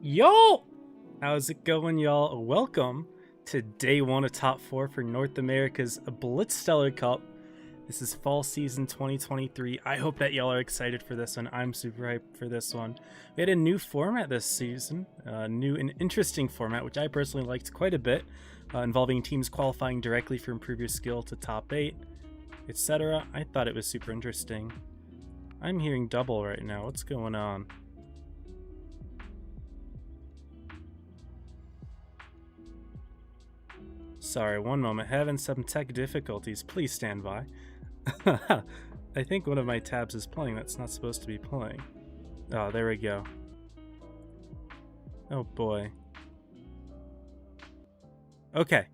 Yo! How's it going, y'all? Welcome to day one of top 4 for North America's Blitz Stellar Cup. This is fall season 2023. I hope that y'all are excited for this one. I'm super hyped for this one. We had a new format this season, a new and interesting format, which I personally liked quite a bit, involving teams qualifying directly for Improve Your Skill to top 8, etc. I thought it was super interesting. I'm hearing double right now. What's going on? Sorry, one moment. Having some tech difficulties. Please stand by. I think one of my tabs is playing that's not supposed to be playing. Oh, there we go. Oh boy. Okay.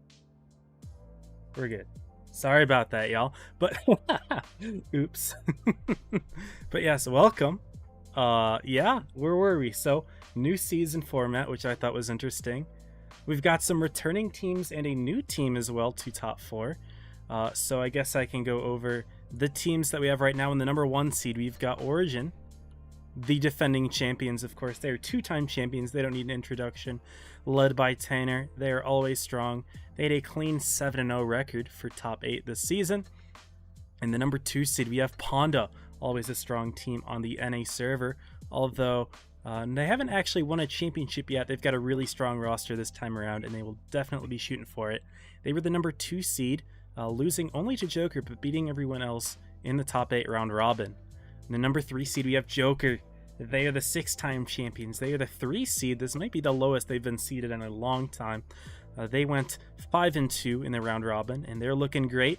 We're good. Sorry about that, y'all. But oops. But yes, welcome. Yeah, where were we? So, new season format, which I thought was interesting. We've got some returning teams and a new team as well to top 4. So I guess I can go over the teams that we have right now. In the number 1 seed, we've got Origin, the defending champions, of course. They're 2-time champions. They don't need an introduction. Led by Tanner. They are always strong. They had a clean 7-0 record for top 8 this season. In the number 2 seed, we have Ponda, always a strong team on the NA server, although they haven't actually won a championship yet. They've got a really strong roster this time around, and they will definitely be shooting for it. They were the number 2 seed, losing only to Joker, but beating everyone else in the top 8 round robin. In the number 3 seed, we have Joker. They are the 6-time champions. They are the 3 seed. This might be the lowest they've been seeded in a long time. They went 5-2 in the round robin, and they're looking great.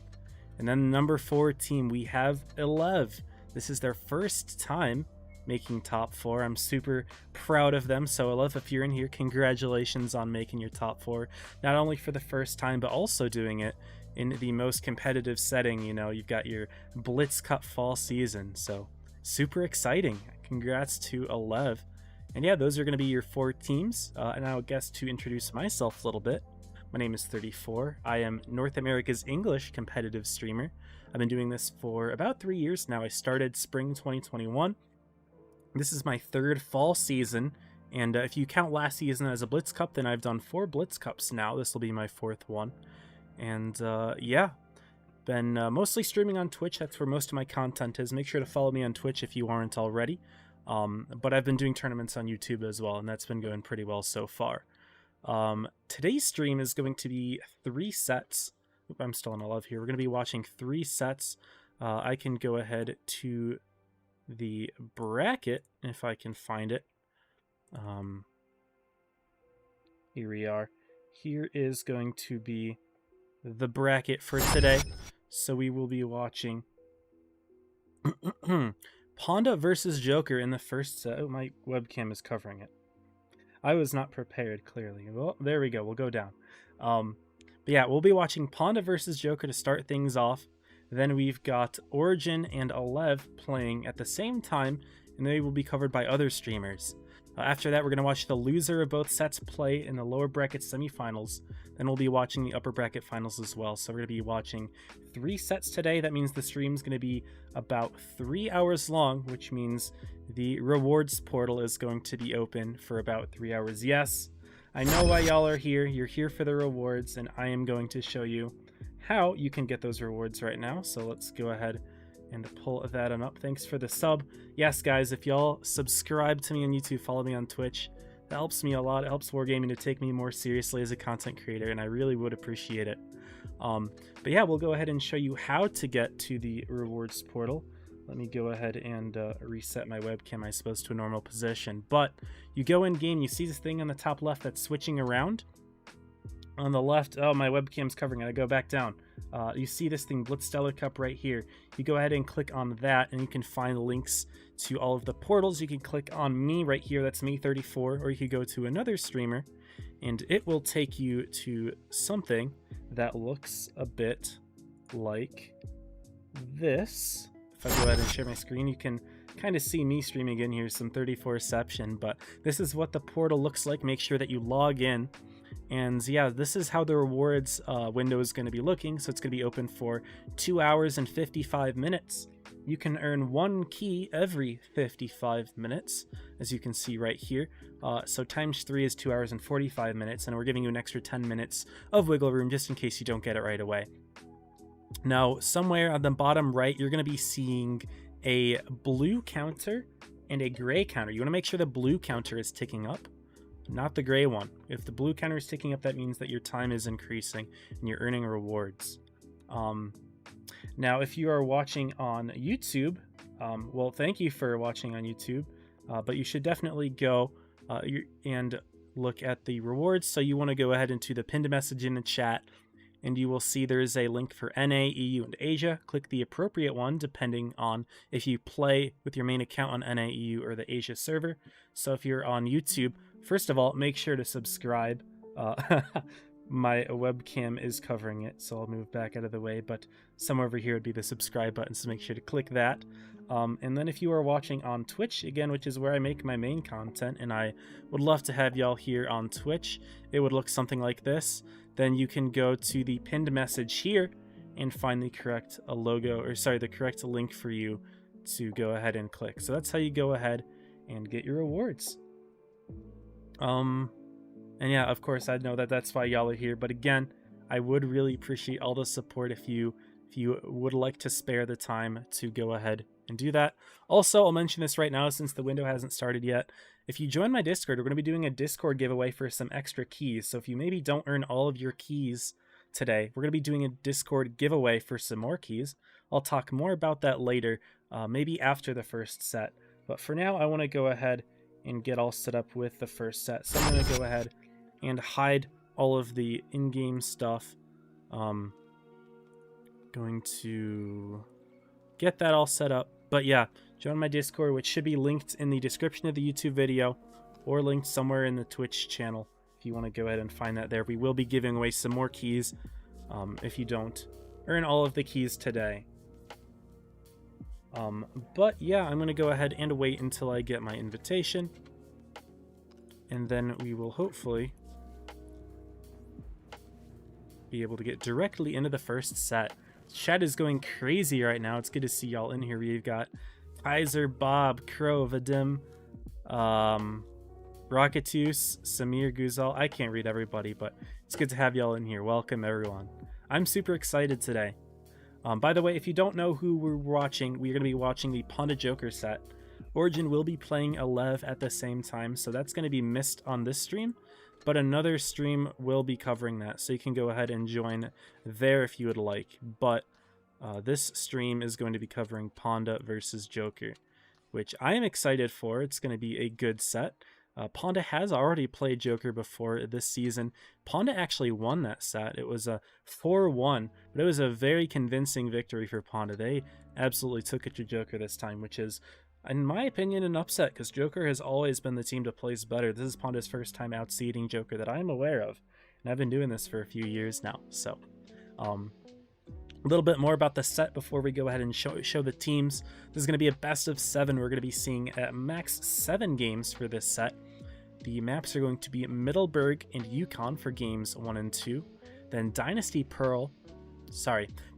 And then the number 4 team, we have Elev. This is their first time making top 4. I'm super proud of them. So Elev, if you're in here, congratulations on making your top 4. Not only for the first time, but also doing it in the most competitive setting. You know, you've got your Blitz Cup fall season. So super exciting. Congrats to Elev. And yeah, those are going to be your 4 teams. And I guess to introduce myself a little bit, my name is 34. I am North America's English competitive streamer. I've been doing this for about 3 years now. I started spring 2021. This is my 3rd fall season. And if you count last season as a Blitz Cup, then I've done 4 Blitz Cups now. This will be my 4th one. And yeah, been mostly streaming on Twitch. That's where most of my content is. Make sure to follow me on Twitch if you aren't already. But I've been doing tournaments on YouTube as well, and that's been going pretty well so far. Today's stream is going to be 3 sets. Oop, I'm still on Elev here. We're going to be watching 3 sets. I can go ahead to the bracket if I can find it. Here we are. Here is going to be the bracket for today. So we will be watching Ponda versus Joker in the first set. Oh, my webcam is covering it. I was not prepared, clearly. Well, there we go. We'll go down. But yeah, we'll be watching Ponda versus Joker to start things off. Then we've got Origin and Elev playing at the same time, and they will be covered by other streamers. After that, we're going to watch the loser of both sets play in the lower bracket semifinals. Then we'll be watching the upper bracket finals as well. So we're going to be watching 3 sets today. That means the stream's going to be about 3 hours long, which means the rewards portal is going to be open for about 3 hours. Yes, I know why y'all are here. You're here for the rewards, and I am going to show you how you can get those rewards right now. So let's go ahead and pull that on up. Thanks for the sub. Yes, guys, if y'all subscribe to me on YouTube, follow me on Twitch, that helps me a lot. It helps Wargaming to take me more seriously as a content creator, and I really would appreciate it. But yeah, we'll go ahead and show you how to get to the rewards portal. Let me go ahead and reset my webcam, I suppose, to a normal position. But you go in game, you see this thing on the top left that's switching around. On the left, oh, my webcam's covering it. I go back down. You see this thing, Blitz Stellar Cup, right here. You go ahead and click on that, and you can find links to all of the portals. You can click on me right here. That's me, 34. Or you could go to another streamer, and it will take you to something that looks a bit like this. If I go ahead and share my screen, you can kind of see me streaming in here, some 34ception. But this is what the portal looks like. Make sure that you log in. And yeah, this is how the rewards window is going to be looking. So it's going to be open for 2 hours and 55 minutes. You can earn 1 key every 55 minutes, as you can see right here. So times 3 is 2 hours and 45 minutes, and we're giving you an extra 10 minutes of wiggle room just in case you don't get it right away. Now, somewhere on the bottom right, you're going to be seeing a blue counter and a gray counter. You want to make sure the blue counter is ticking up, not the gray one. If the blue counter is ticking up, that means that your time is increasing and you're earning rewards. Now, if you are watching on YouTube, well, thank you for watching on YouTube, but you should definitely go and look at the rewards. So you want to go ahead into the pinned message in the chat and you will see there is a link for NA, EU, and Asia. Click the appropriate one depending on if you play with your main account on NA, EU, or the Asia server. So if you're on YouTube, first of all, make sure to subscribe. My webcam is covering it, so I'll move back out of the way, but somewhere over here would be the subscribe button, so make sure to click that. And then if you are watching on Twitch, again, which is where I make my main content, and I would love to have y'all here on Twitch, it would look something like this. Then you can go to the pinned message here and find the correct the correct link for you to go ahead and click. So that's how you go ahead and get your rewards. And yeah, of course, I know that that's why y'all are here. But again, I would really appreciate all the support if you would like to spare the time to go ahead and do that. Also, I'll mention this right now since the window hasn't started yet. If you join my Discord, we're going to be doing a Discord giveaway for some extra keys. So if you maybe don't earn all of your keys today, we're going to be doing a Discord giveaway for some more keys. I'll talk more about that later, maybe after the first set. But for now, I want to go ahead and get all set up with the first set. So I'm going to go ahead and hide all of the in-game stuff. Going to get that all set up. But yeah, join my Discord, which should be linked in the description of the YouTube video or linked somewhere in the Twitch channel if you want to go ahead and find that there. We will be giving away some more keys if you don't earn all of the keys today. But yeah, I'm going to go ahead and wait until I get my invitation, and then we will hopefully be able to get directly into the first set. Chat is going crazy right now. It's good to see y'all in here. We've got Kaiser, Bob, Crow, Vadim, Rocketus, Samir, Guzal. I can't read everybody, but it's good to have y'all in here. Welcome, everyone. I'm super excited today. By the way, if you don't know who we're watching, we're going to be watching the Ponda Joker set. Origin will be playing Elev at the same time, so that's going to be missed on this stream. But another stream will be covering that, so you can go ahead and join there if you would like. But this stream is going to be covering Ponda versus Joker, which I am excited for. It's going to be a good set. Ponda has already played Joker before this season. Ponda actually won that set. It was a 4-1, but it was a very convincing victory for Ponda. They absolutely took it to Joker this time, which is, in my opinion, an upset, because Joker has always been the team to place better. This is Ponda's first time outseeding Joker that I'm aware of, and I've been doing this for a few years now. So, a little bit more about the set before we go ahead and show the teams. This is going to be a best of 7. We're going to be seeing at max 7 games for this set. The maps are going to be Middleburg and Yukon for games 1 and 2. Then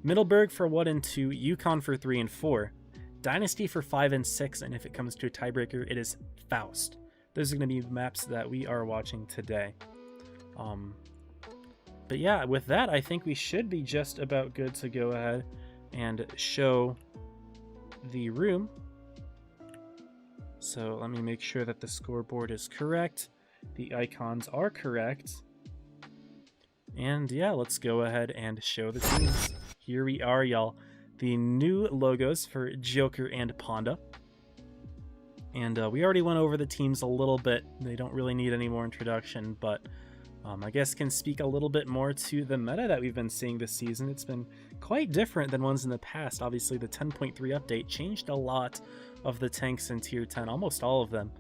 Middleburg for 1 and 2, Yukon for 3 and 4. Dynasty for 5 and 6, and if it comes to a tiebreaker, it is Faust. Those are going to be maps that we are watching today. But yeah, with that, I think we should be just about good to go ahead and show the room. So let me make sure that the scoreboard is correct. The icons are correct. And yeah, let's go ahead and show the teams. Here we are, y'all. The new logos for Joker and Ponda. And we already went over the teams a little bit. They don't really need any more introduction, but I guess can speak a little bit more to the meta that we've been seeing this season. It's been quite different than ones in the past. Obviously, the 10.3 update changed a lot of the tanks in Tier 10, almost all of them.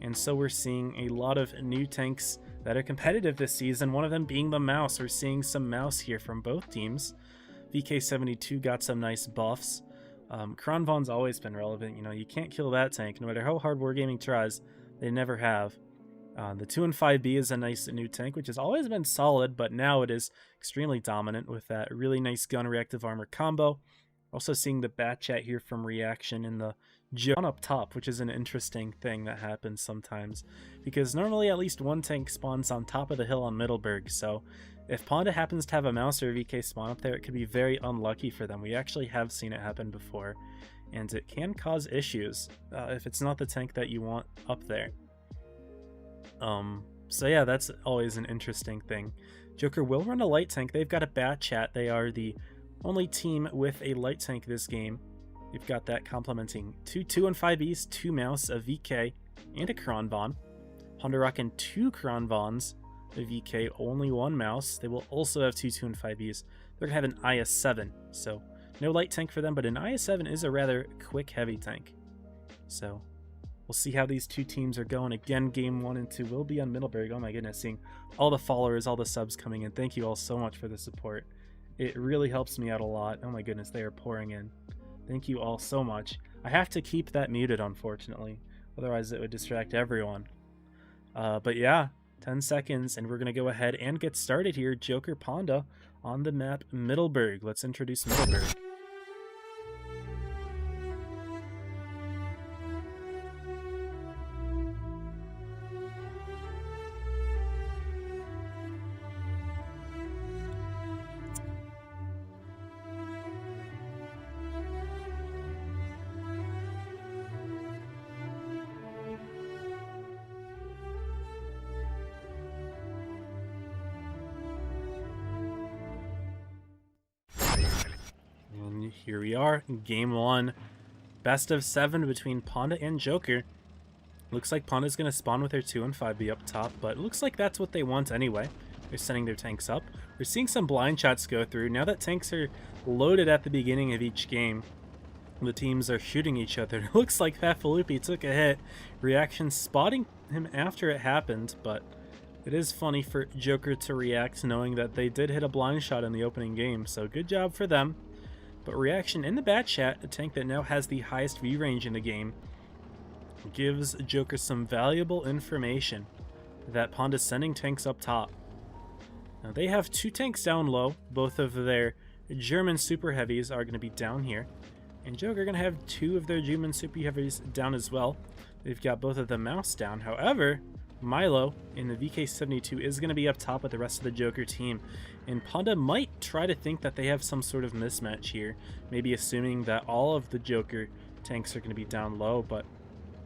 And so we're seeing a lot of new tanks that are competitive this season, one of them being the Mouse. We're seeing some Mouse here from both teams. VK72 got some nice buffs. Kronvon's always been relevant. You know, you can't kill that tank. No matter how hard Wargaming tries, they never have. The 2 and 5B is a nice new tank, which has always been solid, but now it is extremely dominant with that really nice gun reactive armor combo. Also seeing the bat chat here from Reaction in the John up top, which is an interesting thing that happens sometimes, because normally at least one tank spawns on top of the hill on Middleburg, so if Ponda happens to have a Mouse or a VK spawn up there, it could be very unlucky for them. We actually have seen it happen before, and it can cause issues if it's not the tank that you want up there. So yeah, that's always an interesting thing. Joker will run a light tank. They've got a bat chat. They are the only team with a light tank this game. You've got that complementing 2 and 5Es, 2 Mouse, a VK, and a Kronvon. Honda rocking 2 Kronvons, a VK, only one mouse. They will also have two 2-5Es. They're going to have an IS-7, so no light tank for them, but an IS-7 is a rather quick heavy tank. So we'll see how these two teams are going. Again, game 1 and 2 will be on Middleburg. Oh my goodness, seeing all the followers, all the subs coming in. Thank you all so much for the support. It really helps me out a lot. Oh my goodness, they are pouring in. Thank you all so much. I have to keep that muted, unfortunately. Otherwise, it would distract everyone. But yeah, 10 seconds, and we're going to go ahead and get started here. Joker Ponda on the map Middleburg. Let's introduce Middleburg. And here we are, game 1. Best of 7 between Ponda and Joker. Looks like Ponda's going to spawn with their 2-5B up top, but it looks like that's what they want anyway. They're sending their tanks up. We're seeing some blind shots go through. Now that tanks are loaded at the beginning of each game, the teams are shooting each other. It looks like Fafalupi took a hit. Reaction spotting him after it happened, but it is funny for Joker to react knowing that they did hit a blind shot in the opening game, so good job for them. But Reaction in the bat chat, a tank that now has the highest V range in the game, gives Joker some valuable information that Ponda's sending tanks up top. Now they have 2 tanks down low. Both of their German super heavies are going to be down here, and Joker are going to have 2 of their German super heavies down as well. They've got both of the mouse down. However, Milo in the VK72 is going to be up top with the rest of the Joker team, and Ponda might try to think that they have some sort of mismatch here, maybe assuming that all of the Joker tanks are going to be down low, but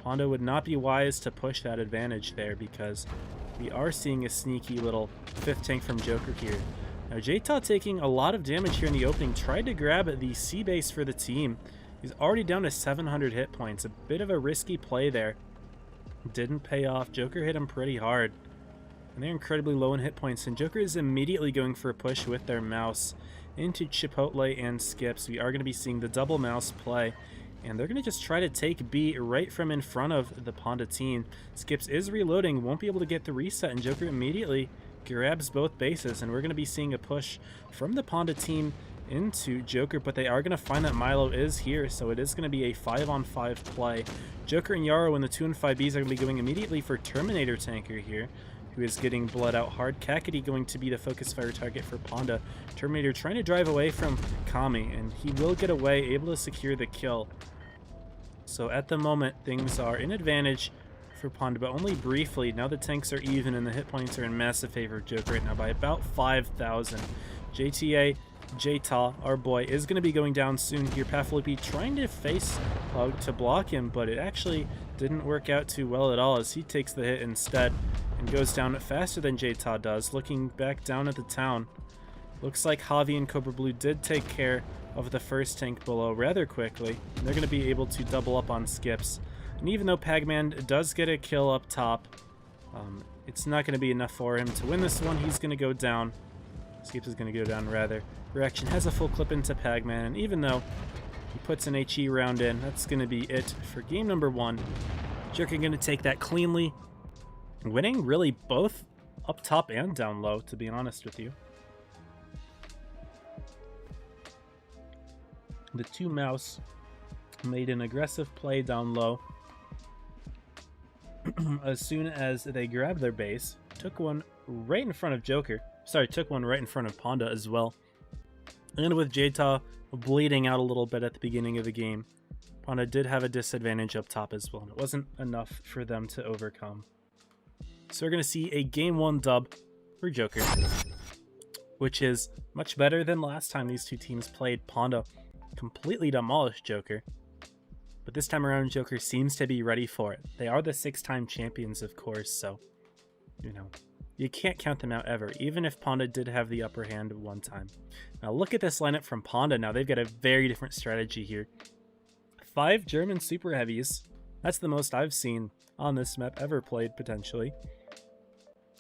Ponda would not be wise to push that advantage there because we are seeing a sneaky little 5th tank from Joker here. Now Jta taking a lot of damage here in the opening, tried to grab the C base for the team. He's already down to 700 hit points, a bit of a risky play there. Didn't pay off. Joker hit him pretty hard, and they're incredibly low in hit points, and Joker is immediately going for a push with their mouse into Chipotle and Skips. We are going to be seeing the double mouse play, and they're going to just try to take B right from in front of the Ponda team. Skips is reloading, won't be able to get the reset, and Joker immediately grabs both bases, and we're going to be seeing a push from the Ponda team into Joker, but they are going to find that Milo is here, so it is going to be a 5-on-5 play. Joker and Yarrow and the 2-5Bs are going to be going immediately for Terminator Tanker here, who is getting bled out hard. Kakady going to be the focus fire target for Ponda. Terminator trying to drive away from Kami, and he will get away, able to secure the kill. So at the moment, things are in advantage for Ponda, but only briefly. Now the tanks are even, and the hit points are in massive favor of Joker right now by about 5,000. Jta, our boy, is going to be going down soon here. Fafalupi trying to face hug to block him, but it actually didn't work out too well at all as he takes the hit instead and goes down faster than Jta does. Looking back down at the town, looks like Javi and Cobra Blue did take care of the first tank below rather quickly. And they're going to be able to double up on Skips. And even though Pagman does get a kill up top, it's not going to be enough for him to win this one. He's going to go down. Skips is going to go down rather. Reaction has a full clip into Pagman, and even though he puts an HE round in, that's going to be it for game number 1. Joker going to take that cleanly, winning really both up top and down low, to be honest with you. The 2 mouse made an aggressive play down low as soon as they grabbed their base, took one right in front of Joker. Sorry, took one right in front of Ponda as well. And with Jta bleeding out a little bit at the beginning of the game, Ponda did have a disadvantage up top as well, and it wasn't enough for them to overcome. So we're going to see a game 1 dub for Joker, which is much better than last time these two teams played. Ponda completely demolished Joker, but this time around Joker seems to be ready for it. They are the 6-time champions, of course, so, you know, you can't count them out ever, even if Ponda did have the upper hand one time. Now look at this lineup from Ponda now. They've got a very different strategy here. 5 German super heavies. That's the most I've seen on this map ever played, potentially.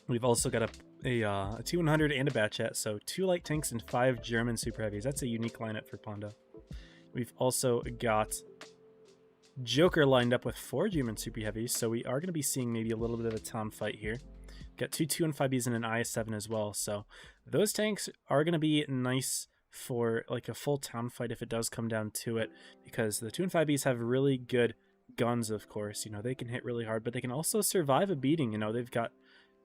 We've also got a T100 and a Batchat, so 2 light tanks and 5 German super heavies. That's a unique lineup for Ponda. We've also got Joker lined up with 4 German super heavies, so we are going to be seeing maybe a little bit of a town fight here. Got 2 215Bs and an IS-7 as well, so those tanks are going to be nice for like a full town fight if it does come down to it, because the 215Bs have really good guns, of course. You know, they can hit really hard, but they can also survive a beating. You know, they've got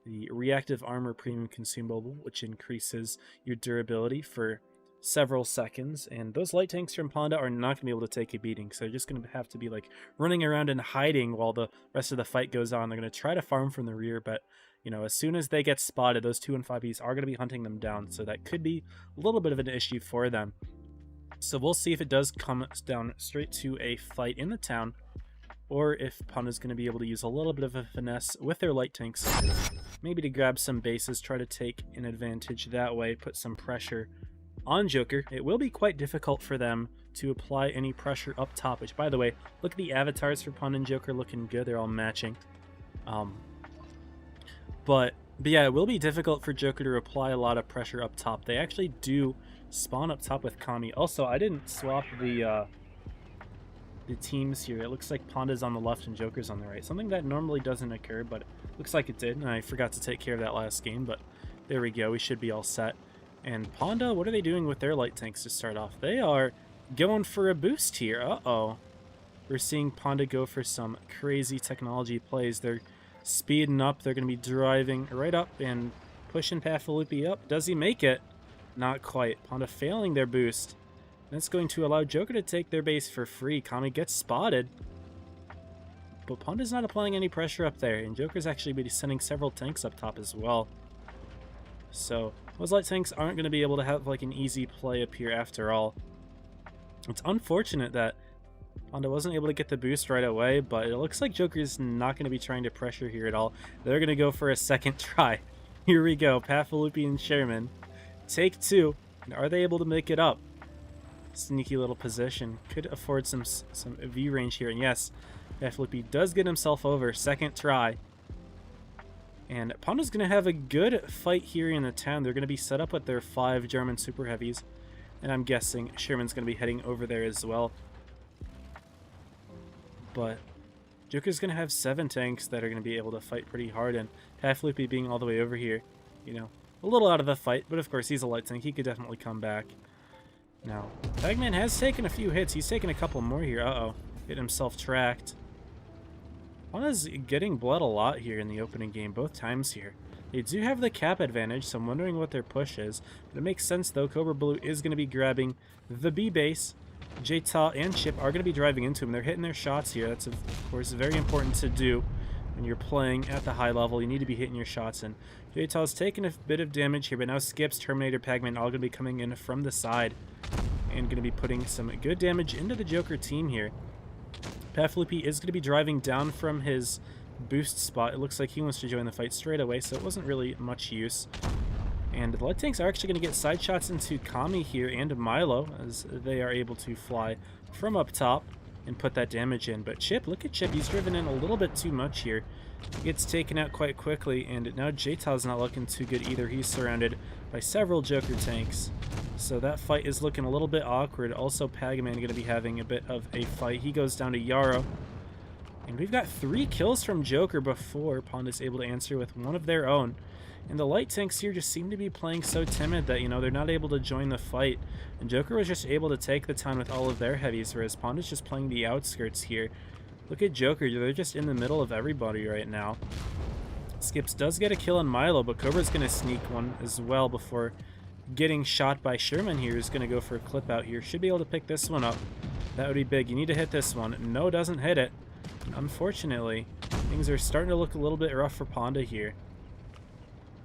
the reactive armor premium consumable, which increases your durability for several seconds, and those light tanks from Ponda are not going to be able to take a beating, so they're just going to have to be like running around and hiding while the rest of the fight goes on. They're going to try to farm from the rear, but you know, as soon as they get spotted, those 215Bs are going to be hunting them down, so that could be a little bit of an issue for them. So we'll see if it does come down straight to a fight in the town, or if Ponda's going to be able to use a little bit of a finesse with their light tanks, maybe to grab some bases, try to take an advantage that way, put some pressure on Joker. It will be quite difficult for them to apply any pressure up top, which, by the way, look at the avatars for Ponda and Joker looking good. They're all matching. But yeah, it will be difficult for Joker to apply a lot of pressure up top. They actually do spawn up top with Kami. Also, I didn't swap the teams here. It looks like Ponda's on the left and Joker's on the right. Something that normally doesn't occur, but it looks like it did, and I forgot to take care of that last game, but there we go. We should be all set. And Ponda, what are they doing with their light tanks to start off? They are going for a boost here. Uh-oh. We're seeing Ponda go for some crazy technology plays. They're speeding up. They're going to be driving right up and pushing Pafalupi up. Does he make it? Not quite. Ponda failing their boost. That's going to allow Joker to take their base for free. Kami gets spotted. But Ponda's not applying any pressure up there, and Joker's actually be sending several tanks up top as well. So those light tanks aren't going to be able to have like an easy play up here after all. It's unfortunate that Ponda wasn't able to get the boost right away, but it looks like Joker's not going to be trying to pressure here at all. They're going to go for a second try. Here we go. Pafalupi and Sherman. Take 2. And are they able to make it up? Sneaky little position. Could afford some V range here. And yes, Pafalupi does get himself over. Second try. And Ponda's going to have a good fight here in the town. They're going to be set up with their 5 German super heavies. And I'm guessing Sherman's going to be heading over there as well. But Joker's going to have 7 tanks that are going to be able to fight pretty hard. And Pafalupi being all the way over here, you know, a little out of the fight. But of course, he's a light tank. He could definitely come back. Now, Bagman has taken a few hits. He's taken a couple more here. Uh-oh. Get himself tracked. Ponda's getting bled a lot here in the opening game, both times here. They do have the cap advantage, so I'm wondering what their push is. But it makes sense, though. Cobra Blue is going to be grabbing the B base. J-Ta and Chip are going to be driving into him. They're hitting their shots here. That's, of course, very important to do when you're playing at the high level. You need to be hitting your shots. And J-Ta's taking a bit of damage here, but now Skips, Terminator, Pac-Man all going to be coming in from the side and going to be putting some good damage into the Joker team here. Pafalupi is going to be driving down from his boost spot. It looks like he wants to join the fight straight away, so it wasn't really much use. And the light tanks are actually going to get side shots into Kami here and Milo, as they are able to fly from up top and put that damage in. But Chip, look at Chip, he's driven in a little bit too much here. He gets taken out quite quickly, and now J-Ta's not looking too good either. He's surrounded by several Joker tanks. So that fight is looking a little bit awkward. Also, Pagaman going to be having a bit of a fight. He goes down to Yarrow. And we've got 3 kills from Joker before Ponda's able to answer with one of their own. And the light tanks here just seem to be playing so timid that, you know, they're not able to join the fight. And Joker was just able to take the town with all of their heavies, whereas Ponda's just playing the outskirts here. Look at Joker. They're just in the middle of everybody right now. Skips does get a kill on Milo, but Cobra's going to sneak one as well before getting shot by Sherman here. Is going to go for a clip out here. Should be able to pick this one up. That would be big. You need to hit this one. No, doesn't hit it. Unfortunately, things are starting to look a little bit rough for Ponda here.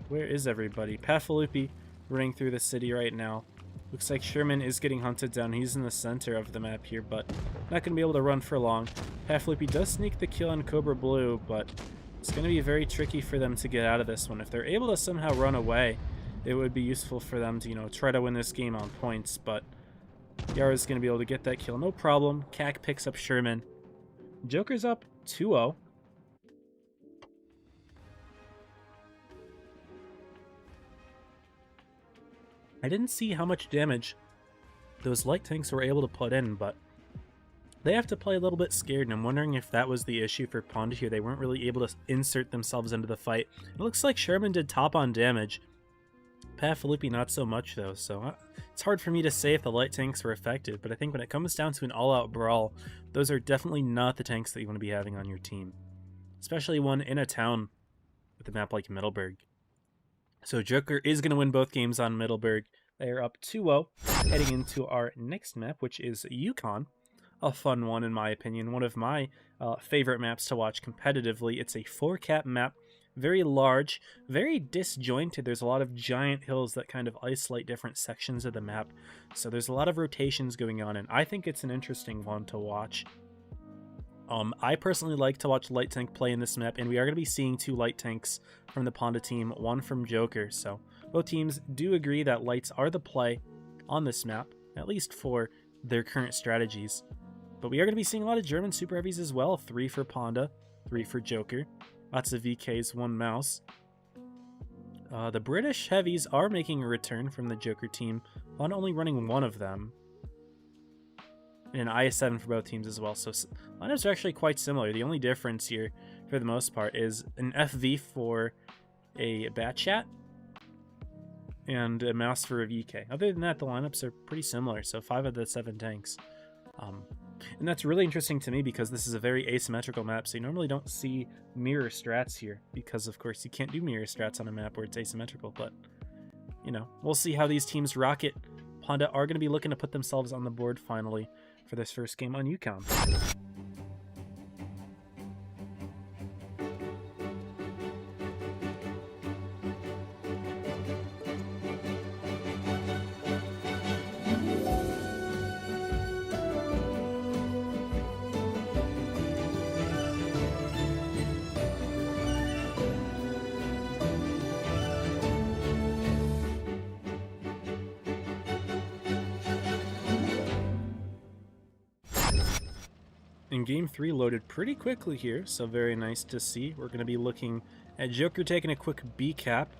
Where is everybody? Pafalupi running through the city right now. Looks like Sherman is getting hunted down. He's in the center of the map here, but not going to be able to run for long. Pafalupi does sneak the kill on Cobra Blue, but it's going to be very tricky for them to get out of this one. If they're able to somehow run away, it would be useful for them to, you know, try to win this game on points, but Yara's going to be able to get that kill. No problem. Cac picks up Sherman. Joker's up 2-0. I didn't see how much damage those light tanks were able to put in, but they have to play a little bit scared, and I'm wondering if that was the issue for Ponda here. They weren't really able to insert themselves into the fight. It looks like Sherman did top on damage. Paflupi not so much though, so it's hard for me to say if the light tanks were effective, but I think when it comes down to an all-out brawl, those are definitely not the tanks that you want to be having on your team. Especially one in a town with a map like Middleburg. So Joker is going to win both games on Middleburg. They are up 2-0, heading into our next map, which is Yukon. A fun one in my opinion, one of my favorite maps to watch competitively. It's a 4-cap map, very large, very disjointed. There's a lot of giant hills that kind of isolate different sections of the map, so there's a lot of rotations going on, and I think it's an interesting one to watch. I personally like to watch light tank play in this map, and we are going to be seeing 2 light tanks from the Ponda team, 1 from Joker, so both teams do agree that lights are the play on this map, at least for their current strategies. But we are going to be seeing a lot of German super heavies as well, 3 for Ponda, 3 for Joker. Lots of VKs, 1 mouse. The British heavies are making a return from the Joker team, on only running 1 of them. And an IS-7 for both teams as well, so lineups are actually quite similar. The only difference here, for the most part, is an FV for a bat chat and a mouse for a VK. Other than that, the lineups are pretty similar, so 5 of the 7 tanks. And that's really interesting to me because this is a very asymmetrical map, so you normally don't see mirror strats here because, of course, you can't do mirror strats on a map where it's asymmetrical, but, you know, we'll see how these teams rock it. Ponda are going to be looking to put themselves on the board finally for this first game on Yukon. And game 3 loaded pretty quickly here, so very nice to see. We're going to be looking at Joker taking a quick B cap.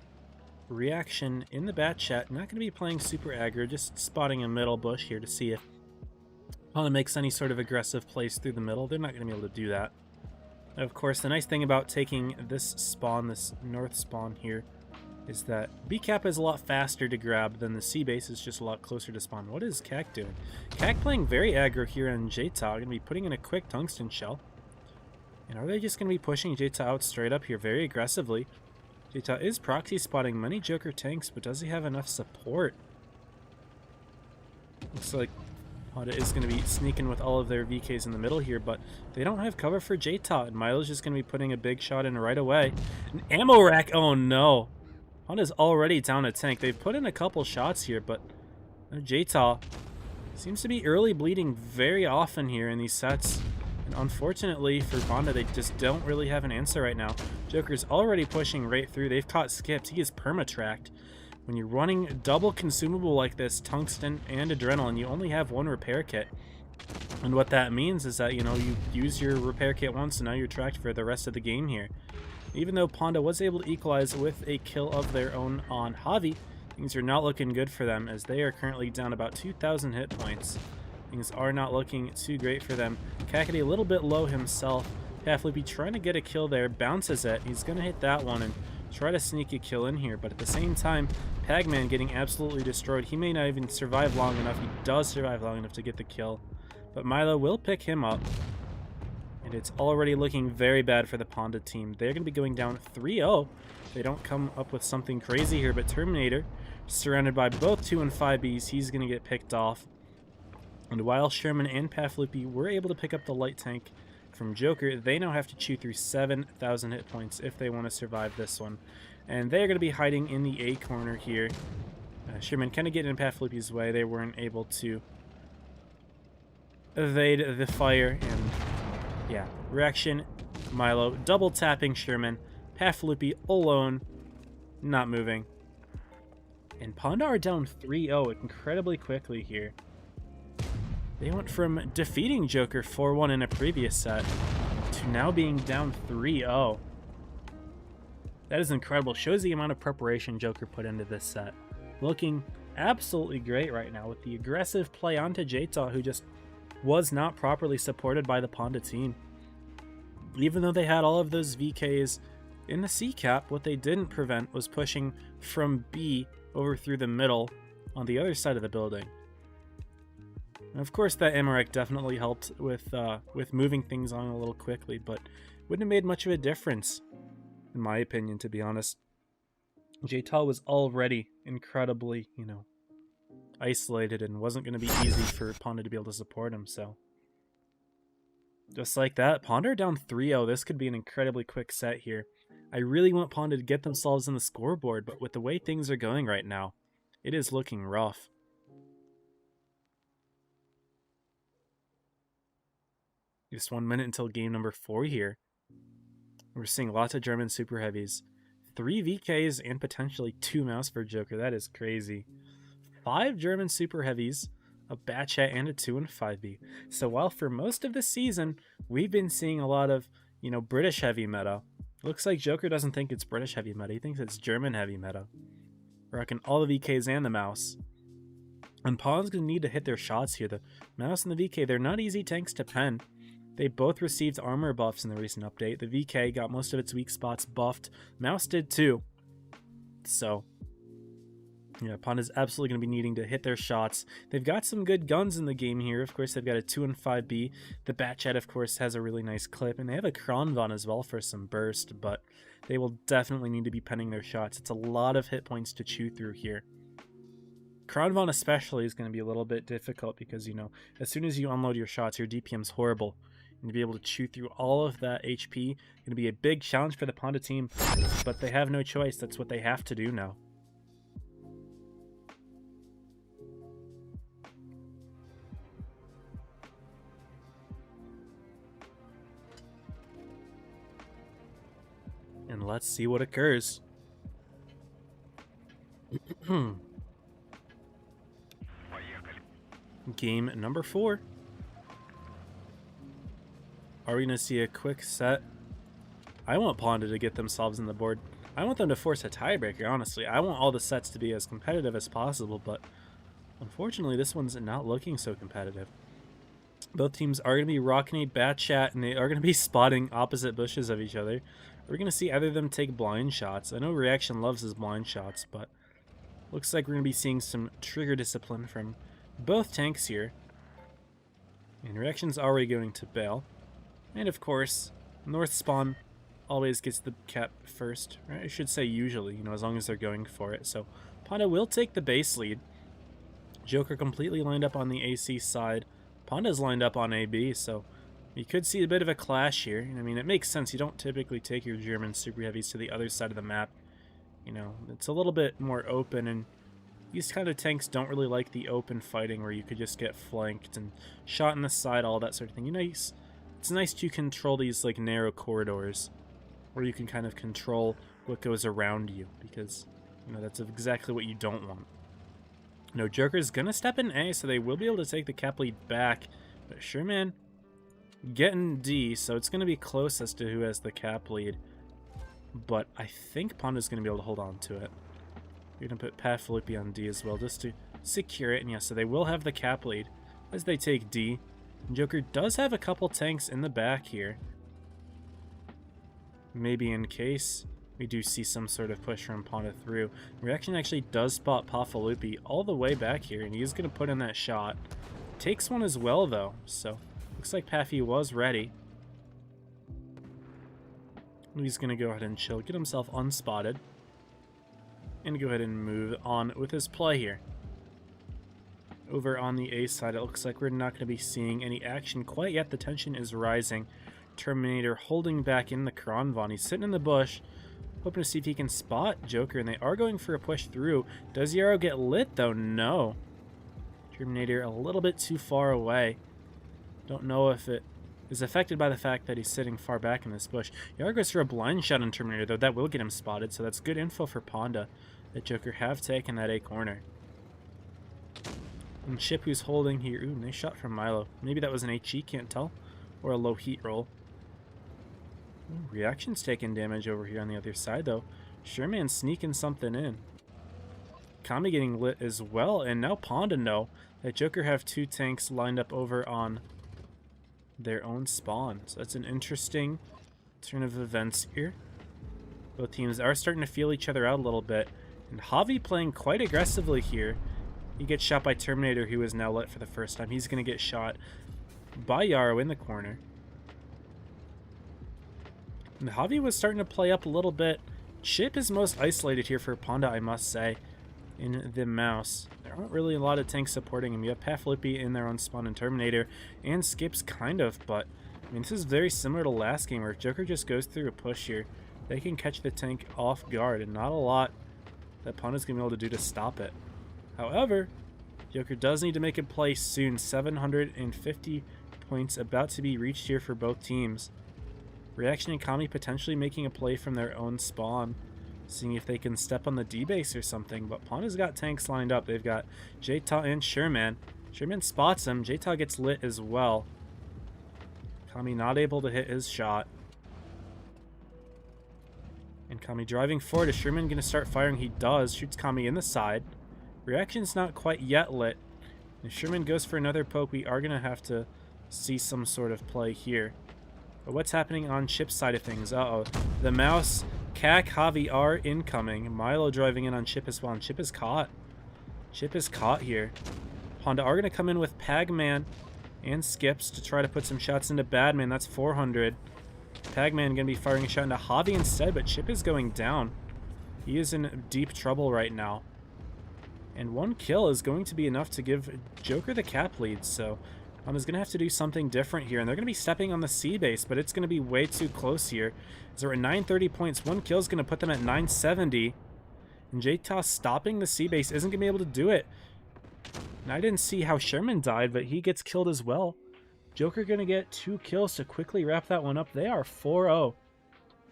Reaction in the bat chat. Not going to be playing super aggro, just spotting a middle bush here to see if Ponda makes any sort of aggressive plays through the middle. They're not going to be able to do that. And of course, the nice thing about taking this spawn, this north spawn here, is that B cap is a lot faster to grab than the C base is just a lot closer to spawn. What is Kak doing? Kak playing very aggro here on Jta, going to be putting in a quick tungsten shell. And are they just going to be pushing Jta out straight up here very aggressively? Jta is proxy spotting many Joker tanks, but does he have enough support? Looks like Ponda is going to be sneaking with all of their VKs in the middle here, but they don't have cover for Jta, and Milo's just going to be putting a big shot in right away. An ammo rack, oh no! Ponda's already down a tank. They've put in a couple shots here, but Jta seems to be early bleeding very often here in these sets. And unfortunately for Ponda, they just don't really have an answer right now. Joker's already pushing right through. They've caught skips. He is perma-tracked. When you're running double consumable like this, tungsten and adrenaline, you only have 1 repair kit. And what that means is that, you know, you use your repair kit once and now you're tracked for the rest of the game here. Even though Ponda was able to equalize with a kill of their own on Javi, things are not looking good for them as they are currently down about 2,000 hit points. Things are not looking too great for them. Kakady a little bit low himself. Paflupi trying to get a kill there, bounces it. He's going to hit that one and try to sneak a kill in here, but at the same time, Pagman getting absolutely destroyed. He may not even survive long enough. He does survive long enough to get the kill, but Milo will pick him up. And it's already looking very bad for the Ponda team. They're going to be going down 3-0. They don't come up with something crazy here, but Terminator, surrounded by both 2 and 5Bs, he's going to get picked off. And while Sherman and Paflupi were able to pick up the light tank from Joker, they now have to chew through 7,000 hit points if they want to survive this one. And they're going to be hiding in the A corner here. Sherman kind of getting in Paflupi's way. They weren't able to evade the fire, and yeah, reaction, Milo double tapping Sherman, Paflupi alone, not moving. And Ponda are down 3-0 incredibly quickly here. They went from defeating Joker 4-1 in a previous set to now being down 3-0. That is incredible. Shows the amount of preparation Joker put into this set. Looking absolutely great right now with the aggressive play onto Jta, who just was not properly supported by the Ponda team. Even though they had all of those VKs in the C cap, what they didn't prevent was pushing from B over through the middle on the other side of the building. And of course, that Amarek definitely helped with moving things on a little quickly, but wouldn't have made much of a difference, in my opinion, to be honest. Jta was already incredibly, isolated and wasn't going to be easy for Ponda to be able to support him, so. Just like that, Ponda are down 3-0. This could be an incredibly quick set here. I really want Ponda to get themselves in the scoreboard, but with the way things are going right now, it is looking rough. Just 1 minute until game number 4 here. We're seeing lots of German super heavies. 3 VKs and potentially 2 mouse for Joker. That is crazy. 5 German super heavies, a Batchat, and a 2 and 5B. So while for most of the season, we've been seeing a lot of, British heavy meta, looks like Joker doesn't think it's British heavy meta. He thinks it's German heavy meta. Rocking all the VKs and the mouse. And Pawn's going to need to hit their shots here. The mouse and the VK, they're not easy tanks to pen. They both received armor buffs in the recent update. The VK got most of its weak spots buffed. Mouse did too. So, yeah, Pawn is absolutely going to be needing to hit their shots. They've got some good guns in the game here. Of course, they've got a 2 and 5B. The Batchat, of course, has a really nice clip. And they have a Kronvan as well for some burst. But they will definitely need to be penning their shots. It's a lot of hit points to chew through here. Kronvan especially is going to be a little bit difficult because, as soon as you unload your shots, your DPM's horrible. And to be able to chew through all of that HP, going to be a big challenge for the Ponda team, but they have no choice. That's what they have to do now. And let's see what occurs. Game number 4. Are we going to see a quick set? I want Ponda to get themselves in the board. I want them to force a tiebreaker, honestly. I want all the sets to be as competitive as possible, but unfortunately this one's not looking so competitive. Both teams are going to be rocking a Batchat, and they are going to be spotting opposite bushes of each other. We're going to see either of them take blind shots. I know Reaction loves his blind shots, but looks like we're going to be seeing some trigger discipline from both tanks here. And Reaction's already going to bail. And of course, North Spawn always gets the cap first, right? I should say usually, as long as they're going for it. So Ponda will take the base lead. Joker completely lined up on the AC side. Ponda's lined up on AB, so you could see a bit of a clash here. I mean, it makes sense. You don't typically take your German super heavies to the other side of the map. It's a little bit more open, and these kind of tanks don't really like the open fighting where you could just get flanked and shot in the side, all that sort of thing. It's nice to control these narrow corridors where you can kind of control what goes around you, because that's exactly what you don't want. Joker's gonna step in A, so they will be able to take the cap lead back, but Sherman getting D, so it's gonna be close as to who has the cap lead, but I think Ponda's gonna be able to hold on to it. We're gonna put Pat Filippi on D as well just to secure it, and yeah, so they will have the cap lead as they take D. Joker does have a couple tanks in the back here. Maybe in case we do see some sort of push from Ponda through. Reaction actually does spot Pafalupi all the way back here, and he's going to put in that shot. Takes one as well, though, so looks like Paffy was ready. He's going to go ahead and chill, get himself unspotted, and go ahead and move on with his play here. Over on the A side, it looks like we're not going to be seeing any action quite yet. The tension is rising. Terminator holding back in the Kronvan. He's sitting in the bush, hoping to see if he can spot Joker, and they are going for a push through. Does Yarrow get lit, though? No. Terminator a little bit too far away. Don't know if it is affected by the fact that he's sitting far back in this bush. Yarrow goes for a blind shot on Terminator, though. That will get him spotted, so that's good info for Ponda that Joker have taken that A corner. And Chip, who's holding here. Ooh, nice shot from Milo. Maybe that was an HE, can't tell. Or a low heat roll. Ooh, Reaction's taking damage over here on the other side, though. Sherman's sneaking something in. Kami getting lit as well, and now Ponda know that Joker have 2 tanks lined up over on their own spawn. So that's an interesting turn of events here. Both teams are starting to feel each other out a little bit, and Javi playing quite aggressively here. He gets shot by Terminator, who is now lit for the first time. He's going to get shot by Yarrow in the corner. And Javi was starting to play up a little bit. Chip is most isolated here for Ponda, I must say, in the mouse. There aren't really a lot of tanks supporting him. You have Paflippy in their own spawn and Terminator, and Skips kind of, but I mean, this is very similar to last game where Joker just goes through a push here. They can catch the tank off guard, and not a lot that Ponda's going to be able to do to stop it. However, Joker does need to make a play soon. 750 points about to be reached here for both teams. Reaction and Kami potentially making a play from their own spawn, seeing if they can step on the D-base or something, but Ponda's got tanks lined up. They've got J-Ta and Sherman. Sherman spots him. J-Ta gets lit as well. Kami not able to hit his shot. And Kami driving forward. Is Sherman going to start firing? He does. Shoots Kami in the side. Reaction's not quite yet lit. If Sherman goes for another poke, we are going to have to see some sort of play here. But what's happening on Chip's side of things? Uh-oh. The mouse, Cac, Javi are incoming. Milo driving in on Chip as well. And Chip is caught. Chip is caught here. Honda are going to come in with Pagman and Skips to try to put some shots into Badman. That's 400. Pagman going to be firing a shot into Javi instead, but Chip is going down. He is in deep trouble right now. And 1 kill is going to be enough to give Joker the cap lead, so Honda's going to have to do something different here. And they're going to be stepping on the C base, but it's going to be way too close here. So we're at 930 points. 1 kill is going to put them at 970. And J-Toss stopping the C base isn't going to be able to do it. And I didn't see how Sherman died, but he gets killed as well. Joker going to get 2 kills to quickly wrap that one up. They are 4-0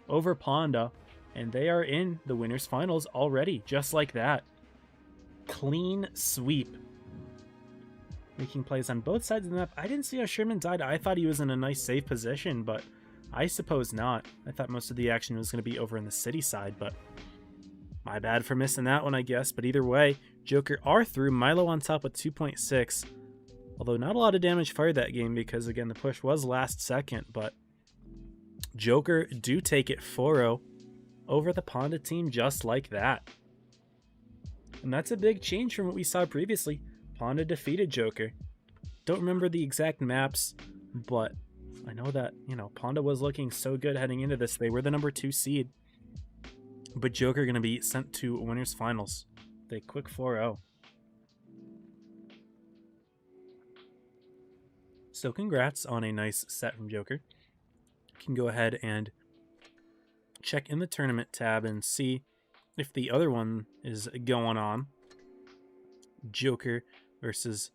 over Ponda, and they are in the winners finals already, just like that. Clean sweep. Making plays on both sides of the map. I didn't see how Sherman died. I thought he was in a nice safe position, but I suppose not. I thought most of the action was going to be over in the city side, but my bad for missing that one, I guess. But either way, Joker are through. Milo on top with 2.6. Although not a lot of damage fired that game because, again, the push was last second. But Joker do take it 4-0 over the Ponda team just like that. And that's a big change from what we saw previously. Ponda defeated Joker. Don't remember the exact maps, but I know that, you know, Ponda was looking so good heading into this. They were the number 2 seed. But Joker going to be sent to winners finals. They quick 4-0. So congrats on a nice set from Joker. You can go ahead and check in the tournament tab and see if the other one is going on. Joker versus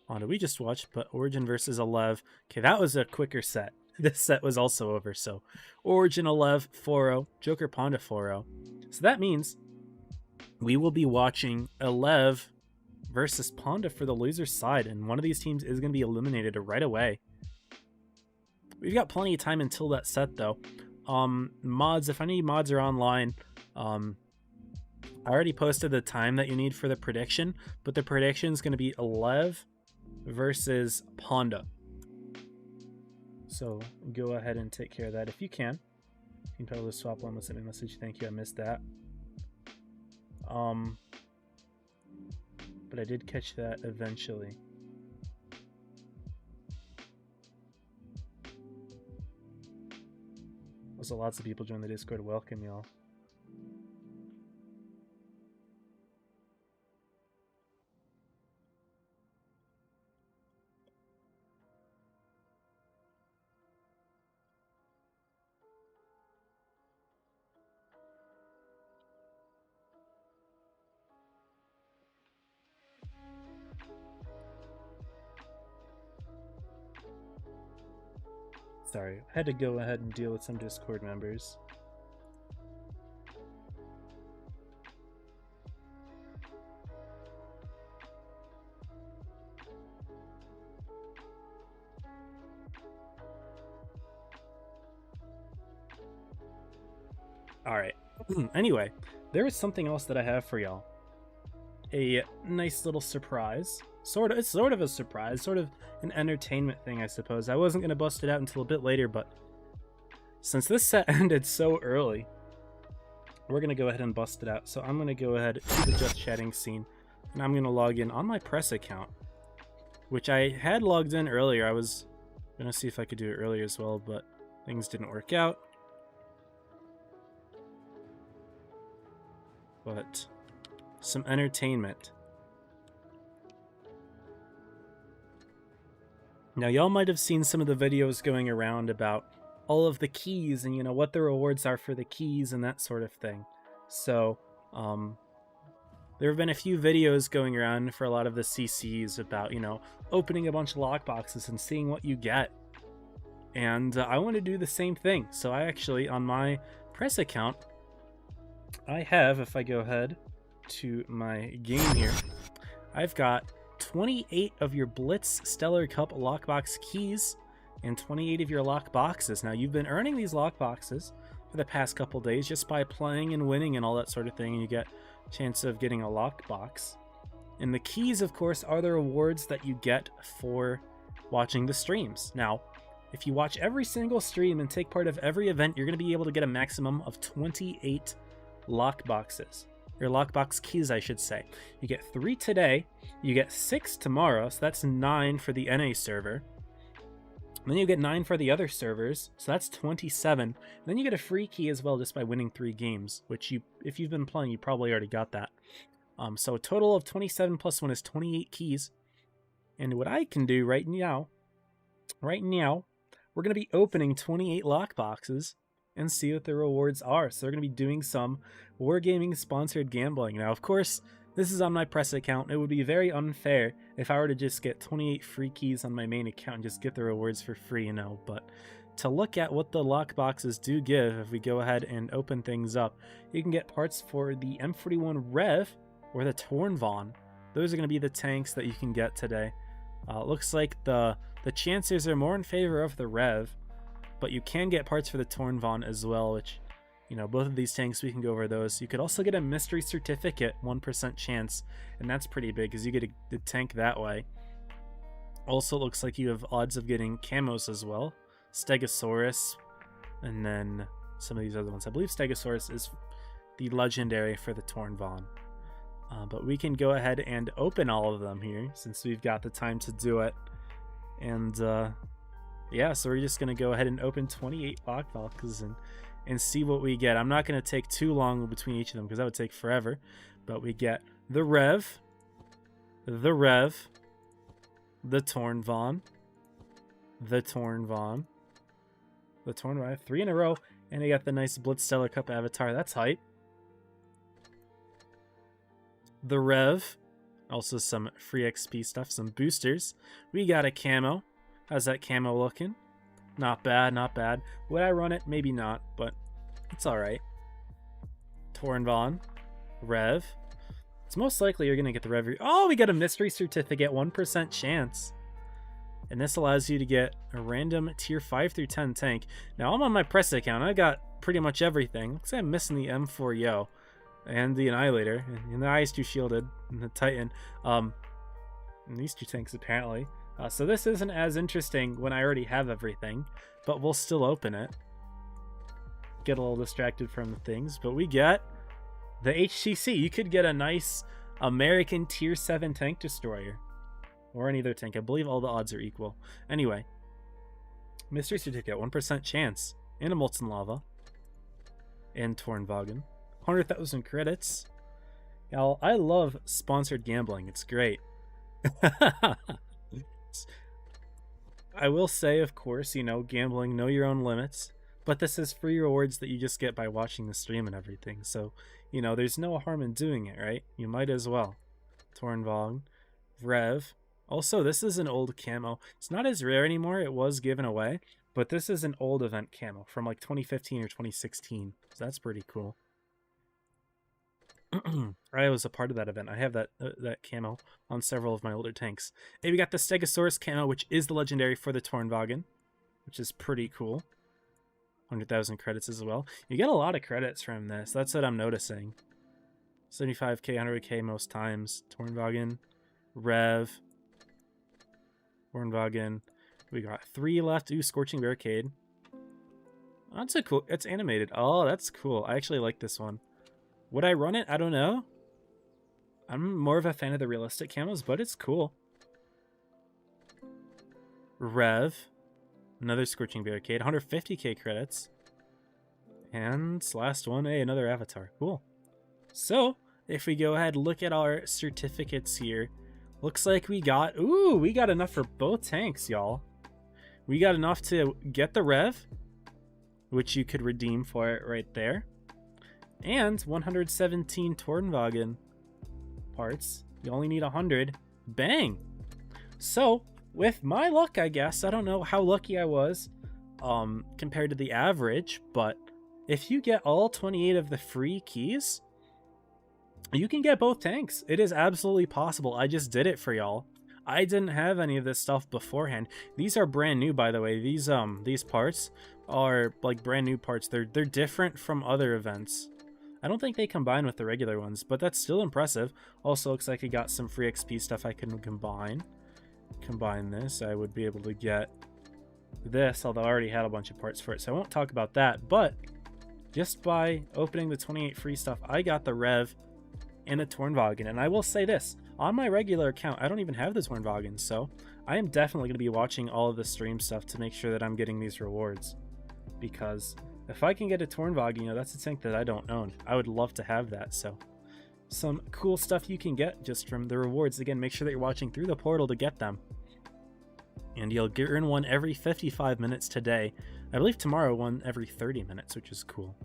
Honda we just watched, but Origin versus Alev. Okay, that was a quicker set. This set was also over, so Origin Alev 4-0, Joker Ponda 4-0. So that means we will be watching Alev versus Ponda for the loser side, and one of these teams is going to be eliminated right away. We've got plenty of time until that set, though. Mods, if any mods are online, I already posted the time that you need for the prediction, but the prediction is going to be Alev versus Ponda. So go ahead and take care of that if you can. You can totally swap one with sending a message. Thank you, I missed that. But I did catch that eventually. Also, lots of people join the Discord. Welcome, y'all. Sorry, I had to go ahead and deal with some Discord members. Alright, anyway, there is something else that I have for y'all. a nice little surprise. It's sort of a surprise, sort of an entertainment thing, I suppose. I wasn't going to bust it out until a bit later, but since this set ended so early, we're going to go ahead and bust it out. So I'm going to go ahead to the Just Chatting scene, and I'm going to log in on my press account, which I had logged in earlier. I was going to see if I could do it earlier as well, but things didn't work out. But some entertainment. Now, y'all might have seen some of the videos going around about all of the keys and, you know, what the rewards are for the keys and that sort of thing. So, there have been a few videos going around for a lot of the CCs about, you know, opening a bunch of lockboxes and seeing what you get. And I want to do the same thing. So I actually, on my press account, I have, if I go ahead to my game here, I've got 28 of your Blitz Stellar Cup lockbox keys and 28 of your lockboxes. Now, you've been earning these lockboxes for the past couple days just by playing and winning and all that sort of thing, and you get a chance of getting a lockbox. And the keys, of course, are the rewards that you get for watching the streams. Now, if you watch every single stream and take part of every event, you're going to be able to get a maximum of 28 lockboxes. Or lockbox keys, I should say. You get 3 today, you get 6 tomorrow, so that's 9 for the NA server. And then you get 9 for the other servers, so that's 27. And then you get a free key as well just by winning 3 games, which you, if you've been playing, you probably already got that. So a total of 27 plus 1 is 28 keys. And what I can do right now, we're going to be opening 28 lockboxes and see what the rewards are. So they're going to be doing some Wargaming sponsored gambling. Now, of course, this is on my press account. It would be very unfair if I were to just get 28 free keys on my main account and just get the rewards for free, you know. But to look at what the lockboxes do give, if we go ahead and open things up, you can get parts for the M41 Rev or the Tornvon. Those are going to be the tanks that you can get today. It looks like the chances are more in favor of the Rev, but you can get parts for the Tornvon as well, which, you know, both of these tanks, we can go over those. You could also get a mystery certificate, 1% chance, and that's pretty big because you get a tank that way. Also, it looks like you have odds of getting camos as well. Stegosaurus, and then some of these other ones. I believe Stegosaurus is the legendary for the Tornvon. But we can go ahead and open all of them here since we've got the time to do it. And yeah, so we're just going to go ahead and open 28 lockboxes and see what we get. I'm not going to take too long between each of them because that would take forever. But we get the Rev, the Tornvon, the Tornvon, 3 in a row, and I got the nice Blitz Stellar Cup avatar. That's hype. The Rev, also some free XP stuff, some boosters. We got a camo. How's that camo looking? Not bad, not bad. Would I run it? Maybe not, but it's alright. Tornvon, Rev. It's most likely you're going to get the Rev. Oh, we got a mystery certificate, 1% chance. And this allows you to get a random tier 5 through 10 tank. Now, I'm on my press account. I got pretty much everything. Looks like I'm missing the M4Yo and the Annihilator. And the IS-2 shielded and the Titan. And these 2 tanks, apparently. So this isn't as interesting when I already have everything, but we'll still open it. Get a little distracted from the things, but we get the HCC. You could get a nice American tier 7 tank destroyer or any other tank. I believe all the odds are equal. Anyway, mystery certificate, 1% chance, and a molten lava, and Tornvagen, 100,000 credits. Y'all, I love sponsored gambling. It's great. I will say, of course, you know, gambling, know your own limits, but this is free rewards that you just get by watching the stream and everything, so, you know, there's no harm in doing it, right? You might as well. Tornvon, Rev. Also, this is an old camo. It's not as rare anymore. It was given away, but this is an old event camo from like 2015 or 2016, so that's pretty cool. I was a part of that event. I have that camo on several of my older tanks. And we got the Stegosaurus camo, which is the legendary for the Tornvagen, which is pretty cool. 100,000 credits as well. You get a lot of credits from this. That's what I'm noticing. 75k, 100k most times. Tornwagen, Rev, Tornwagen. We got 3 left. Ooh, Scorching Barricade. That's a cool. It's animated. Oh, that's cool. I actually like this one. Would I run it? I don't know. I'm more of a fan of the realistic camos, but it's cool. Rev. Another Scorching Barricade. 150k credits. And last one, hey, another avatar. Cool. So, if we go ahead and look at our certificates here, looks like we got enough for both tanks, y'all. We got enough to get the Rev, which you could redeem for it right there. And 117 Tornwagen parts. You only need 100. Bang! So, with my luck, I guess, I don't know how lucky I was compared to the average, but if you get all 28 of the free keys, you can get both tanks. It is absolutely possible. I just did it for y'all. I didn't have any of this stuff beforehand. These are brand new, by the way. These parts are like brand new parts. They're different from other events. I don't think they combine with the regular ones, but that's still impressive. Also looks like I got some free XP stuff I can combine. Combine this, I would be able to get this, although I already had a bunch of parts for it, so I won't talk about that. But just by opening the 28 free stuff, I got the Rev and a Tornwagen. And I will say this, on my regular account, I don't even have the Tornwagen, so I am definitely going to be watching all of the stream stuff to make sure that I'm getting these rewards. Because if I can get a Tornwagen, you know, that's a tank that I don't own. I would love to have that, so some cool stuff you can get just from the rewards. Again, make sure that you're watching through the portal to get them. And you'll earn one every 55 minutes today. I believe tomorrow one every 30 minutes, which is cool.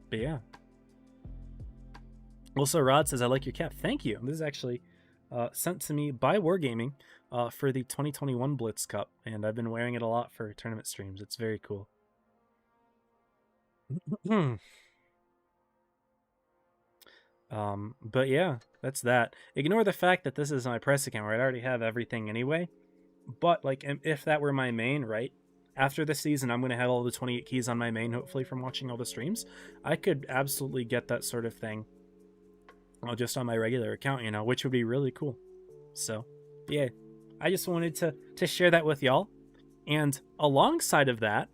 But yeah. Also, Rod says, I like your cap. Thank you. This is actually sent to me by Wargaming for the 2021 Blitz Cup, and I've been wearing it a lot for tournament streams. It's very cool. But yeah, that's that. Ignore the fact that this is my press account where I already have everything anyway. But like, if that were my main, right? After the season, I'm going to have all the 28 keys on my main, hopefully from watching all the streams. I could absolutely get that sort of thing just on my regular account, you know, which would be really cool. So, yeah, I just wanted to share that with y'all. And alongside of that,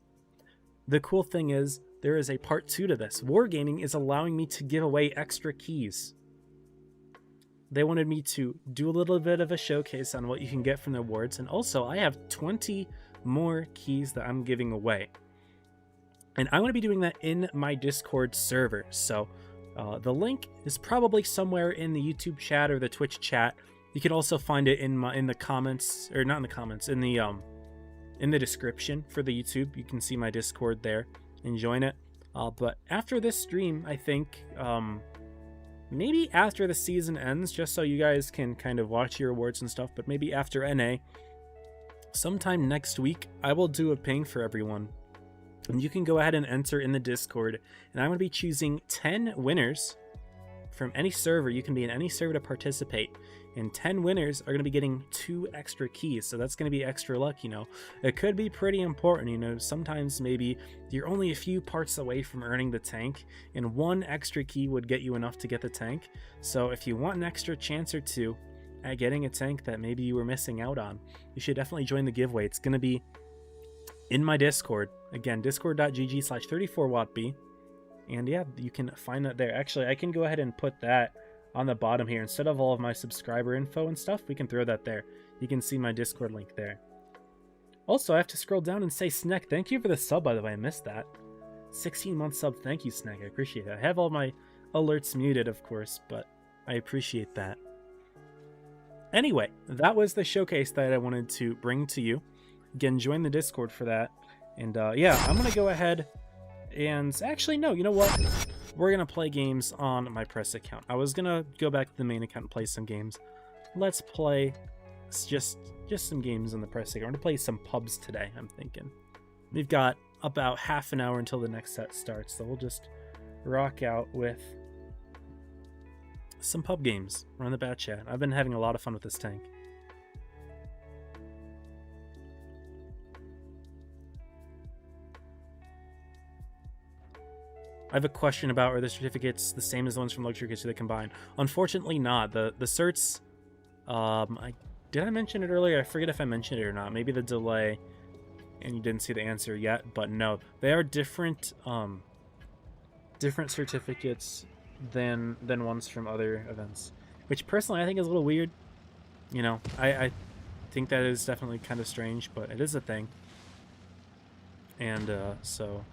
the cool thing is there is a part 2 to this. Wargaming is allowing me to give away extra keys. They wanted me to do a little bit of a showcase on what you can get from the awards, and also I have 20 more keys that I'm giving away. And I'm going to be doing that in my Discord server, so the link is probably somewhere in the YouTube chat or the Twitch chat. You can also find it in the comments, or not in the comments, in the description for the YouTube. You can see my Discord there and join it. But after this stream, I think maybe after the season ends, just so you guys can kind of watch your awards and stuff, but maybe after NA, sometime next week, I will do a ping for everyone. And you can go ahead and enter in the Discord, and I'm going to be choosing 10 winners from any server. You can be in any server to participate, and 10 winners are going to be getting 2 extra keys, so that's going to be extra luck, you know. It could be pretty important, you know. Sometimes maybe you're only a few parts away from earning the tank, and 1 extra key would get you enough to get the tank. So if you want an extra chance or 2 at getting a tank that maybe you were missing out on, you should definitely join the giveaway. It's going to be in my Discord. Again, discord.gg/34wattb. And yeah, you can find that there. Actually, I can go ahead and put that on the bottom here. Instead of all of my subscriber info and stuff, we can throw that there. You can see my Discord link there. Also, I have to scroll down and say, Snack, thank you for the sub, by the way. I missed that. 16-month sub. Thank you, Snack. I appreciate it. I have all my alerts muted, of course, but I appreciate that. Anyway, that was the showcase that I wanted to bring to you. Again, join the Discord for that. And yeah, I'm going to go ahead and actually, no, you know what? We're going to play games on my press account. I was going to go back to the main account and play some games. Let's play just some games on the press account. We're going to play some pubs today, I'm thinking. We've got about half an hour until the next set starts, so we'll just rock out with some pub games. Run the bat chat. I've been having a lot of fun with this tank. I have a question about, are the certificates the same as the ones from Luxury Kits? Do they combine? Unfortunately not. The certs, did I mention it earlier? I forget if I mentioned it or not. Maybe the delay and you didn't see the answer yet, but no. They are different different certificates than ones from other events. Which personally I think is a little weird. You know, I think that is definitely kind of strange, but it is a thing. And so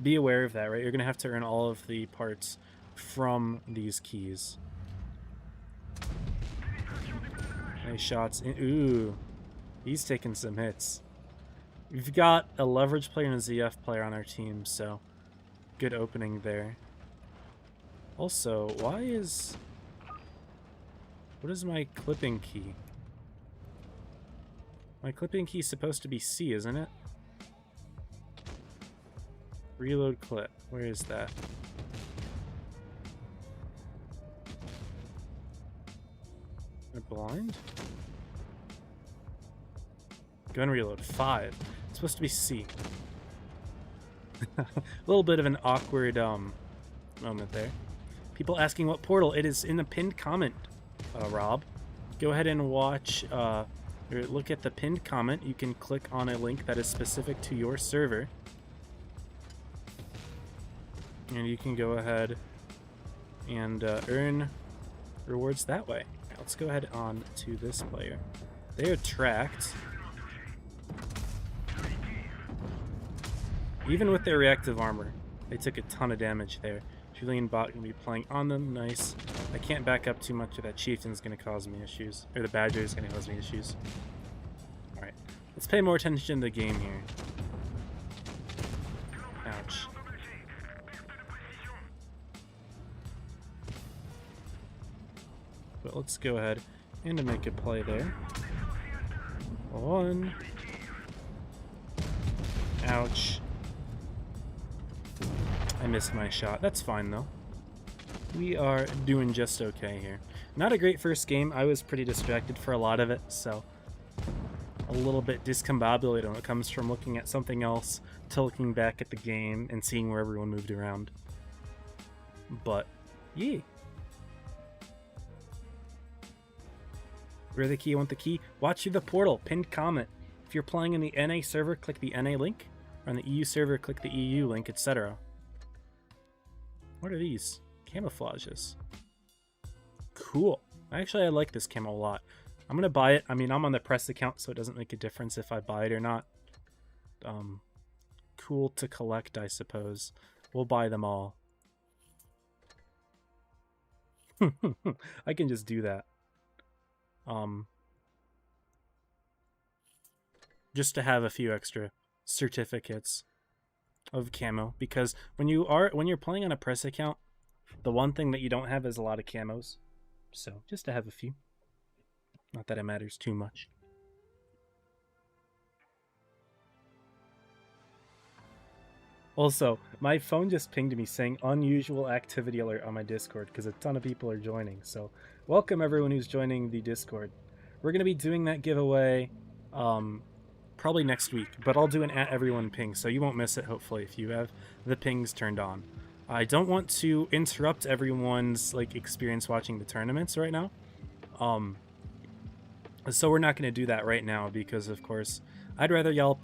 be aware of that, right? You're going to have to earn all of the parts from these keys. Nice shots. Ooh, he's taking some hits. We've got a leverage player and a ZF player on our team, so good opening there. Also, what is my clipping key? My clipping key is supposed to be C, isn't it? Reload clip. Where is that? Am I blind? Gun reload. 5. It's supposed to be C. A little bit of an awkward moment there. People asking what portal. It is in the pinned comment, Rob. Go ahead and watch, or look at the pinned comment. You can click on a link that is specific to your server. And you can go ahead and earn rewards that way. Right, let's go ahead on to this player. They are tracked. Even with their reactive armor, they took a ton of damage there. Julian bot going to be playing on them. Nice. I can't back up too much, or that chieftain's going to cause me issues. Or the badger is going to cause me issues. Alright. Let's pay more attention to the game here. Ouch. But let's go ahead and make a play there. 1. Ouch. I missed my shot. That's fine, though. We are doing just okay here. Not a great first game. I was pretty distracted for a lot of it, so a little bit discombobulated when it comes from looking at something else to looking back at the game and seeing where everyone moved around. But, yeah. Where the key? I want the key. Watch through the portal. Pinned comment. If you're playing in the NA server, click the NA link. Or on the EU server, click the EU link, etc. What are these? Camouflages. Cool. Actually, I like this camo a lot. I'm going to buy it. I mean, I'm on the press account, so it doesn't make a difference if I buy it or not. Cool to collect, I suppose. We'll buy them all. I can just do that. Just to have a few extra certificates of camo, because when you're playing on a press account, the one thing that you don't have is a lot of camos. So just to have a few. Not that it matters too much. Also, my phone just pinged me saying unusual activity alert on my Discord because a ton of people are joining. So welcome everyone who's joining the Discord. We're going to be doing that giveaway probably next week, but I'll do an @everyone ping, so you won't miss it, hopefully, if you have the pings turned on. I don't want to interrupt everyone's experience watching the tournaments right now. So we're not going to do that right now because, of course, I'd rather y'all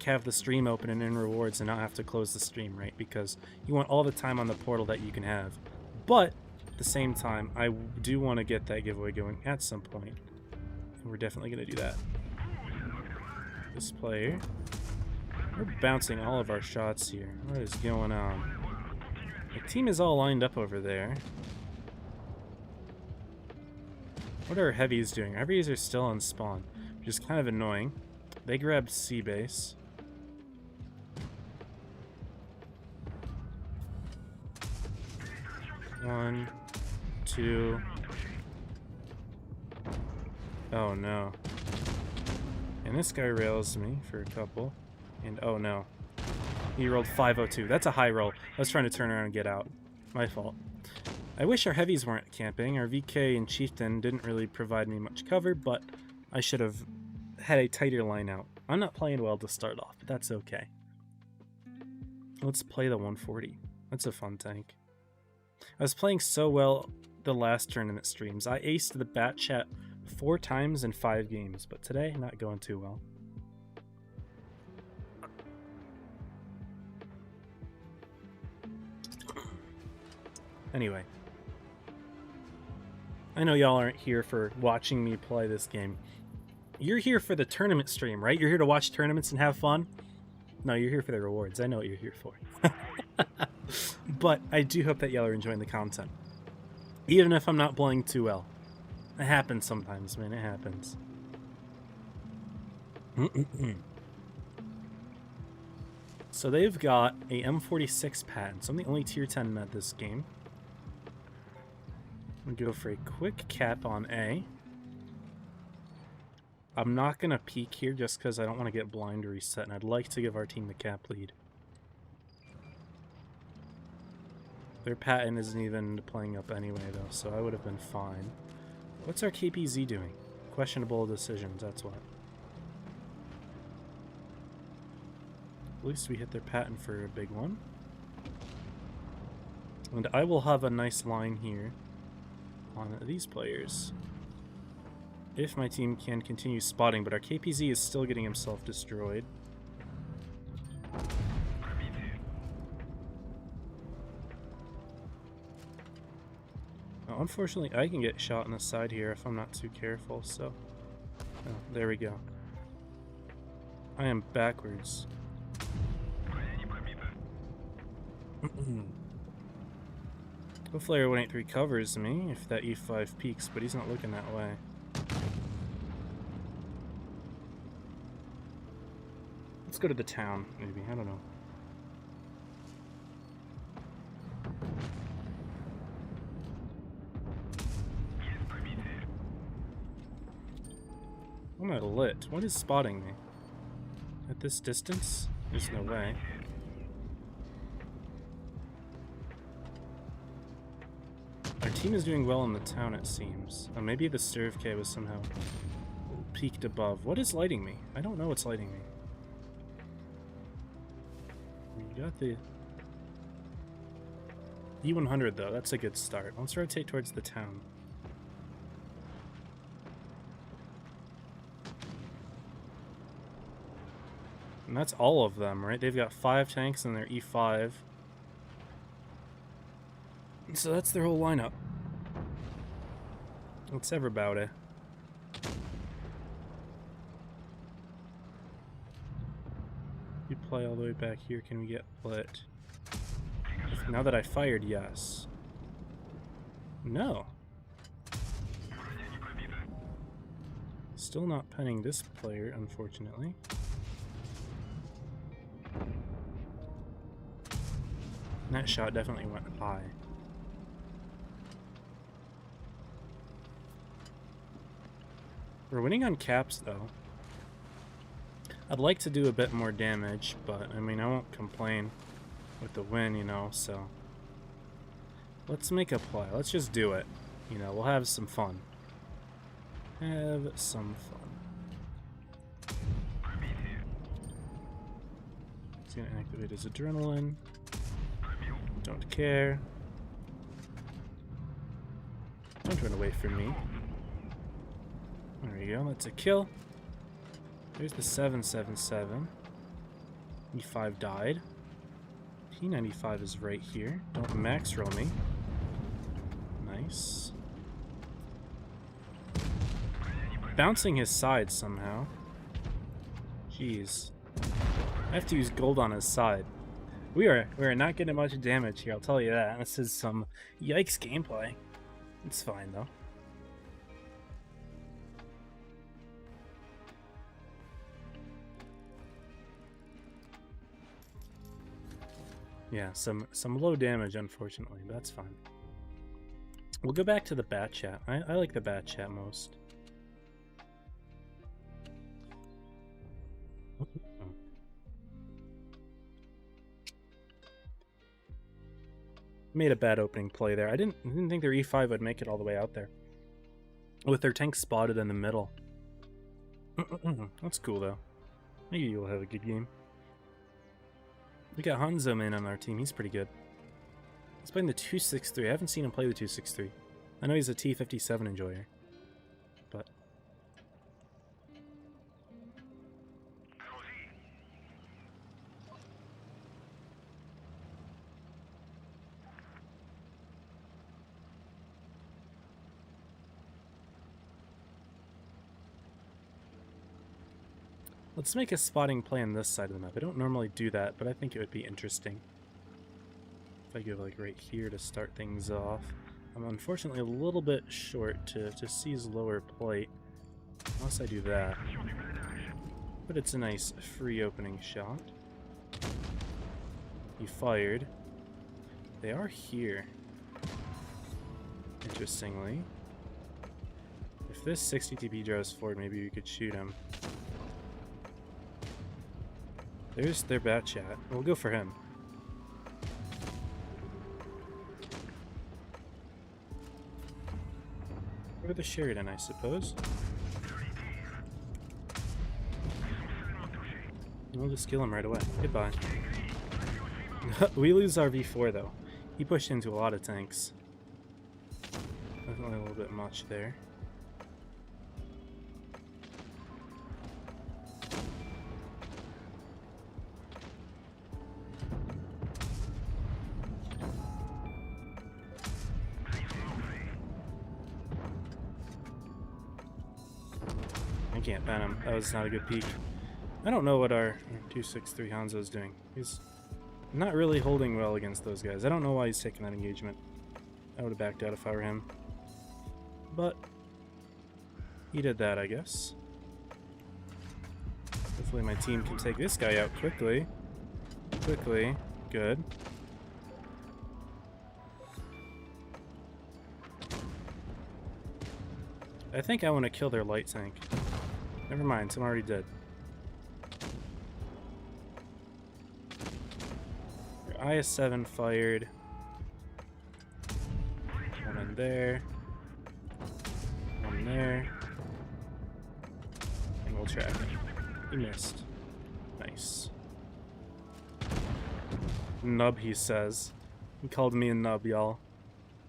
have the stream open and earn rewards and not have to close the stream, right? Because you want all the time on the portal that you can have. But at the same time, I do want to get that giveaway going at some point. And we're definitely going to do that. This player. We're bouncing all of our shots here. What is going on? The team is all lined up over there. What are our heavies doing? Our heavies are still on spawn, which is kind of annoying. They grabbed C base. One, two. Oh no. And this guy rails me for a couple. And oh no. He rolled 502. That's a high roll. I was trying to turn around and get out. My fault. I wish our heavies weren't camping. Our VK and Chieftain didn't really provide me much cover, but I should have had a tighter line out. I'm not playing well to start off, but that's okay. Let's play the 140. That's a fun tank. I was playing so well the last tournament streams. I aced the bat chat 4 times in 5 games, but today not going too well. Anyway, I know y'all aren't here for watching me play this game. You're here for the tournament stream, right? You're here to watch tournaments and have fun? No, you're here for the rewards. I know what you're here for. But I do hope that y'all are enjoying the content. Even if I'm not playing too well. It happens sometimes, man. It happens. So they've got a M46 patent. So I'm the only tier 10 med this game. I'm gonna go for a quick cap on A. I'm not gonna peek here just because I don't want to get blind reset, and I'd like to give our team the cap lead. Their patent isn't even playing up anyway, though, so I would have been fine. What's our KPZ doing? Questionable decisions, that's what. At least we hit their patent for a big one. And I will have a nice line here on these players. If my team can continue spotting, but our KPZ is still getting himself destroyed. Unfortunately, I can get shot in the side here if I'm not too careful, so... Oh, there we go. I am backwards. Hopefully our 183 covers me if that E5 peaks, but he's not looking that way. Let's go to the town, maybe. I don't know. I'm at lit. What is spotting me? At this distance? There's no way. Our team is doing well in the town, it seems. Oh, maybe the Serve K was somehow peaked above. What is lighting me? I don't know what's lighting me. We got the E100 though. That's a good start. Let's rotate towards the town. And that's all of them, right? They've got 5 tanks in their E5. So that's their whole lineup. What's ever about it? You play all the way back here, can we get lit? Now that I fired, yes. No. Still not penning this player, unfortunately. That shot definitely went high. We're winning on caps, though. I'd like to do a bit more damage, but, I mean, I won't complain with the win, you know, so... Let's make a play. Let's just do it. You know, we'll have some fun. Have some fun. He's gonna activate his adrenaline. Don't care. Don't run away from me. There we go, that's a kill. There's the 777. E5 died. P95 is right here. Don't max roll me. Nice. Bouncing his side somehow. Jeez. I have to use gold on his side. We are not getting much damage here, I'll tell you that. This is some yikes gameplay. It's fine though. Yeah, some low damage, unfortunately, but that's fine. We'll go back to the bat chat. I like the bat chat most. Made a bad opening play there. I didn't think their E5 would make it all the way out there. With their tank spotted in the middle. That's cool though. Maybe you'll have a good game. We got Hanzo man on our team. He's pretty good. He's playing the 263. I haven't seen him play the 263. I know he's a T57 enjoyer, but let's make a spotting play on this side of the map. I don't normally do that, but I think it would be interesting. If I go like right here to start things off. I'm unfortunately a little bit short to see his lower plate, unless I do that. But it's a nice free opening shot. He fired. They are here. Interestingly. If this 60 TP drives forward, maybe we could shoot him. There's their bat chat. We'll go for him. Or the Sheridan, I suppose. We'll just kill him right away. Goodbye. We lose our V4 though. He pushed into a lot of tanks. Definitely a little bit much there. I can't ban him. That was not a good peek. I don't know what our 263 Hanzo is doing. He's not really holding well against those guys. I don't know why he's taking that engagement. I would have backed out if I were him. But he did that, I guess. Hopefully my team can take this guy out quickly. Quickly. Good. I think I want to kill their light tank. Never mind, some already dead. Your IS-7 fired. One in there. One there. And we'll track him. He missed. Nice. Nub, he says. He called me a nub, y'all.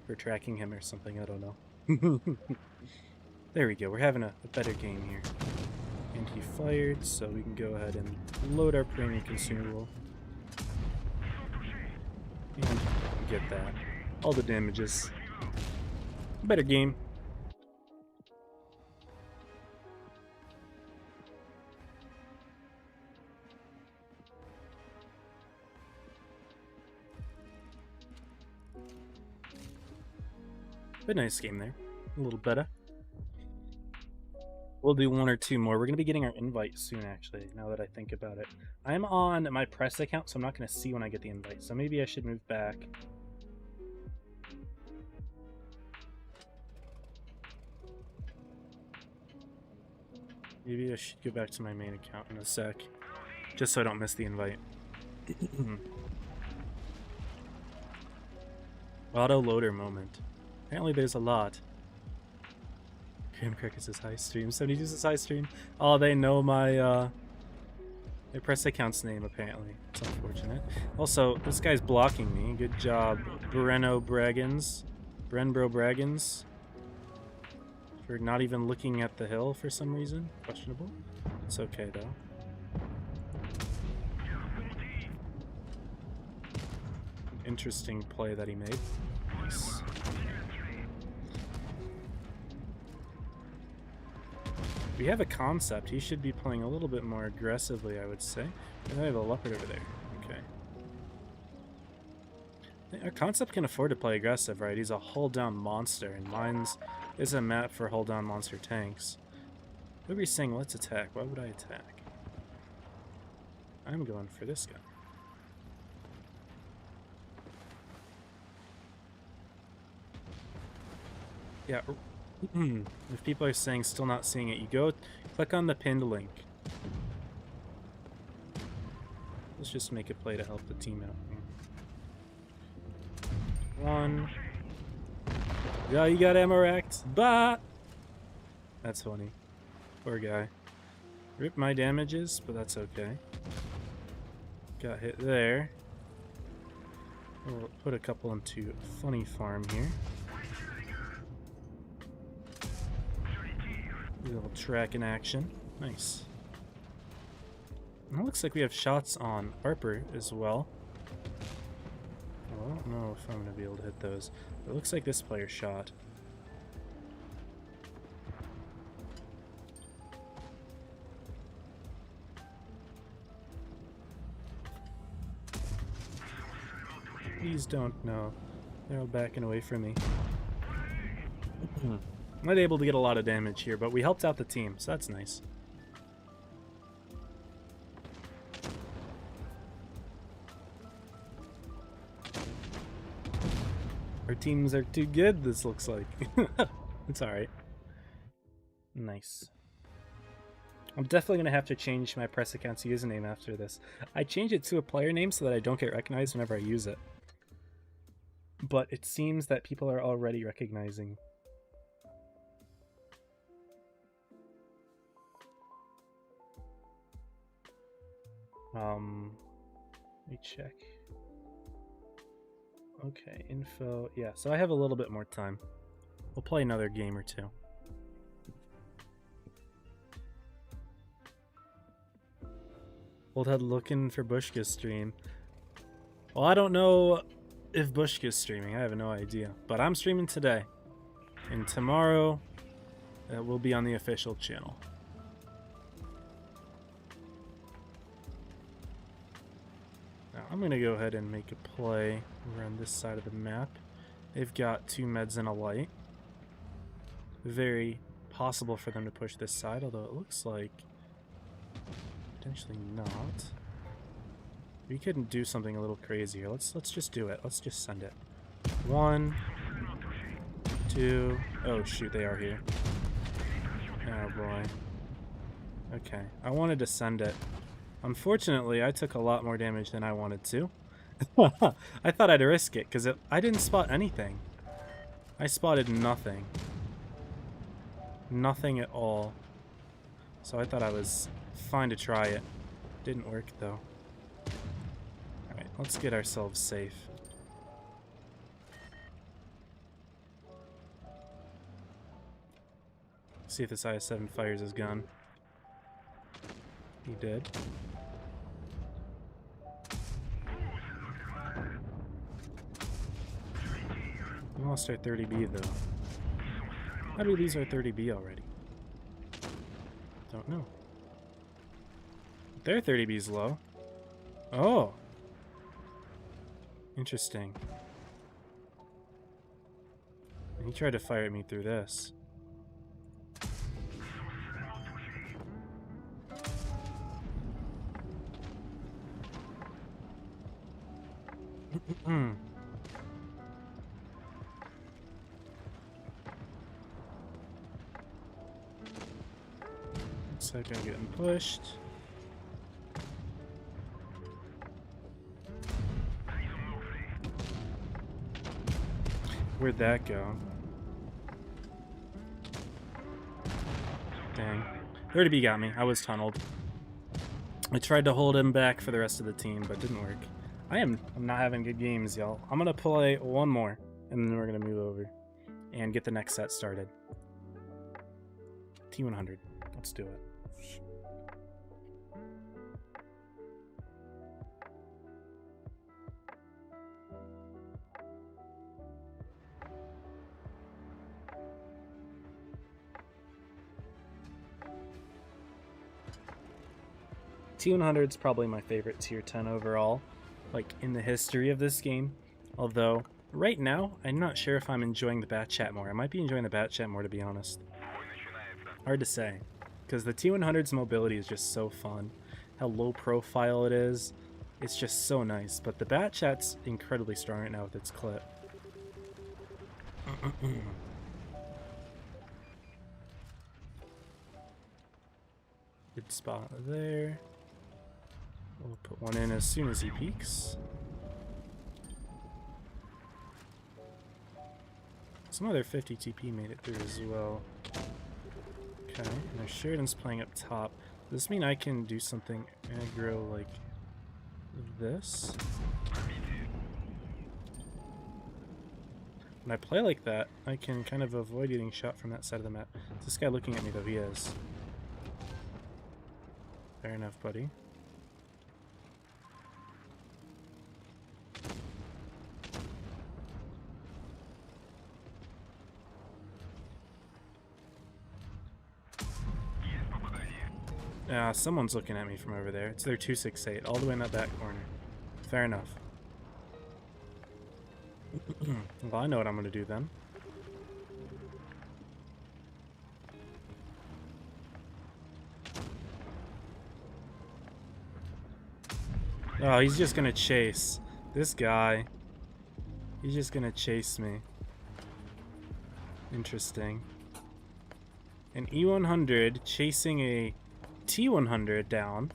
For tracking him or something, I don't know. There we go, we're having a better game here. And he fired, so we can go ahead and load our premium consumable. And get that. All the damages. Better game. But nice game there. A little better. We'll do one or two more. We're going to be getting our invite soon, actually, now that I think about it. I'm on my press account, so I'm not going to see when I get the invite. So maybe I should move back. Maybe I should go back to my main account in a sec. Just so I don't miss the invite. Auto loader moment. Apparently there's a lot. Graham Cricket says hi stream. 72 says hi stream. Oh, they know my press account's name apparently. It's unfortunate. Also, this guy's blocking me. Good job, Brenbro Braggins. For not even looking at the hill for some reason. Questionable. It's okay though. Interesting play that he made. Nice. We have a concept. He should be playing a little bit more aggressively, I would say. And I have a leopard over there. Okay. Our concept can afford to play aggressive, right? He's a hull-down monster, and mine's is a map for hull-down monster tanks. Nobody's saying let's attack. Why would I attack? I'm going for this guy. Yeah. If people are saying still not seeing it, you go click on the pinned link. Let's just make a play to help the team out. One. Yeah, you got ammo racked. Bah! That's funny. Poor guy. Rip my damages, but that's okay. Got hit there. We'll put a couple into Funny Farm here. A little track in action. Nice. And it looks like we have shots on Harper as well. I don't know if I'm going to be able to hit those. But it looks like this player shot. Please don't. No. They're all backing away from me. I'm not able to get a lot of damage here, but we helped out the team, so that's nice. Our teams are too good, this looks like. It's alright. Nice. I'm definitely going to have to change my press account's username after this. I changed it to a player name so that I don't get recognized whenever I use it. But it seems that people are already recognizing. Let me check. Okay, info. Yeah, so I have a little bit more time. We'll play another game or two. Old Head looking for Bushka's stream. Well, I don't know if Bushka's streaming. I have no idea. But I'm streaming today. And tomorrow, it will be on the official channel. Now, I'm going to go ahead and make a play over on this side of the map. They've got 2 meds and a light. Very possible for them to push this side, although it looks like potentially not. We couldn't do something a little crazier. Let's just do it. Let's just send it. 1, 2. Oh shoot, they are here. Oh boy. Okay, I wanted to send it. Unfortunately, I took a lot more damage than I wanted to. I thought I'd risk it, because I didn't spot anything. I spotted nothing. Nothing at all. So I thought I was fine to try it. Didn't work, though. Alright, let's get ourselves safe. See if this IS-7 fires his gun. He did. We lost our 30B though. How do we lose our 30B already? Don't know. Their 30B is low. Oh! Interesting. And he tried to fire at me through this. Looks like I'm getting pushed. Where'd that go? Dang. 30B got me. I was tunneled. I tried to hold him back for the rest of the team, but didn't work. I'm not having good games, y'all. I'm gonna play one more, and then we're gonna move over and get the next set started. T100. Let's do it. T100 is probably my favorite tier 10 overall, like in the history of this game. Although, right now, I'm not sure if I'm enjoying the bat chat more. I might be enjoying the bat chat more, to be honest. Hard to say, because the T100's mobility is just so fun. How low profile it is, it's just so nice. But the bat chat's incredibly strong right now with its clip. Good spot there. We'll put one in as soon as he peeks. Some other 50 TP made it through as well. Okay, and our Sheridan's playing up top. Does this mean I can do something aggro like this? When I play like that, I can kind of avoid getting shot from that side of the map. Is this guy looking at me though? He is. Fair enough, buddy. Someone's looking at me from over there. It's their 268, all the way in that back corner. Fair enough. Well, I know what I'm gonna do then. Oh, he's just gonna chase. This guy. He's just gonna chase me. Interesting. An E100 chasing a T100 down.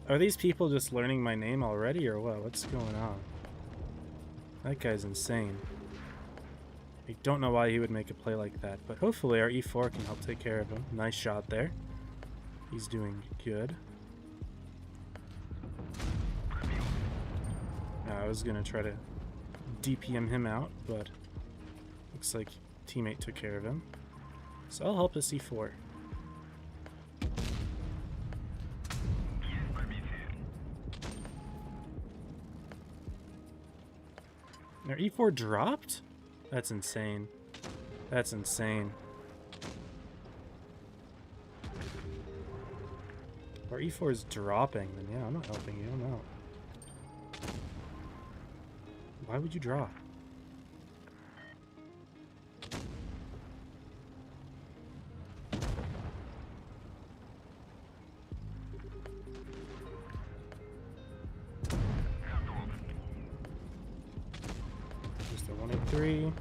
Are these people just learning my name already or what? What's going on? That guy's insane. I don't know why he would make a play like that, but hopefully our E4 can help take care of him. Nice shot there. He's doing good. I was gonna try to DPM him out, but looks like teammate took care of him. So I'll help his E4. Their E4 dropped? That's insane. That's insane. Our E4 is dropping, then yeah, I'm not helping you, I'm out. Why would you drop? Just a 183.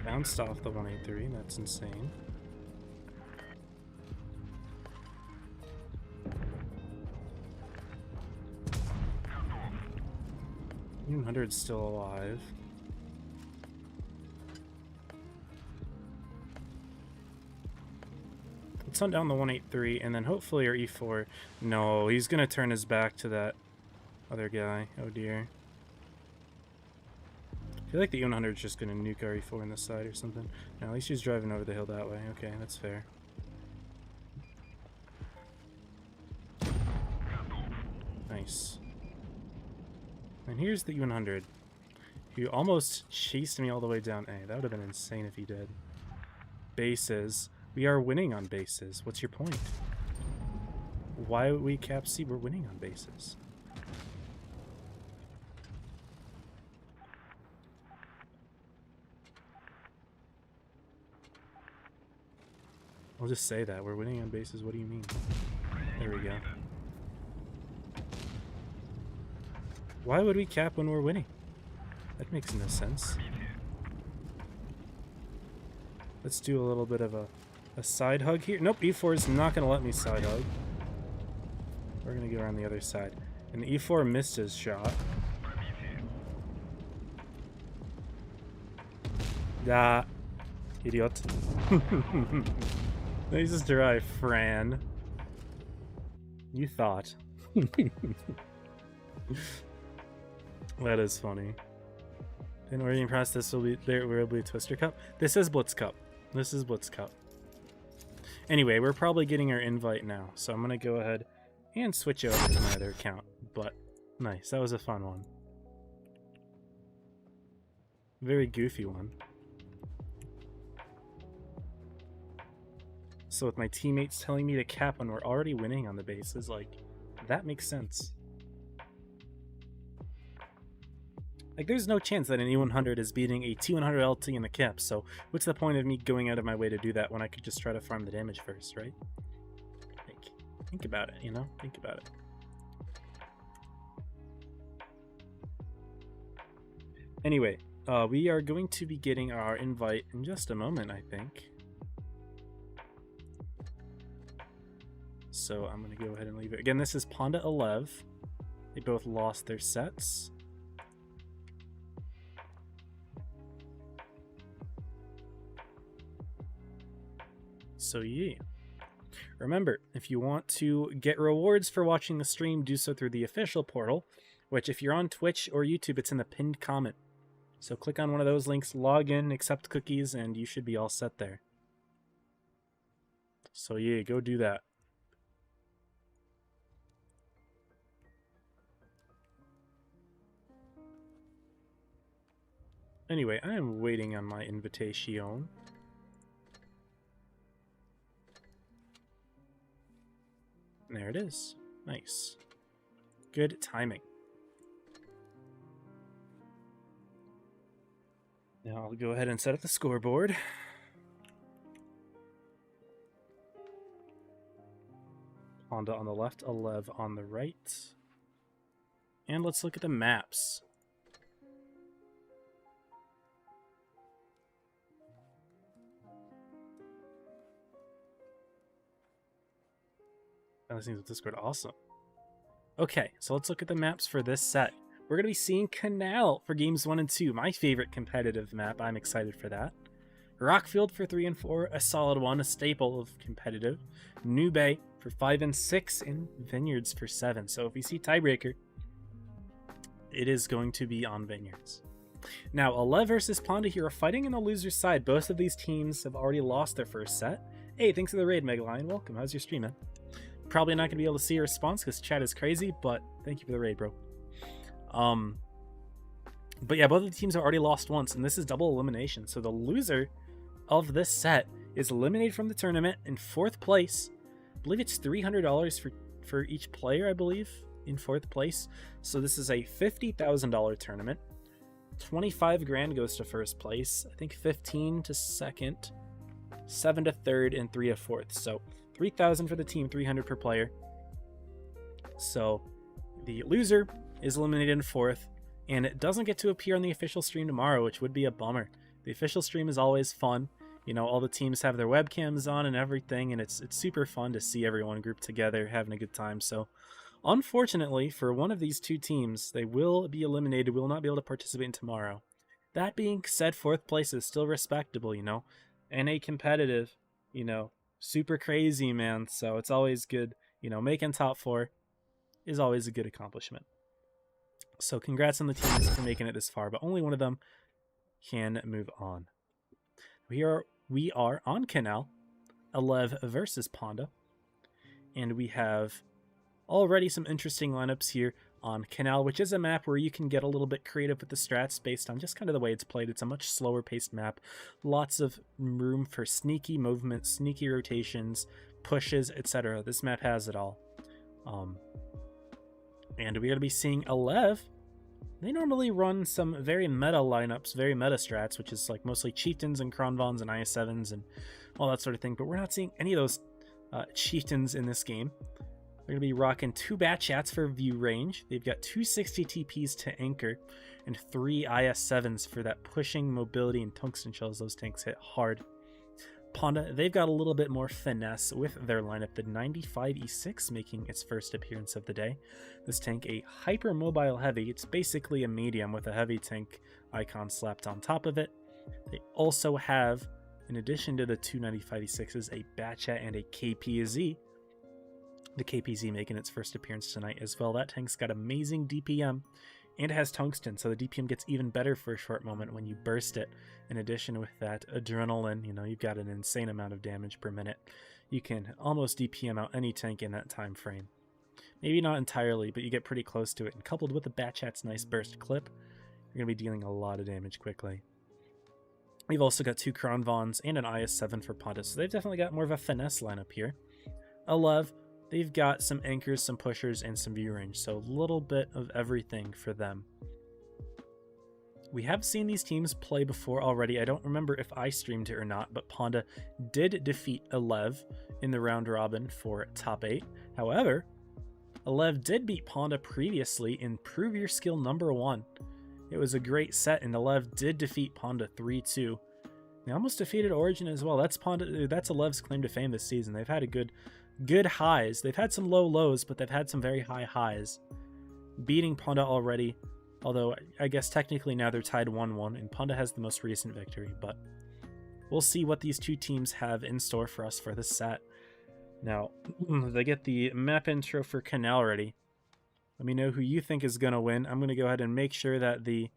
Bounced off the 183, that's insane. U100's still alive. Let's hunt down the 183 and then hopefully our E4. No, he's gonna turn his back to that other guy. Oh dear. I feel like the U100 is just going to nuke our E4 on this side or something. No, at least he's driving over the hill that way. Okay, that's fair. Nice. And here's the U100, who almost chased me all the way down A. That would have been insane if he did. Bases. We are winning on bases. What's your point? Why would we cap C? We're winning on bases. I'll just say that. We're winning on bases. What do you mean? There we go. Why would we cap when we're winning? That makes no sense. Let's do a little bit of a side hug here. Nope, E4 is not going to let me side hug. We're going to go around the other side. And the E4 missed his shot. Ah, idiot. Nice try, Fran. You thought. That is funny. Didn't worry, impressed. This will be there. Will be a Twister Cup. This is Blitz Cup. This is Blitz Cup. Anyway, we're probably getting our invite now, so I'm gonna go ahead and switch over to my other account. But nice, that was a fun one. Very goofy one. So with my teammates telling me to cap when we're already winning on the bases, like, that makes sense. Like, there's no chance that an E100 is beating a T100 LT in the cap, so what's the point of me going out of my way to do that when I could just try to farm the damage first, right? Like, think about it, you know? Think about it. Anyway, we are going to be getting our invite in just a moment, I think. So I'm going to go ahead and leave it. Again, this is Ponda 11. They both lost their sets. So yeah. Remember, if you want to get rewards for watching the stream, do so through the official portal, which if you're on Twitch or YouTube, it's in the pinned comment. So click on one of those links, log in, accept cookies, and you should be all set there. So yeah, go do that. Anyway, I am waiting on my invitation. There it is. Nice. Good timing. Now I'll go ahead and set up the scoreboard. Honda on the left, Alev on the right. And let's look at the maps. Listening to Discord, awesome. Okay, so let's look at the maps for this set. We're going to be seeing Canal for games 1 and 2, my favorite competitive map. I'm excited for that. Rockfield for 3 and 4, a solid one, a staple of competitive. New Bay for 5 and 6, and Vineyards for 7. So if we see Tiebreaker, it is going to be on Vineyards. Now, Alev versus Ponda here are fighting in the loser's side. Both of these teams have already lost their first set. Hey, thanks for the raid, Megalion. Welcome. How's your stream, man? Probably not going to be able to see your response because chat is crazy, but thank you for the raid, bro. But yeah, both of the teams have already lost once, and this is double elimination. So the loser of this set is eliminated from the tournament in 4th place. I believe it's $300 for each player, I believe, in 4th place. So this is a $50,000 tournament. 25 grand goes to 1st place. I think 15 to 2nd, 7 to 3rd, and 3 to 4th. So 3,000 for the team, 300 per player. So the loser is eliminated in 4th, and it doesn't get to appear on the official stream tomorrow, which would be a bummer. The official stream is always fun. You know, all the teams have their webcams on and everything, and it's super fun to see everyone grouped together having a good time. So unfortunately for one of these two teams, they will be eliminated, will not be able to participate in tomorrow. That being said, 4th place is still respectable, you know, and a competitive, you know, super crazy, man. So it's always good, you know, making top 4 is always a good accomplishment. So congrats on the teams for making it this far, but only one of them can move on. We are on Canal, Alev versus Ponda, and we have already some interesting lineups here on Canal, which is a map where you can get a little bit creative with the strats based on just kind of the way it's played. It's a much slower paced map, lots of room for sneaky movement, sneaky rotations, pushes, etc. This map has it all. And we're going to be seeing Alev. They normally run some very meta lineups, very meta strats, which is like mostly chieftains and Kronvons and IS7s and all that sort of thing, but we're not seeing any of those chieftains in this game. They're going to be rocking 2 bat chats for view range. They've got 260 TPs to anchor and 3 IS7s for that pushing, mobility, and tungsten shells. Those tanks hit hard. Ponda, they've got a little bit more finesse with their lineup. The 95 E6 making its first appearance of the day. This tank, a hyper mobile heavy. It's basically a medium with a heavy tank icon slapped on top of it. They also have, in addition to the 295 E6s, a Batchat and a KPZ. The KPZ making its first appearance tonight as well. That tank's got amazing DPM and it has tungsten, so the DPM gets even better for a short moment when you burst it. In addition with that adrenaline, you know, you've got an insane amount of damage per minute. You can almost DPM out any tank in that time frame. Maybe not entirely, but you get pretty close to it. And coupled with the Batchat's nice burst clip, you're going to be dealing a lot of damage quickly. We've also got 2 Kronvons and an IS7 for Ponda, so they've definitely got more of a finesse lineup here. Alev, they've got some anchors, some pushers, and some view range, so a little bit of everything for them. We have seen these teams play before already. I don't remember if I streamed it or not, but Ponda did defeat Alev in the round robin for top 8. However, Alev did beat Ponda previously in Prove Your Skill #1. It was a great set, and Alev did defeat Ponda 3-2. They almost defeated Origin as well. That's Alev's claim to fame this season. They've had a good highs. They've had some low lows, but they've had some very high highs. Beating Ponda already, although I guess technically now they're tied 1-1, and Ponda has the most recent victory, but we'll see what these two teams have in store for us for this set. Now, they get the map intro for Canal ready. Let me know who you think is going to win. I'm going to go ahead and make sure that the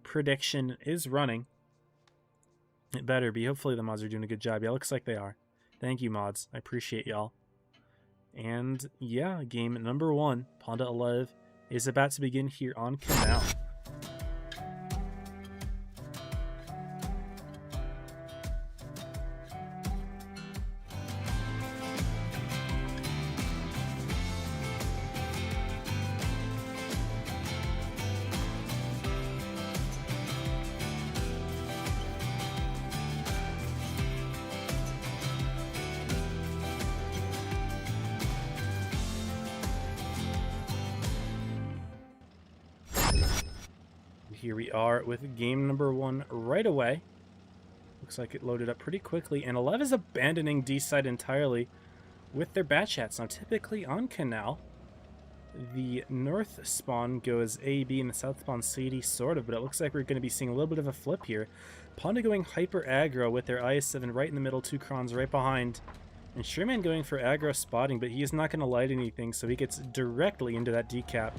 prediction is running. It better be. Hopefully the mods are doing a good job. Yeah, looks like they are. Thank you, mods. I appreciate y'all. And yeah, game number 1, Ponda 11, is about to begin here on Canal. Here we are with game number 1 right away. Looks like it loaded up pretty quickly, and 11 is abandoning D side entirely with their bat chats. Now, typically on Canal, the north spawn goes A, B, and the south spawn C, D, sort of, but it looks like we're going to be seeing a little bit of a flip here. Ponda going hyper aggro with their IS-7 right in the middle, 2 crons right behind, and Sherman going for aggro spotting, but he is not going to light anything, so he gets directly into that decap.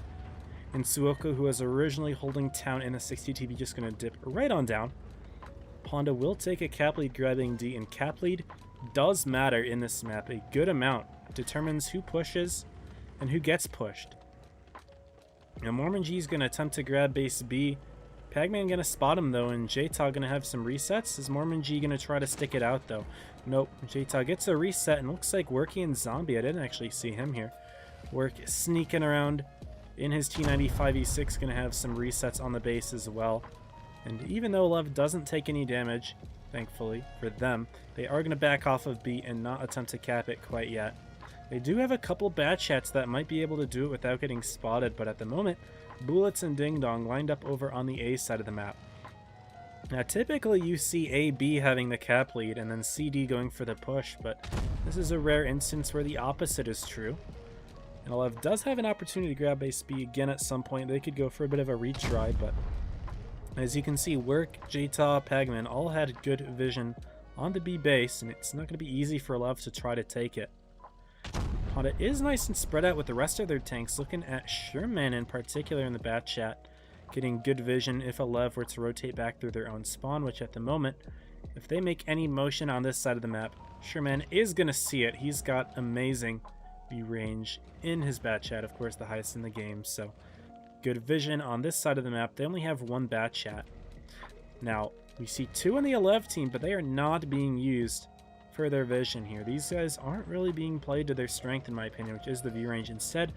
And Suoko, who was originally holding town in the 60 TB, just going to dip right on down. Ponda will take a cap lead grabbing D, and cap lead does matter in this map a good amount. It determines who pushes and who gets pushed. Now Mormon G is going to attempt to grab base B. Pagman going to spot him though, and J-Tog going to have some resets. Is Mormon G going to try to stick it out though? Nope. J-Tog gets a reset, and looks like Worky and Zombie, I didn't actually see him here. Work sneaking around in his T95E6, going to have some resets on the base as well. And even though Lev doesn't take any damage, thankfully for them, they are going to back off of B and not attempt to cap it quite yet. They do have a couple bat chats that might be able to do it without getting spotted, but at the moment, Blitz and Ding Dong lined up over on the A side of the map. Now typically you see AB having the cap lead and then CD going for the push, but this is a rare instance where the opposite is true. And Lev does have an opportunity to grab base B again at some point. They could go for a bit of a retry, but as you can see, Work, J-Ta, Pagman all had good vision on the B base, and it's not going to be easy for Lev to try to take it. Honda is nice and spread out with the rest of their tanks, looking at Sherman in particular in the bat chat, getting good vision if a Lev were to rotate back through their own spawn, which at the moment, if they make any motion on this side of the map, Sherman is going to see it. He's got amazing range in his bat chat, of course the highest in the game, so good vision on this side of the map. They only have 1 bat chat. Now we see 2 on the 11 team, but they are not being used for their vision here. These guys aren't really being played to their strength, in my opinion, which is the view range. Instead,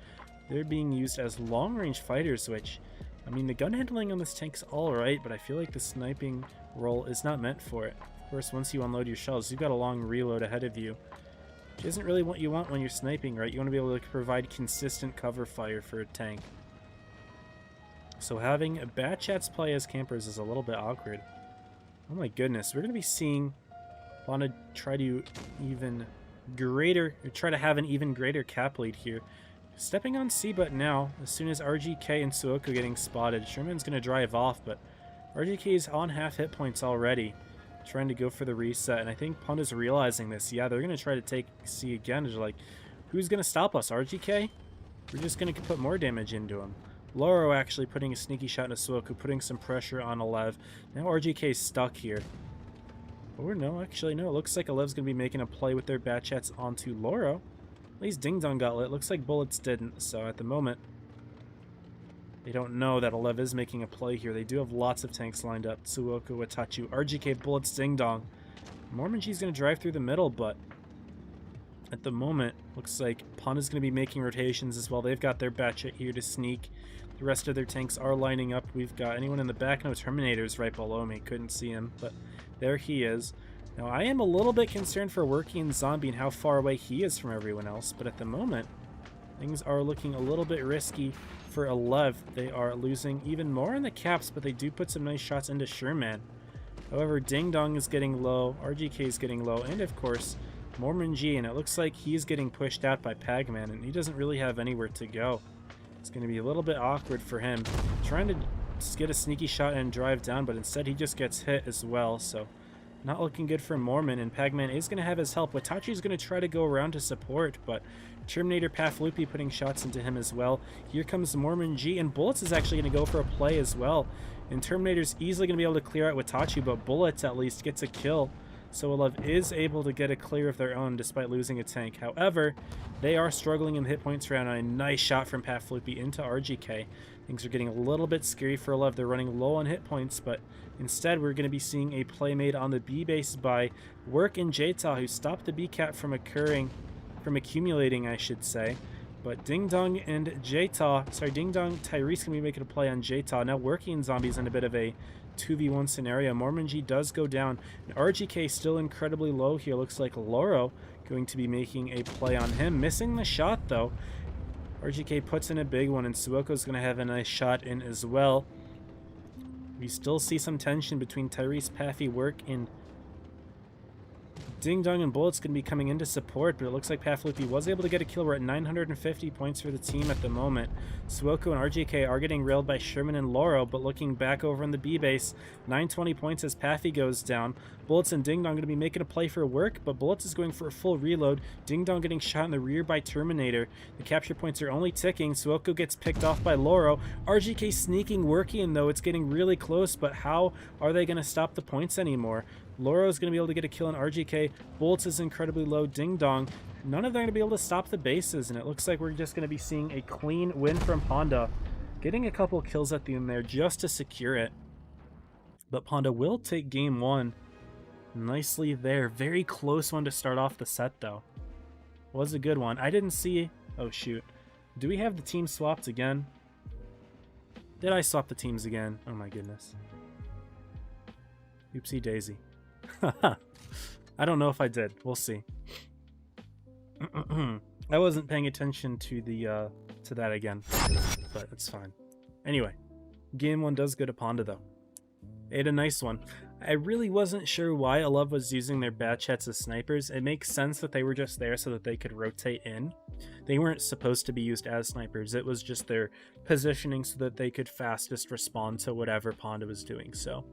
they're being used as long range fighters, which, I mean, the gun handling on this tank's alright, but I feel like the sniping role is not meant for it. Of course, once you unload your shells, you've got a long reload ahead of you, which isn't really what you want when you're sniping, right? You want to be able to provide consistent cover fire for a tank. So having bat chats play as campers is a little bit awkward. Oh my goodness, we're going to be seeing Ponda try to have an even greater cap lead here. Stepping on C, but now, as soon as RGK and Suoko getting spotted, Sherman's going to drive off, but RGK is on half hit points already, trying to go for the reset, and I think Ponda's realizing this. Yeah, they're going to try to take C again. They're like, who's going to stop us, RGK? We're just going to put more damage into him. Loro actually putting a sneaky shot into Suoko, putting some pressure on Alev. Now RGK's stuck here. Or no, actually no, it looks like Alev's going to be making a play with their bat chats onto Loro. At least Ding Dong got lit. Looks like Bullets didn't, so at the moment, they don't know that Alev is making a play here. They do have lots of tanks lined up. Suoko, Watachu, RGK, Bullets, Ding Dong. Mormonji's going to drive through the middle, but at the moment, looks like Ponda's going to be making rotations as well. They've got their bat chat here to sneak. The rest of their tanks are lining up. We've got anyone in the back? No, Terminator's right below me. Couldn't see him, but there he is. Now, I am a little bit concerned for Worky and Zombie and how far away he is from everyone else, but at the moment, things are looking a little bit risky for Alev. They are losing even more in the caps, but they do put some nice shots into Sherman. However, Ding Dong is getting low, RGK is getting low, and of course, Mormon G, and it looks like he's getting pushed out by Pagman, and he doesn't really have anywhere to go. It's going to be a little bit awkward for him, trying to get a sneaky shot and drive down, but instead he just gets hit as well, so Not looking good for Mormon, and Pagman is going to have his help. Watachi's going to try to go around to support, but Terminator Pathloopy putting shots into him as well. Here comes Mormon G, and Bullets is actually going to go for a play as well. And Terminator's easily going to be able to clear out Watachi, but Bullets at least gets a kill. Sokolov is able to get a clear of their own despite losing a tank. However, they are struggling in the hit points round on a nice shot from Pathloopy into RGK. Things are getting a little bit scary for Love. They're running low on hit points, but instead we're going to be seeing a play made on the B base by Work and Jta, who stopped the B cap from accumulating, I should say. But Ding Dong and Ding Dong, Tyrese can be making a play on Jta. Now Working Zombies in a bit of a 2v1 scenario. Mormon G does go down. And RGK still incredibly low here. Looks like Loro going to be making a play on him. Missing the shot though. RGK puts in a big one, and Suoko's going to have a nice shot in as well. We still see some tension between Tyrese, Paffy, Work, and Ding Dong and Bullets going to be coming in to support, but it looks like Pathloopy was able to get a kill. We're at 950 points for the team at the moment. Suoko and RGK are getting railed by Sherman and Loro, but looking back over in the B base, 920 points as Paffy goes down. Bullets and Ding Dong going to be making a play for Work, but Bullets is going for a full reload. Ding Dong getting shot in the rear by Terminator. The capture points are only ticking. Suoko gets picked off by Loro. RGK sneaking Worky in though. It's getting really close, but how are they going to stop the points anymore? Loro is going to be able to get a kill on RGK. Bullets is incredibly low. Ding Dong. None of them are going to be able to stop the bases, and it looks like we're just going to be seeing a clean win from Honda. Getting a couple kills at the end there just to secure it. But Honda will take game one. Nicely there. Very close one to start off the set, though. Was a good one. I didn't see... Oh, shoot. Do we have the team swapped again? Did I swap the teams again? Oh, my goodness. Oopsie daisy. I don't know if I did. We'll see. I wasn't paying attention to the to that again, but it's fine. Anyway, game one does go to Ponda though. They had a nice one. I really wasn't sure why Alov was using their batch hats as snipers. It makes sense that they were just there so that they could rotate in. They weren't supposed to be used as snipers. It was just their positioning so that they could fastest respond to whatever Ponda was doing. So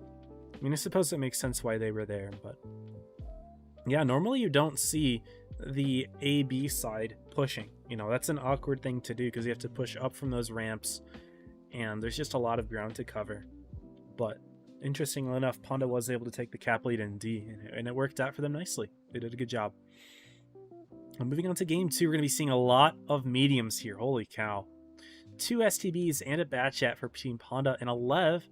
I mean, I suppose it makes sense why they were there, but yeah, normally you don't see the A-B side pushing. You know, that's an awkward thing to do because you have to push up from those ramps, and there's just a lot of ground to cover. But interestingly enough, Ponda was able to take the cap lead in D, and it worked out for them nicely. They did a good job. And moving on to game two, we're going to be seeing a lot of mediums here. Holy cow. 2 STBs and a batch chat for Team Ponda, and Alev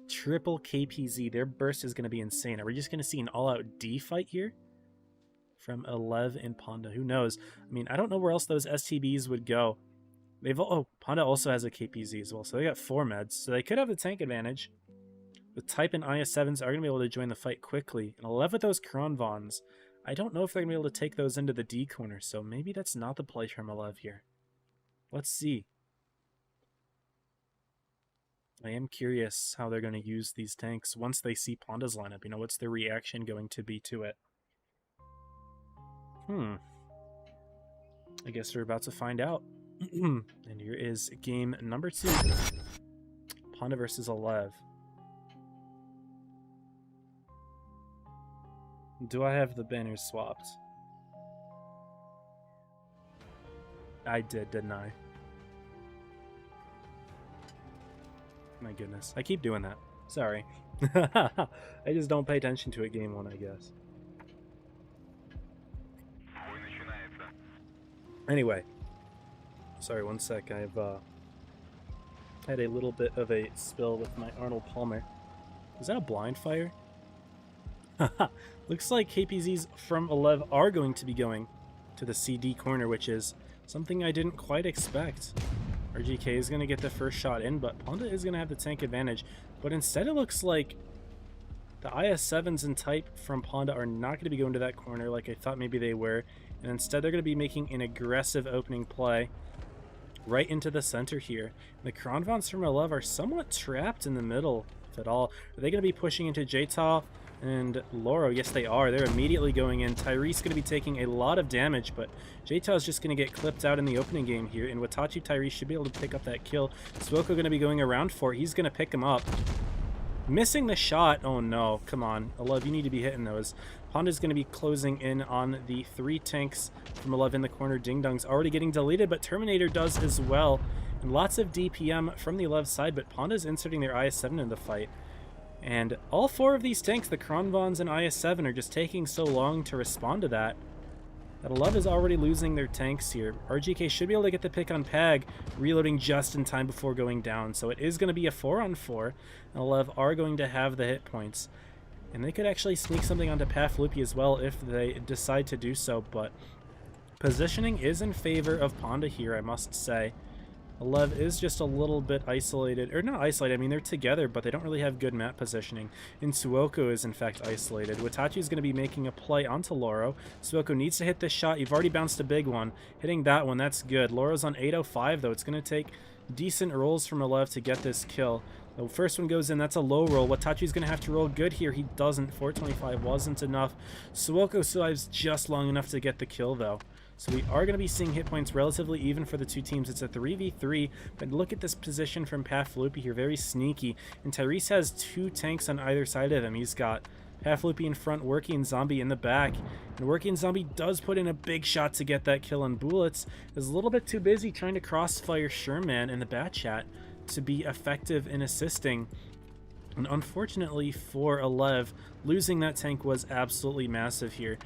triple KPZ. Their burst is going to be insane. Are we just going to see an all-out D fight here from Alev and Ponda? Who knows? I mean, I don't know where else those STBs would go. Ponda also has a KPZ as well, so they got 4 meds, so they could have the tank advantage. The Type and IS-7s are going to be able to join the fight quickly, and Alev with those Kronvons, I don't know if they're going to be able to take those into the D corner, so maybe that's not the play from Alev here. Let's see. I am curious how they're going to use these tanks once they see Ponda's lineup. You know, what's their reaction going to be to it? I guess we're about to find out. And here is game number 2. Ponda versus Alev. Do I have the banners swapped? I did, didn't I? My goodness. I keep doing that. Sorry. I just don't pay attention to it game one, I guess. Anyway. Sorry, one sec. I've had a little bit of a spill with my Arnold Palmer. Is that a blind fire? Looks like KPZs from Alev are going to be going to the CD corner, which is something I didn't quite expect. RGK is going to get the first shot in, but Ponda is going to have the tank advantage. But instead it looks like the IS-7s and Type from Ponda are not going to be going to that corner like I thought maybe they were. And instead they're going to be making an aggressive opening play right into the center here. The Kronvons from Alev are somewhat trapped in the middle, if at all. Are they going to be pushing into Jta and Loro? Yes, they are. They're immediately going in. Tyrese going to be taking a lot of damage, but Jta is just going to get clipped out in the opening game here. And Watachi Tyrese should be able to pick up that kill. Suoko going to be going around for it. He's going to pick him up. Missing the shot. Oh no, come on. Elev, you need to be hitting those. Honda's going to be closing in on the 3 tanks from Elev in the corner. Ding Dong's already getting deleted, but Terminator does as well. And lots of DPM from the Elev side, but Honda's inserting their IS-7 in the fight. And all 4 of these tanks, the Kronvons and IS-7, are just taking so long to respond to that. That Elev is already losing their tanks here. RGK should be able to get the pick on Pag, reloading just in time before going down. So it is going to be a 4-on-4, and Elev are going to have the hit points. And they could actually sneak something onto Paflupi as well if they decide to do so, but positioning is in favor of Ponda here, I must say. Elev is just a little bit isolated, or not isolated, I mean they're together, but they don't really have good map positioning. And Suoko is in fact isolated. Watachi is going to be making a play onto Loro. Suoko needs to hit this shot. You've already bounced a big one. Hitting that one, that's good. Loro's on 805 though. It's going to take decent rolls from Elev to get this kill. The first one goes in, that's a low roll. Watachi's going to have to roll good here. He doesn't. 425 wasn't enough. Suoko survives just long enough to get the kill though. So we are going to be seeing hit points relatively even for the 2 teams. It's a 3v3, but look at this position from Paflupi here, very sneaky. And Tyrese has 2 tanks on either side of him. He's got Paflupi in front, Working Zombie in the back. And Working Zombie does put in a big shot to get that kill, and Bullets is a little bit too busy trying to crossfire Sherman in the bat chat to be effective in assisting. And unfortunately for Elev, losing that tank was absolutely massive here,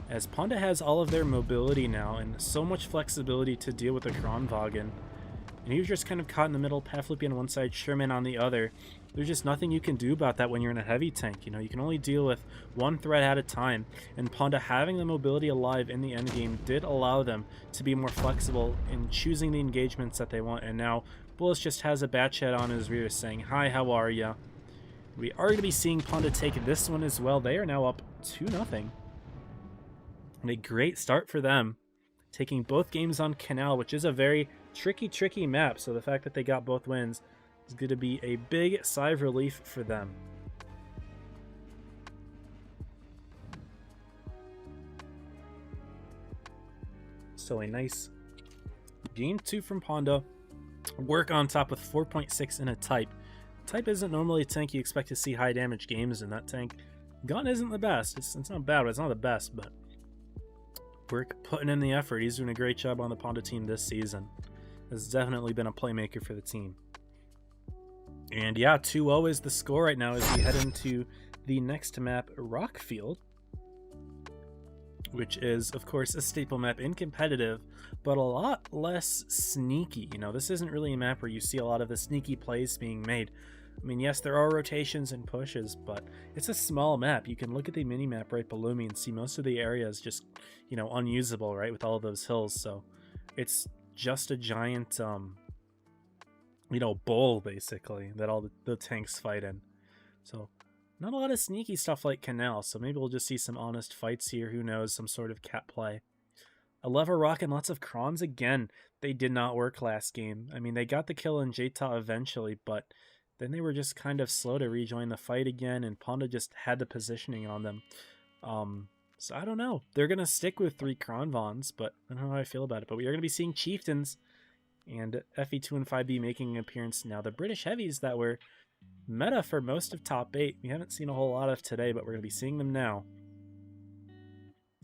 as Ponda has all of their mobility now and so much flexibility to deal with the Kronwagen. And he was just kind of caught in the middle, Paflupi on one side, Sherman on the other. There's just nothing you can do about that when you're in a heavy tank. You know, you can only deal with one threat at a time. And Ponda having the mobility alive in the endgame did allow them to be more flexible in choosing the engagements that they want. And now Bullis just has a bat chat on his rear saying, "Hi, how are ya?" We are going to be seeing Ponda take this one as well. They are now up 2-0. And a great start for them, taking both games on Canal, which is a very tricky map. So the fact that they got both wins is going to be a big sigh of relief for them. So a nice game 2 from Ponda. Work on top with 4.6 in a type. Type isn't normally a tank you expect to see high damage games in. That tank gun isn't the best. It's not bad, but it's not the best. But Work putting in the effort. He's doing a great job on the Ponda team this season. Has definitely been a playmaker for the team. And yeah, 2-0 is the score right now as we head into the next map, Rockfield, which is, of course, a staple map in competitive, but a lot less sneaky. You know, this isn't really a map where you see a lot of the sneaky plays being made. I mean, yes, there are rotations and pushes, but it's a small map. You can look at the mini-map right below me and see most of the area is just, you know, unusable, right, with all of those hills. So it's just a giant, you know, bowl, basically, that all the tanks fight in. So not a lot of sneaky stuff like Canal, so maybe we'll just see some honest fights here. Who knows, some sort of cat play. A lever rock and lots of Krons again. They did not work last game. I mean, they got the kill in Jta eventually, but then they were just kind of slow to rejoin the fight again, and Ponda just had the positioning on them. So I don't know. They're going to stick with 3 Kronvons, but I don't know how I feel about it. But we are going to be seeing Chieftains and FE2 and 5B making an appearance now. The British Heavies that were meta for most of top 8, we haven't seen a whole lot of today, but we're going to be seeing them now.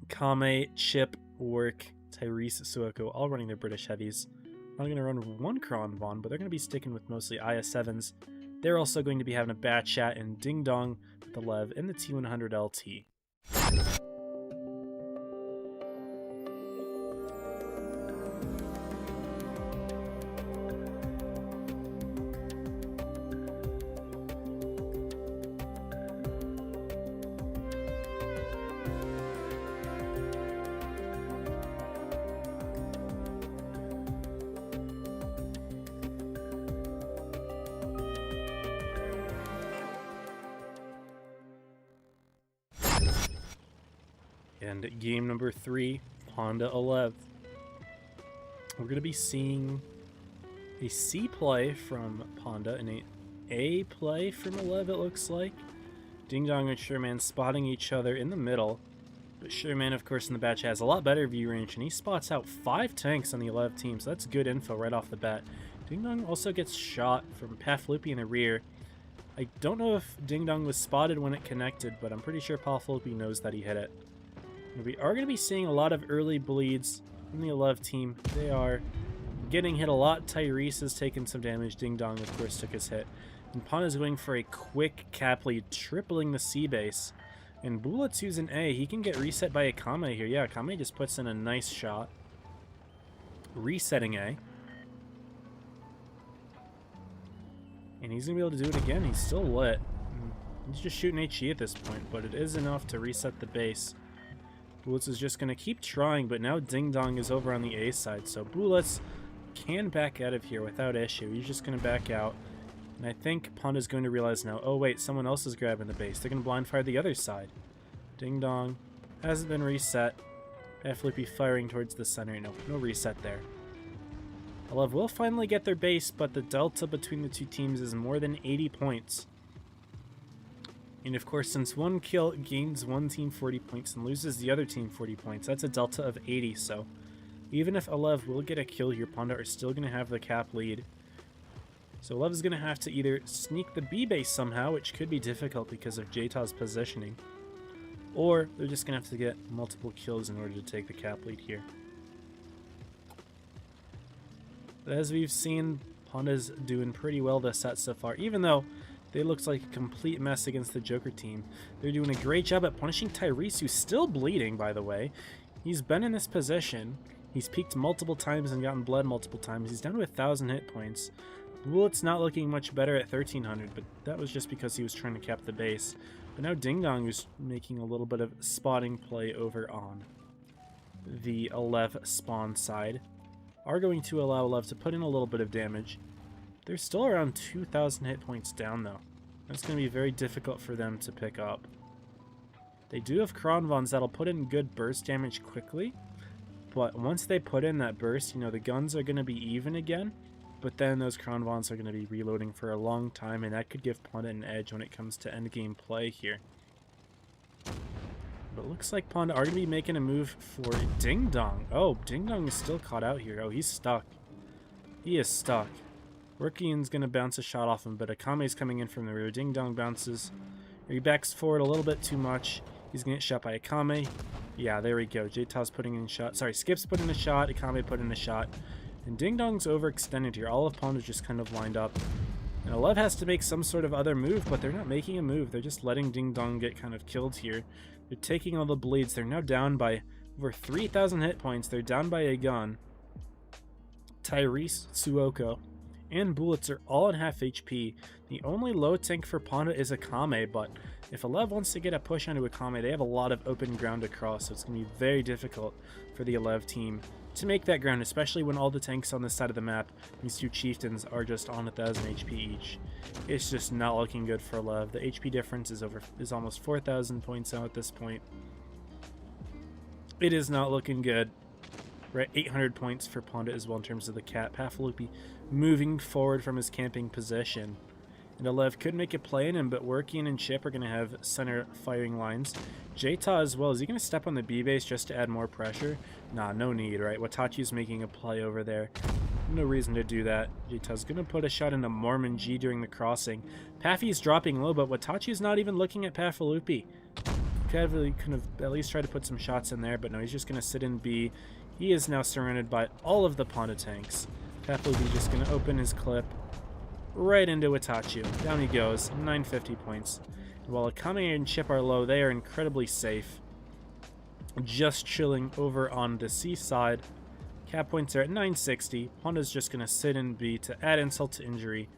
Kame, Chip, Work, Tyrese, Suoko, all running their British Heavies. Not going to run 1 Kronvon, but they're going to be sticking with mostly IS-7s. They're also going to be having a bat chat and Ding Dong with the Lev in the T100 LT. And game number 3, Ponda 11. We're going to be seeing a C play from Ponda and a A play from 11, it looks like. Ding Dong and Sherman spotting each other in the middle. But Sherman, of course, in the batch has a lot better view range, and he spots out 5 tanks on the 11 team, so that's good info right off the bat. Ding Dong also gets shot from Paflupi in the rear. I don't know if Ding Dong was spotted when it connected, but I'm pretty sure Paflupi knows that he hit it. And we are going to be seeing a lot of early bleeds from the 11 team. They are getting hit a lot. Tyrese has taken some damage. Ding Dong, of course, took his hit. And Pond is going for a quick cap lead, tripling the C base. And Blitz using A. He can get reset by Akame here. Yeah, Akame just puts in a nice shot. Resetting A. And he's going to be able to do it again. He's still lit. He's just shooting HE at this point, but it is enough to reset the base. Blitz is just going to keep trying, but now Ding Dong is over on the A side. So Blitz can back out of here without issue. He's just going to back out. And I think Pond is going to realize now, oh wait, someone else is grabbing the base. They're going to blind fire the other side. Ding Dong hasn't been reset. Paflupi firing towards the center. No reset there. 11 will finally get their base, but the delta between the two teams is more than 80 points. And of course, since one kill gains one team 40 points and loses the other team 40 points, that's a delta of 80. So even if 11 will get a kill here, Ponda are still going to have the cap lead. So 11 is going to have to either sneak the B base somehow, which could be difficult because of Jta's positioning, or they're just going to have to get multiple kills in order to take the cap lead here. But as we've seen, Ponda's doing pretty well this set so far, even though they looked like a complete mess against the Joker team. They're doing a great job at punishing Tyrese, who's still bleeding, by the way. He's been in this position. He's peaked multiple times and gotten bled multiple times. He's down to 1,000 hit points. Bullet's not looking much better at 1,300, but that was just because he was trying to cap the base. But now Ding Dong is making a little bit of spotting play over on the Alev spawn side. Are going to allow Alev to put in a little bit of damage. They're still around 2,000 hit points down, though. That's going to be very difficult for them to pick up. They do have Kronvons that'll put in good burst damage quickly, but once they put in that burst, the guns are going to be even again, but then those Kronvons are going to be reloading for a long time, and that could give Ponda an edge when it comes to endgame play here. But it looks like Ponda are going to be making a move for Ding Dong. Oh, Ding Dong is still caught out here. Oh, he's stuck. He is stuck. Workian's going to bounce a shot off him, but Akame's coming in from the rear. Ding Dong bounces. He backs forward a little bit too much. He's going to get shot by Akame. Yeah, there we go. Jta's putting in a shot. Sorry, Skip's putting in a shot. Akame put in a shot. And Ding Dong's overextended here. All of Ponda's just kind of lined up. And Alev has to make some sort of other move, but they're not making a move. They're just letting Ding Dong get kind of killed here. They're taking all the bleeds. They're now down by over 3,000 hit points. They're down by a gun. Tyrese, Suoko, and Bullets are all at half HP. The only low tank for Ponda is Akame, but if Alev wants to get a push onto Akame, they have a lot of open ground to cross, so it's going to be very difficult for the Alev team to make that ground, especially when all the tanks on this side of the map, these two chieftains, are just on 1,000 HP each. It's just not looking good for Alev. The HP difference is almost 4,000 points out at this point. It is not looking good. We're at 800 points for Ponda as well in terms of the cap. Paflupi moving forward from his camping position. And Alev could make a play in him, but Workian and Chip are going to have center firing lines. Jta as well. Is he going to step on the B base just to add more pressure? Nah, no need, right? Watachi's making a play over there. No reason to do that. Jta's going to put a shot into Mormon G during the crossing. Paffy's dropping low, but Watachi's not even looking at Paflupi. Could have at least tried to put some shots in there, but no, he's just going to sit in B. He is now surrounded by all of the Ponda tanks. Paflupi just going to open his clip right into Watachi. Down he goes, 950 points. And while Akame and Chip are low, they are incredibly safe. Just chilling over on the C side. Cap points are at 960. Ponda's just going to sit in B to add insult to injury.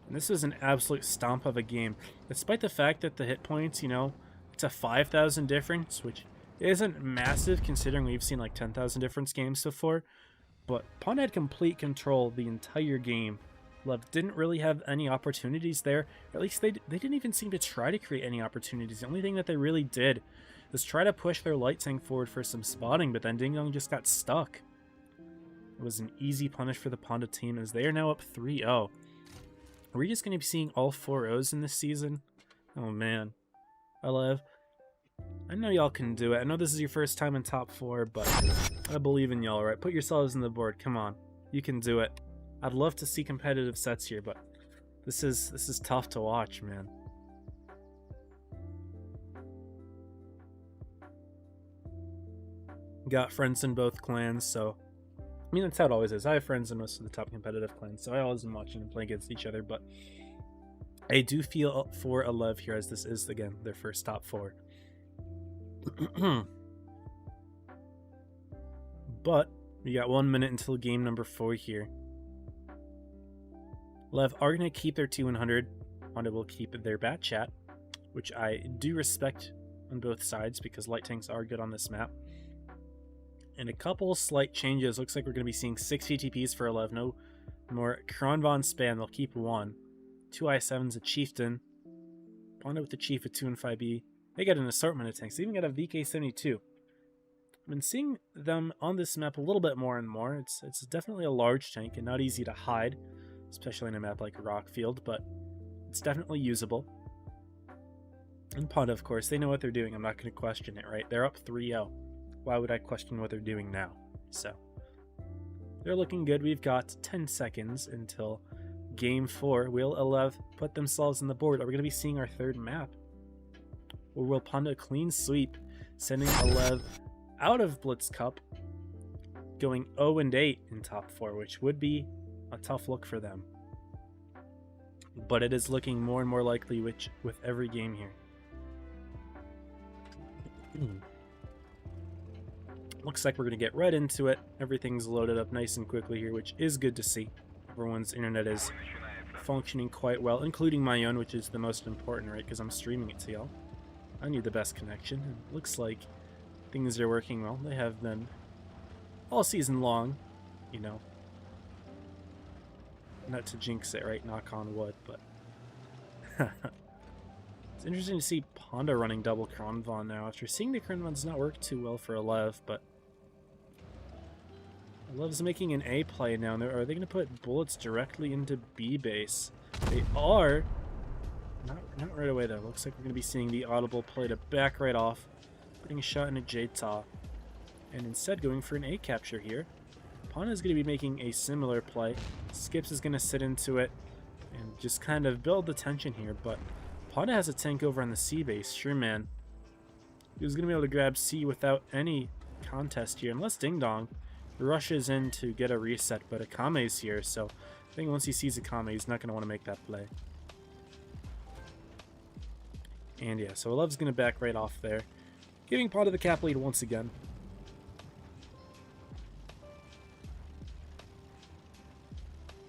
And this is an absolute stomp of a game. Despite the fact that the hit points, it's a 5,000 difference, which isn't massive considering we've seen like 10,000 difference games before. But Ponda had complete control the entire game. Lev didn't really have any opportunities there. Or at least they didn't even seem to try to create any opportunities. The only thing that they really did was try to push their light tank forward for some spotting, but then Ding Dong just got stuck. It was an easy punish for the Ponda team as they are now up 3-0. Are we just going to be seeing all 4-0s in this season? Oh man. Alev, I know y'all can do it. I know this is your first time in top 4, but I believe in y'all, right? Put yourselves on the board. Come on. You can do it. I'd love to see competitive sets here, but This is tough to watch, man. Got friends in both clans, so I mean that's how it always is. I have friends in most of the top competitive clans, so I always am watching them play against each other, but I do feel for Alev here, as this is again their first top 4. But we got 1 minute until game number 4 here. Lev are going to keep their 2-100. Honda will keep their bat chat, which I do respect on both sides because light tanks are good on this map. And a couple slight changes. Looks like we're going to be seeing 6 VTPs for Lev. No more Kronvon spam. They'll keep 1. 2 I7s, a Chieftain. Honda with the Chief, a 2 and 5B. They got an assortment of tanks. They even got a VK72. I've been seeing them on this map a little bit more and more. It's definitely a large tank and not easy to hide, especially in a map like Rockfield, but it's definitely usable. And Ponda, of course, they know what they're doing. I'm not going to question it, right? They're up 3-0. Why would I question what they're doing now? So, they're looking good. We've got 10 seconds until game 4. Will Alev put themselves on the board? Are we going to be seeing our 3rd map? Or will Ponda clean sweep, sending Alev out of Blitz Cup, going 0-8 in top 4, which would be a tough look for them. But it is looking more and more likely with every game here. Looks like we're going to get right into it. Everything's loaded up nice and quickly here, which is good to see. Everyone's internet is functioning quite well, including my own, which is the most important, right? Because I'm streaming it to y'all. I need the best connection. It looks like things are working well. They have been all season long, you know. Not to jinx it, right? Knock on wood, but it's interesting to see Ponda running double Kronvon now after seeing the Kronvon's not work too well for Alev, but Alev's making an A play now. Are they going to put bullets directly into B base? They are. Not right away though. Looks like we're going to be seeing the audible play to back right off, putting a shot into J-Ta, and instead going for an A capture here. Ponda is going to be making a similar play. Skips is going to sit into it and just kind of build the tension here, but Ponda has a tank over on the C base. Sure, man. He was going to be able to grab C without any contest here, unless Ding Dong rushes in to get a reset, but Akame's here, so I think once he sees Akame, he's not going to want to make that play. And yeah, so Alev's going to back right off there, giving Ponda the cap lead once again.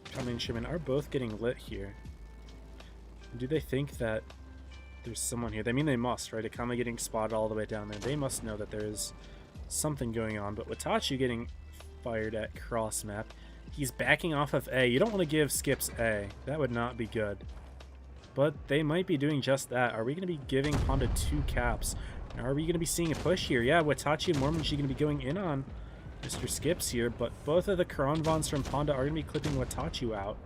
Akame and Sherman are both getting lit here. Do they think that there's someone here? I mean, they must, right? Akame getting spotted all the way down there. They must know that there is something going on. But Watachi getting fired at cross map. He's backing off of A. You don't want to give Skips A. That would not be good. But they might be doing just that. Are we going to be giving Ponda 2 caps? Are we going to be seeing a push here? Yeah, Watachi and Mormonji going to be going in on Mr. Skips here, but both of the Kronvons from Ponda are going to be clipping Watachi out.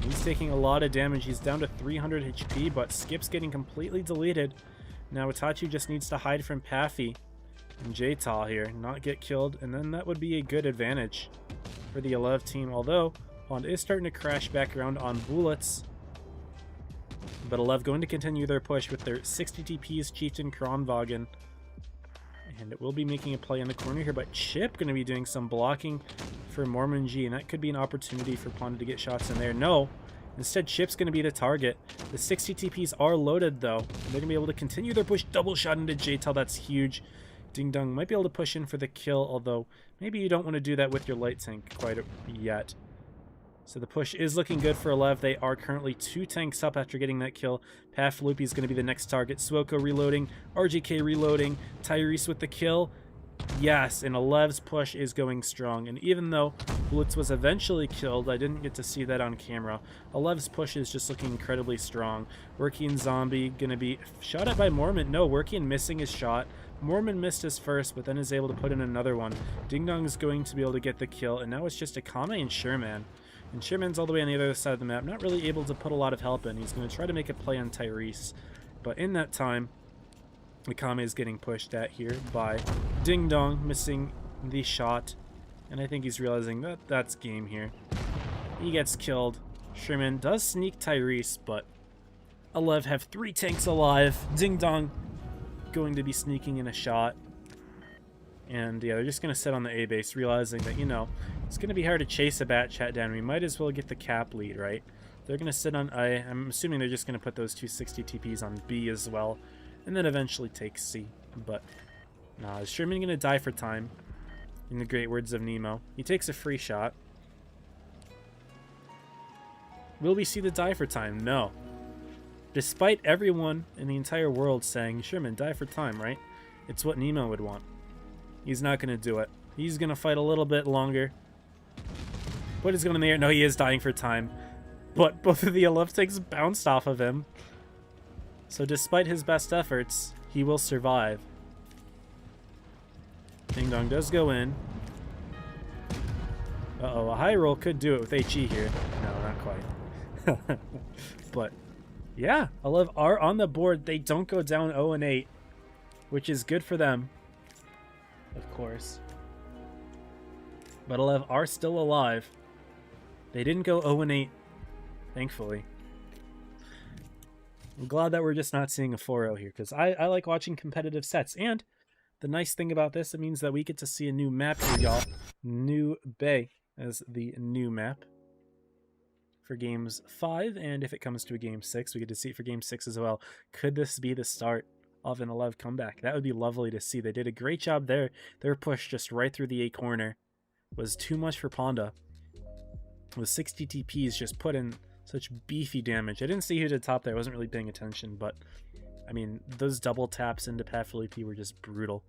He's taking a lot of damage. He's down to 300 HP, but Skips getting completely deleted. Now Watachi just needs to hide from Paffy and J-Ta here, not get killed, and then that would be a good advantage for the Alev team, although Ponda is starting to crash back around on bullets. But Alev going to continue their push with their 60 TPs, Chieftain, Kronvagen. And it will be making a play in the corner here, but Chip going to be doing some blocking for Mormonji, and that could be an opportunity for Ponda to get shots in there. No, instead Chip's going to be the target. The 60 TPs are loaded though. They're going to be able to continue their push. Double shot into J-Tel, that's huge. Ding Dong might be able to push in for the kill, although maybe you don't want to do that with your light tank quite yet. So the push is looking good for Alev. They are currently 2 tanks up after getting that kill. Paflupi is going to be the next target. Suoko reloading. RGK reloading. Tyrese with the kill. Yes, and Alev's push is going strong. And even though Blitz was eventually killed, I didn't get to see that on camera. Alev's push is just looking incredibly strong. Worky and Zombie going to be shot at by Mormon. No, Worky and missing his shot. Mormon missed his first, but then is able to put in another one. Ding Dong is going to be able to get the kill. And now it's just Akame and Sherman. And Sherman's all the way on the other side of the map, not really able to put a lot of help in. He's going to try to make a play on Tyrese. But in that time, Akame is getting pushed at here by Ding Dong, missing the shot. And I think he's realizing that that's game here. He gets killed. Sherman does sneak Tyrese, but Alev have 3 tanks alive. Ding Dong going to be sneaking in a shot. And yeah, they're just going to sit on the A base, realizing that, you know, it's going to be hard to chase a Bat Chat down. We might as well get the cap lead, right? They're going to sit on A. I'm assuming they're just going to put those 260 TPs on B as well, and then eventually take C. But nah, is Sherman going to die for time? In the great words of Nemo. He takes a free shot. Will we see the die for time? No. Despite everyone in the entire world saying, Sherman, die for time, right? It's what Nemo would want. He's not going to do it. He's going to fight a little bit longer. What is going in the air? No, he is dying for time. But both of the Alev tanks bounced off of him. So despite his best efforts, he will survive. Ding Dong does go in. Uh-oh, a high roll could do it with HE here. No, not quite. But yeah, Alev are on the board. They don't go down 0-8, which is good for them, of course. But Alev are still alive. They didn't go 0-8, thankfully. I'm glad that we're just not seeing a 4-0 here, because I like watching competitive sets. And the nice thing about this, it means that we get to see a new map here, y'all. New Bay as the new map for games 5, and if it comes to a game 6, we get to see it for game 6 as well. Could this be the start of an Alev comeback? That would be lovely to see. They did a great job there. Their push just right through the A corner was too much for Ponda. With 60 TPs just put in such beefy damage. I didn't see who did top there. I wasn't really paying attention, but I mean, those double taps into Pat Philippe were just brutal.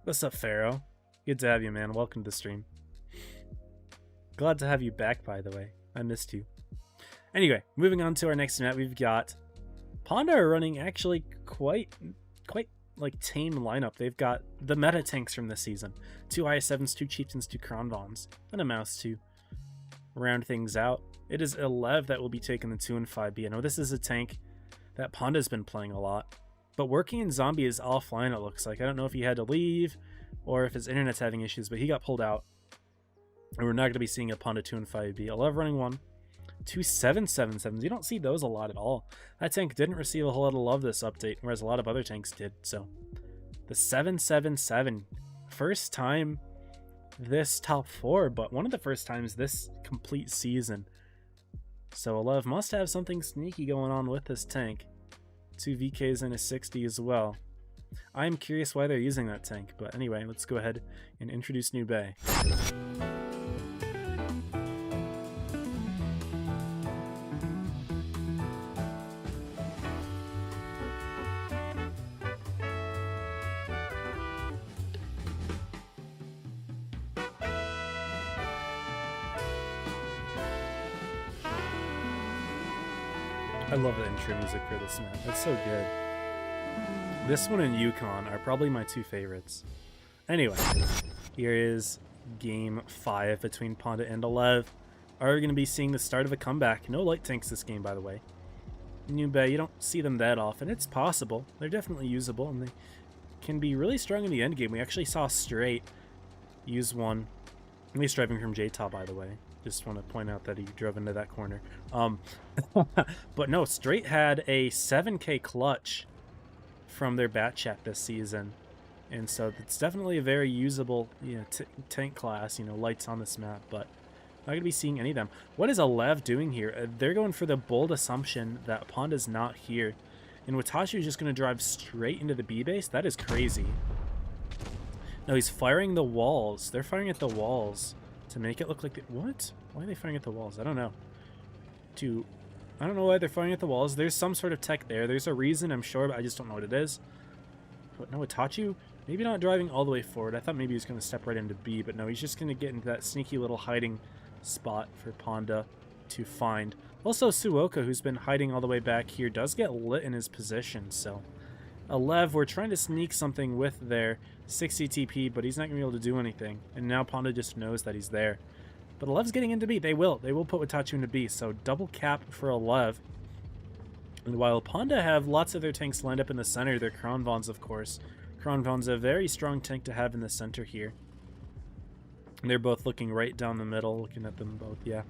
What's up, Pharaoh? Good to have you, man. Welcome to the stream. Glad to have you back, by the way. I missed you. Anyway, moving on to our next map, we've got Ponda are running actually quite like tame lineup. They've got the meta tanks from this season. 2 IS-7s, 2 Chieftains, 2 Crown Vons, and a Mouse to round things out. It is Alev that will be taking the 2 and 5B. I know this is a tank that Ponda's been playing a lot, but working in Zombie is offline, it looks like. I don't know if he had to leave or if his internet's having issues, but he got pulled out. And we're not going to be seeing a Ponda 2 and 5B. Alev running 1. 2 777s. You don't see those a lot at all. That tank didn't receive a whole lot of love this update, whereas a lot of other tanks did. So the 777. First time this top 4, but one of the first times this complete season. So Alev must have something sneaky going on with this tank. 2 VKs and a 60 as well. I'm curious why they're using that tank, but anyway, let's go ahead and introduce New Bay. I love the intro music for this map. It's so good. This one and Yukon are probably my 2 favorites. Anyway, here is game 5 between Ponda and Alev. Are we going to be seeing the start of a comeback? No light tanks this game, by the way. New Bay, you don't see them that often. It's possible. They're definitely usable, and they can be really strong in the end game. We actually saw Straight use one. And he's driving from J-Top, by the way. Just want to point out that he drove into that corner. But no, Straight had a 7K clutch from their Bat Chat this season. And so it's definitely a very usable, tank class, lights on this map, but not going to be seeing any of them. What is Alev doing here? They're going for the bold assumption that Ponda's not here. And Watashi is just going to drive straight into the B base? That is crazy. No, he's firing the walls. They're firing at the walls to make it look like... What? Why are they firing at the walls? I don't know. I don't know why they're firing at the walls. There's some sort of tech there. There's a reason, I'm sure, but I just don't know what it is. But no, Itachi, maybe not driving all the way forward. I thought maybe he was going to step right into B, but no, he's just going to get into that sneaky little hiding spot for Ponda to find. Also, Suoka, who's been hiding all the way back here, does get lit in his position, so... Alev, we're trying to sneak something with their 60 TP, but he's not going to be able to do anything. And now Ponda just knows that he's there. But Alev's getting into B. They will put Watachu into B, so double cap for Alev. And while Ponda have lots of their tanks lined up in the center, their Crown Vons, of course. Crown Von's a very strong tank to have in the center here. They're both looking right down the middle, looking at them both, yeah.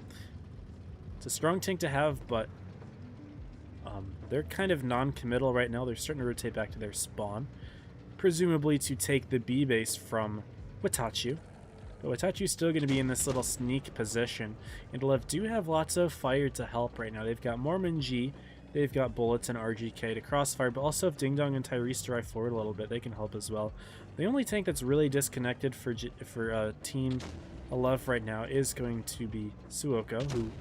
It's a strong tank to have, but they're kind of non-committal right now. They're starting to rotate back to their spawn, presumably to take the B base from Watachu. But Watachu's still going to be in this little sneak position. And Lev do have lots of fire to help right now. They've got Mormon G, they've got Bullets and RGK to crossfire, but also if Ding Dong and Tyrese drive forward a little bit, they can help as well. The only tank that's really disconnected for Team 11 right now is going to be Suoko, who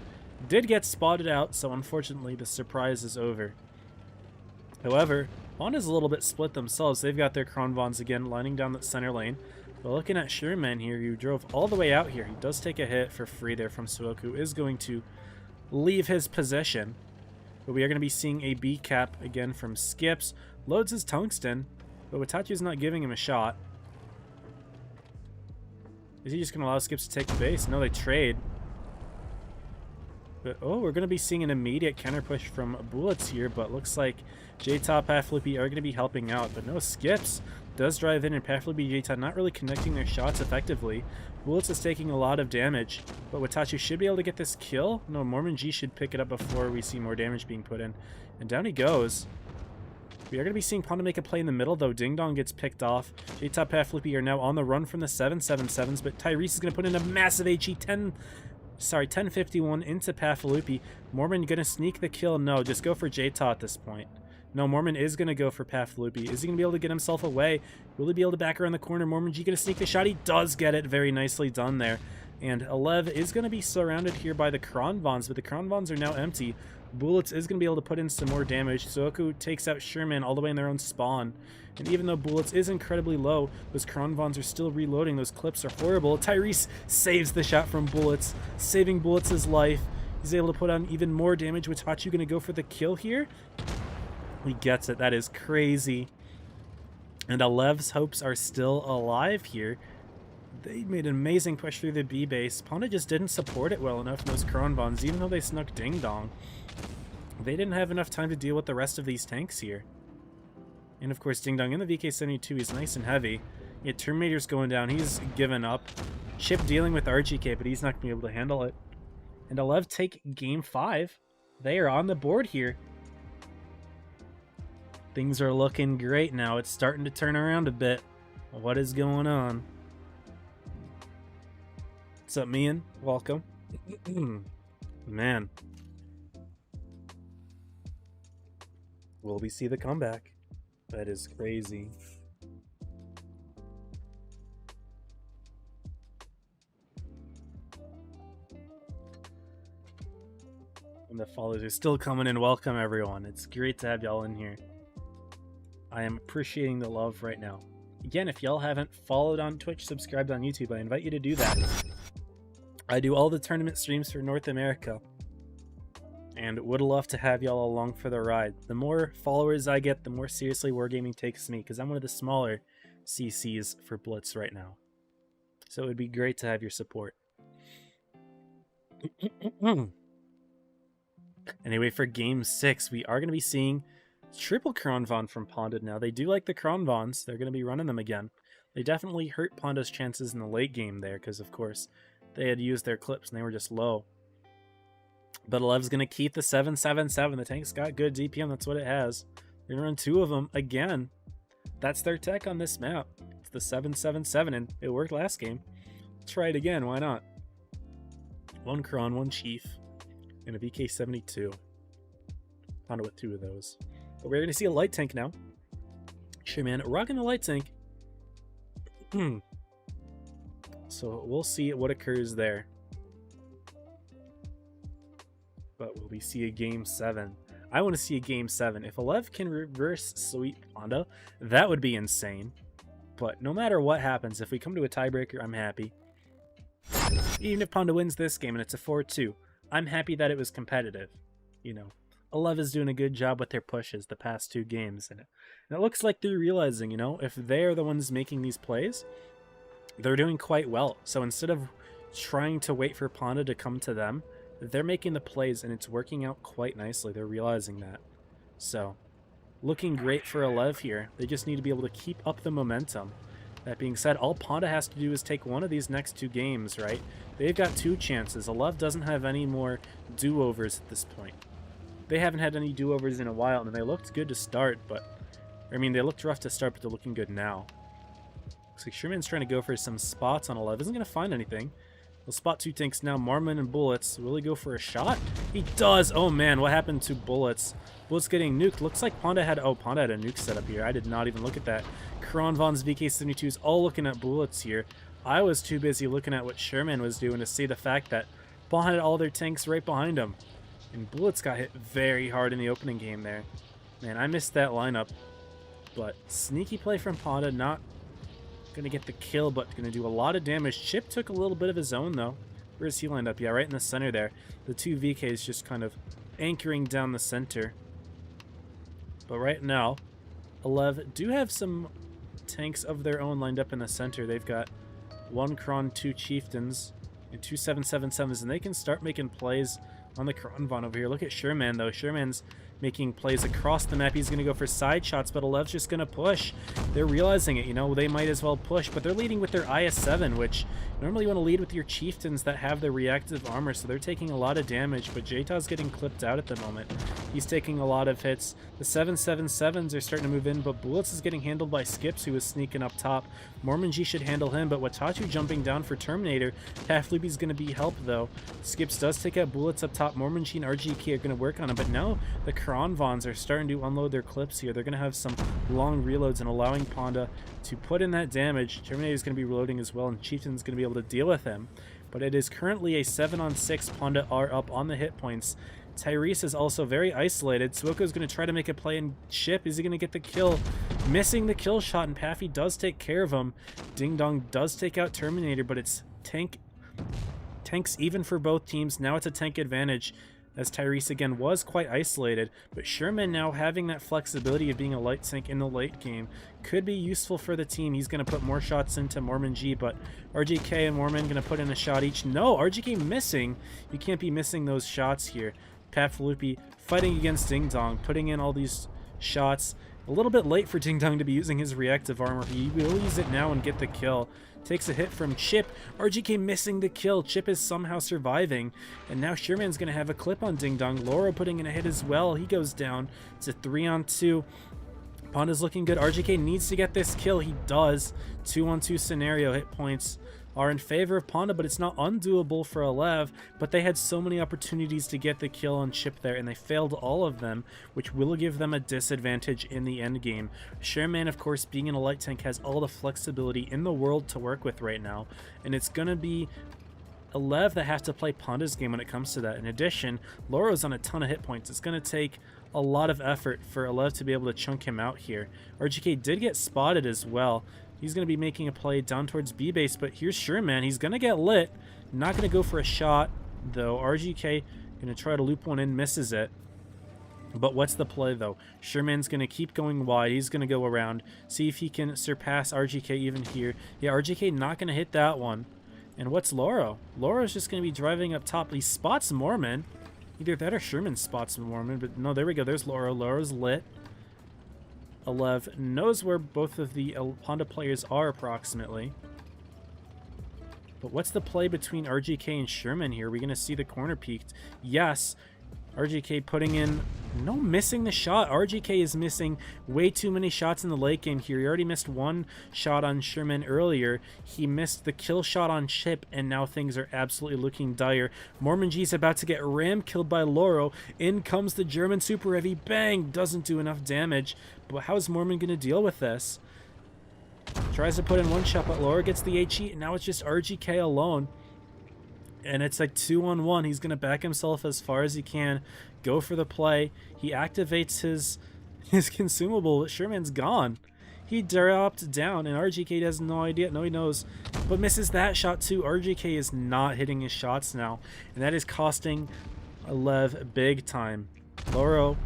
did get spotted out, so unfortunately the surprise is over. However, Honda's a little bit split themselves. They've got their Kronvons again lining down that center lane. But looking at Sherman here, who drove all the way out here. He does take a hit for free there from Suoku, is going to leave his position. But we are going to be seeing a B cap again from Skips. Loads his tungsten, but Watachu's not giving him a shot. Is he just going to allow Skips to take the base? No, they trade. But, oh, we're going to be seeing an immediate counter push from Bullets here, but looks like J-Top, Pafloopy are going to be helping out. But no, Skips does drive in, and Pafloopy, J-Top not really connecting their shots effectively. Bullets is taking a lot of damage, but Watachu should be able to get this kill. No, Mormon G should pick it up before we see more damage being put in. And down he goes. We are going to be seeing Ponda make a play in the middle, though. Ding Dong gets picked off. J-Top, Pafloopy are now on the run from the 777s, but Tyrese is going to put in a massive HE 1051 into Pafloopy. Mormon gonna sneak the kill? No, just go for J-Ta at this point. No, Mormon is gonna go for Pafloopy. Is he gonna be able to get himself away? Will he be able to back around the corner? Mormon G gonna sneak the shot? He does get it. Very nicely done there. And Alev is gonna be surrounded here by the Kronvons, but the Kronvons are now empty. Bullets is gonna be able to put in some more damage. Suoku takes out Sherman all the way in their own spawn. And even though Bullets is incredibly low, those Kronvons are still reloading. Those clips are horrible. Tyrese saves the shot from Bullets, saving Bullets' life. He's able to put on even more damage. Watachu going to go for the kill here. He gets it. That is crazy. And Alev's hopes are still alive here. They made an amazing push through the B base. Ponda just didn't support it well enough in those Kronvons, even though they snuck Ding Dong. They didn't have enough time to deal with the rest of these tanks here. And of course, Ding Dong in the VK-72, he's nice and heavy. Yeah, Terminator's going down. He's given up. Chip dealing with RGK, but he's not going to be able to handle it. And Alev take game 5. They are on the board here. Things are looking great now. It's starting to turn around a bit. What is going on? What's up, Mian? Welcome. Man. Will we see the comeback? That is crazy. And the followers are still coming in. Welcome, everyone. It's great to have y'all in here. I am appreciating the love right now. Again, if y'all haven't followed on Twitch, subscribed on YouTube, I invite you to do that. I do all the tournament streams for North America, and would love to have y'all along for the ride. The more followers I get, the more seriously Wargaming takes me, because I'm one of the smaller CCs for Blitz right now. So it would be great to have your support. Anyway, for Game 6, we are going to be seeing triple Kronvon from Ponda now. They do like the Kronvons. They're going to be running them again. They definitely hurt Ponda's chances in the late game there, because of course they had used their clips and they were just low. But Alev's going to keep the 777. The tank's got good DPM. That's what it has. They're going to run 2 of them again. That's their tech on this map. It's the 777, and it worked last game. Try it again. Why not? 1 Kron, 1 Chief, and a VK-72. Honda with 2 of those. But we're going to see a light tank now. Sure, man. Rocking the light tank. So we'll see what occurs there. But will we see a Game 7? I want to see a Game 7. If Alev can reverse sweep Ponda, that would be insane. But no matter what happens, if we come to a tiebreaker, I'm happy. Even if Ponda wins this game and it's a 4-2, I'm happy that it was competitive. You know, Alev is doing a good job with their pushes the past 2 games. And it looks like they're realizing, you know, if they're the ones making these plays, they're doing quite well. So instead of trying to wait for Ponda to come to them, they're making the plays, and it's working out quite nicely. They're realizing that. So, looking great for Alev here. They just need to be able to keep up the momentum. That being said, all Ponda has to do is take one of these next 2 games, right? They've got 2 chances. Alev doesn't have any more do-overs at this point. They haven't had any do-overs in a while, and they looked good to start, but... I mean, they looked rough to start, but they're looking good now. Looks like Sherman's trying to go for some spots on Alev. Isn't going to find anything. We'll spot 2 tanks now. Mormon and Bullets. Will he go for a shot? He does! Oh man, what happened to Bullets? Bullets getting nuked. Looks like Ponda had... Oh, Ponda had a nuke set up here. I did not even look at that. Kronvon's VK-72s all looking at Bullets here. I was too busy looking at what Sherman was doing to see the fact that Ponda had all their tanks right behind him. And Bullets got hit very hard in the opening game there. Man, I missed that lineup. But sneaky play from Ponda. Not going to get the kill, but going to do a lot of damage. Chip took a little bit of his own, though. Where's he lined up? Yeah, right in the center there. The 2 VKs just kind of anchoring down the center. But right now, Alev do have some tanks of their own lined up in the center. They've got 1 Kron, 2 Chieftains, and 2 777s, and they can start making plays on the Kronvon over here. Look at Sherman, though. Sherman's making plays across the map. He's going to go for side shots, but Alev's just going to push. They're realizing it, you know, they might as well push, but they're leading with their IS-7, which normally you want to lead with your Chieftains that have the reactive armor, so they're taking a lot of damage, but Jta's getting clipped out at the moment. He's taking a lot of hits. The 777s are starting to move in, but Bullets is getting handled by Skips, who is sneaking up top. Mormonji should handle him, but Watatu jumping down for Terminator. Paflupi's going to be helped, though. Skips does take out Bullets up top. Mormonji and RGK are going to work on him, but now the Kronvons are starting to unload their clips here. They're going to have some long reloads and allowing Ponda to put in that damage. Terminator is going to be reloading as well, and Chieftain's going to be able to deal with him. But it is currently a 7-on-6. Ponda are up on the hit points. Tyrese is also very isolated. Suoko's going to try to make a play and Chip. Is he going to get the kill? Missing the kill shot, and Paffy does take care of him. Ding Dong does take out Terminator, but it's tanks even for both teams. Now it's a tank advantage, as Tyrese again was quite isolated, but Sherman now having that flexibility of being a light tank in the late game could be useful for the team. He's going to put more shots into Mormon G, but RGK and Mormon going to put in a shot each. No, RGK missing. You can't be missing those shots here. Paflupi fighting against Ding Dong, putting in all these shots. A little bit late for Ding Dong to be using his reactive armor. He will use it now and get the kill. Takes a hit from Chip. RGK missing the kill. Chip is somehow surviving. And now Sherman's going to have a clip on Ding Dong. Laura putting in a hit as well. He goes down. It's a 3-on-2. Ponda's looking good. RGK needs to get this kill. He does. 2-on-2 scenario. Hit points are in favor of Ponda, but it's not undoable for Alev. But they had so many opportunities to get the kill on Chip there, and they failed all of them, which will give them a disadvantage in the end game. Sherman, of course, being in a light tank, has all the flexibility in the world to work with right now, and it's going to be Alev that has to play Ponda's game when it comes to that. In addition, Loro's on a ton of hit points. It's going to take a lot of effort for Alev to be able to chunk him out here. RGK did get spotted as well. He's going to be making a play down towards B base, but here's Sherman. He's going to get lit. Not going to go for a shot, though. RGK going to try to loop one in, misses it. But what's the play, though? Sherman's going to keep going wide. He's going to go around, see if he can surpass RGK even here. Yeah, RGK not going to hit that one. And what's Loro? Loro's just going to be driving up top. He spots Mormon. Either that or Sherman spots Mormon, but no, there we go. There's Loro. Loro's lit. Alev knows where both of the Ponda players are approximately. But what's the play between RGK and Sherman here? Are we going to see the corner peeked? Yes. RGK putting in... No, missing the shot. RGK is missing way too many shots in the late game here. He already missed one shot on Sherman earlier. He missed the kill shot on Chip, and now things are absolutely looking dire. Mormon G's about to get ram killed by Loro. In comes the German super heavy. Bang! Doesn't do enough damage. But how is Mormon going to deal with this? Tries to put in one shot, but Loro gets the HE, and now it's just RGK alone. And it's like 2-on-1. He's going to back himself as far as he can. Go for the play. He activates his consumable. Sherman's gone. He dropped down, and RGK has no idea. No, he knows. But misses that shot too. RGK is not hitting his shots now. And that is costing Alev big time. Loro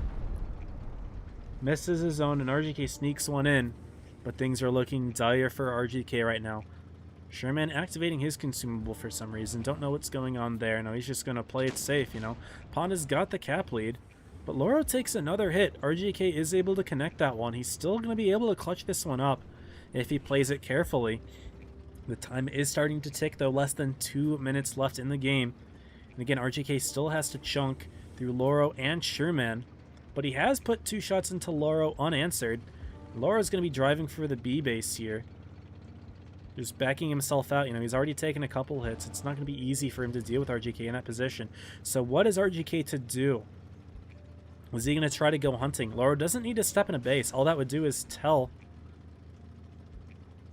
misses his own, and RGK sneaks one in. But things are looking dire for RGK right now. Sherman activating his consumable for some reason. Don't know what's going on there. No, he's just going to play it safe, you know. Ponda's got the cap lead. But Loro takes another hit. RGK is able to connect that one. He's still going to be able to clutch this one up. if he plays it carefully. The time is starting to tick, though. Less than 2 minutes left in the game. And again, RGK still has to chunk through Loro and Sherman, but he has put 2 shots into Loro unanswered. Loro's going to be driving for the B base here. Just backing himself out. You know, he's already taken a couple hits. It's not going to be easy for him to deal with RGK in that position. So what is RGK to do? Was he going to try to go hunting? Loro doesn't need to step in a base. All that would do is tell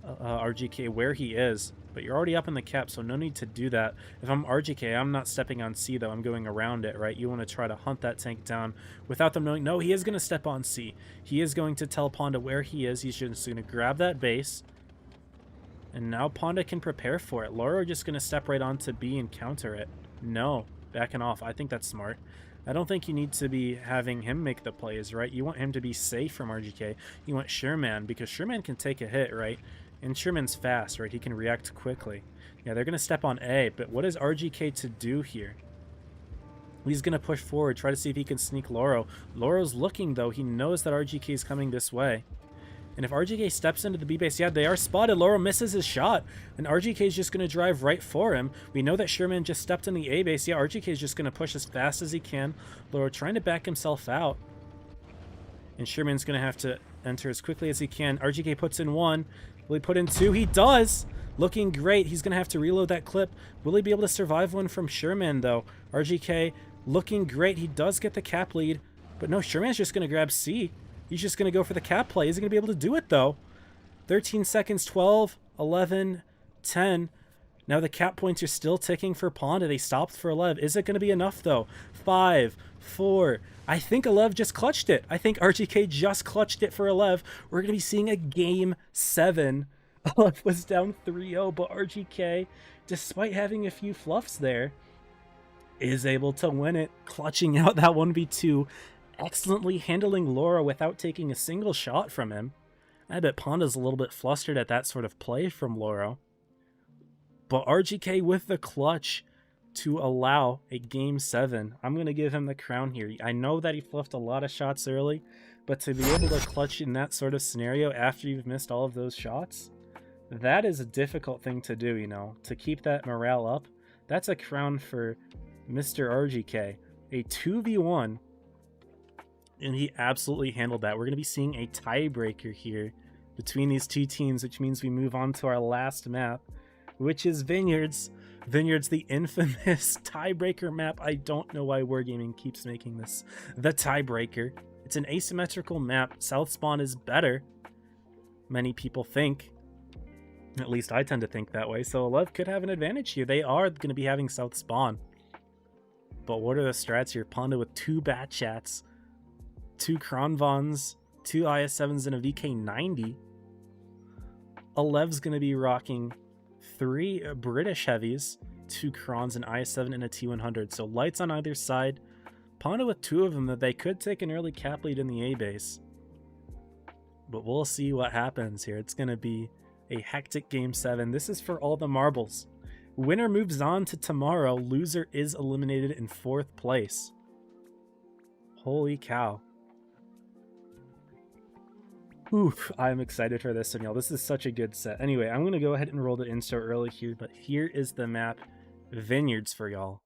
RGK where he is. But you're already up in the cap, so no need to do that. If I'm RGK, I'm not stepping on C, though. I'm going around it, right? You want to try to hunt that tank down without them knowing. No, he is going to step on C. He is going to tell Ponda where he is. He's just going to grab that base. And now Ponda can prepare for it. Loro just going to step right onto B and counter it. No, backing off. I think that's smart. I don't think you need to be having him make the plays, right? You want him to be safe from RGK. You want Sherman, because Sherman can take a hit, right? And Sherman's fast, right? He can react quickly. Yeah, they're going to step on A, but what is RGK to do here? He's going to push forward, try to see if he can sneak Loro. Loro's looking, though. He knows that RGK is coming this way. And if RGK steps into the B base, yeah, they are spotted. Loro misses his shot, and RGK is just going to drive right for him. We know that Sherman just stepped in the A base. Yeah, RGK is just going to push as fast as he can. Loro trying to back himself out. And Sherman's going to have to enter as quickly as he can. RGK puts in 1. Will he put in 2? He does! Looking great. He's going to have to reload that clip. Will he be able to survive one from Sherman, though? RGK looking great. He does get the cap lead. But no, Sherman's just going to grab C. He's just going to go for the cap play. Is he going to be able to do it, though? 13 seconds, 12, 11, 10. Now the cap points are still ticking for Ponda. They stopped for 11. Is it going to be enough, though? 5, 4. I think Alev just clutched it. I think RGK just clutched it for Alev. We're going to be seeing a game 7. Alev was down 3-0, but RGK, despite having a few fluffs there, is able to win it, clutching out that 1v2, excellently handling Loro without taking a single shot from him. I bet Ponda's a little bit flustered at that sort of play from Loro. But RGK with the clutch to allow a game 7. I'm going to give him the crown here. I know that he fluffed a lot of shots early, but to be able to clutch in that sort of scenario after you've missed all of those shots, that is a difficult thing to do, you know, to keep that morale up. That's a crown for Mr. RGK. A 2v1, and he absolutely handled that. We're going to be seeing a tiebreaker here between these two teams, which means we move on to our last map, which is Vineyards. Vineyards, the infamous tiebreaker map. I don't know why Wargaming keeps making this the tiebreaker. It's an asymmetrical map. South spawn is better, many people think. At least I tend to think that way. So Alev could have an advantage here. They are going to be having South spawn. But what are the strats here? Ponda with 2 Bat Chats, 2 Kronvons, 2 IS-7s, and a VK-90. Alev's going to be rocking 3 British heavies, 2 Krons, an IS-7, and a T-100. So lights on either side. Ponda with 2 of them that they could take an early cap lead in the A base. But we'll see what happens here. It's going to be a hectic game 7. This is for all the marbles. Winner moves on to tomorrow. Loser is eliminated in 4th place. Holy cow. Oof, I'm excited for this one, y'all. This is such a good set. Anyway, I'm going to go ahead and roll the intro early here, but here is the map, Vineyards, for y'all.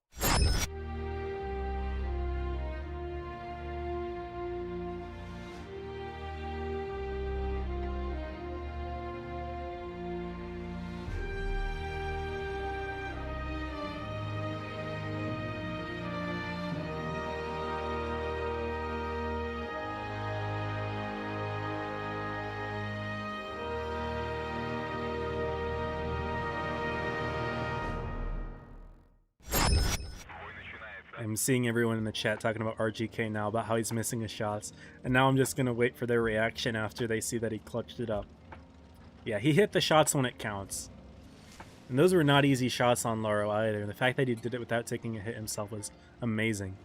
I'm seeing everyone in the chat talking about RGK now, about how he's missing his shots. And now I'm just going to wait for their reaction after they see that he clutched it up. Yeah, he hit the shots when it counts. And those were not easy shots on Loro either. The fact that he did it without taking a hit himself was amazing.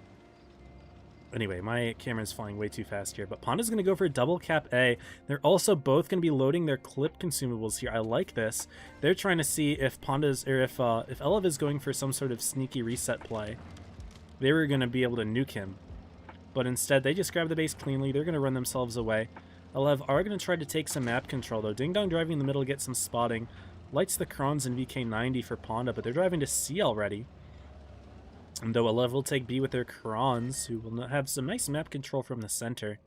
Anyway, my camera's flying way too fast here. But Ponda's going to go for a double cap A. They're also both going to be loading their clip consumables here. I like this. They're trying to see if Ponda's, or if Alev is going for some sort of sneaky reset play. They were going to be able to nuke him, but instead they just grab the base cleanly. They're going to run themselves away. Alev are going to try to take some map control, though. Ding Dong driving in the middle to get some spotting. Lights the Krons and VK90 for Ponda, but they're driving to C already. And though Alev will take B with their Krons, who will have some nice map control from the center.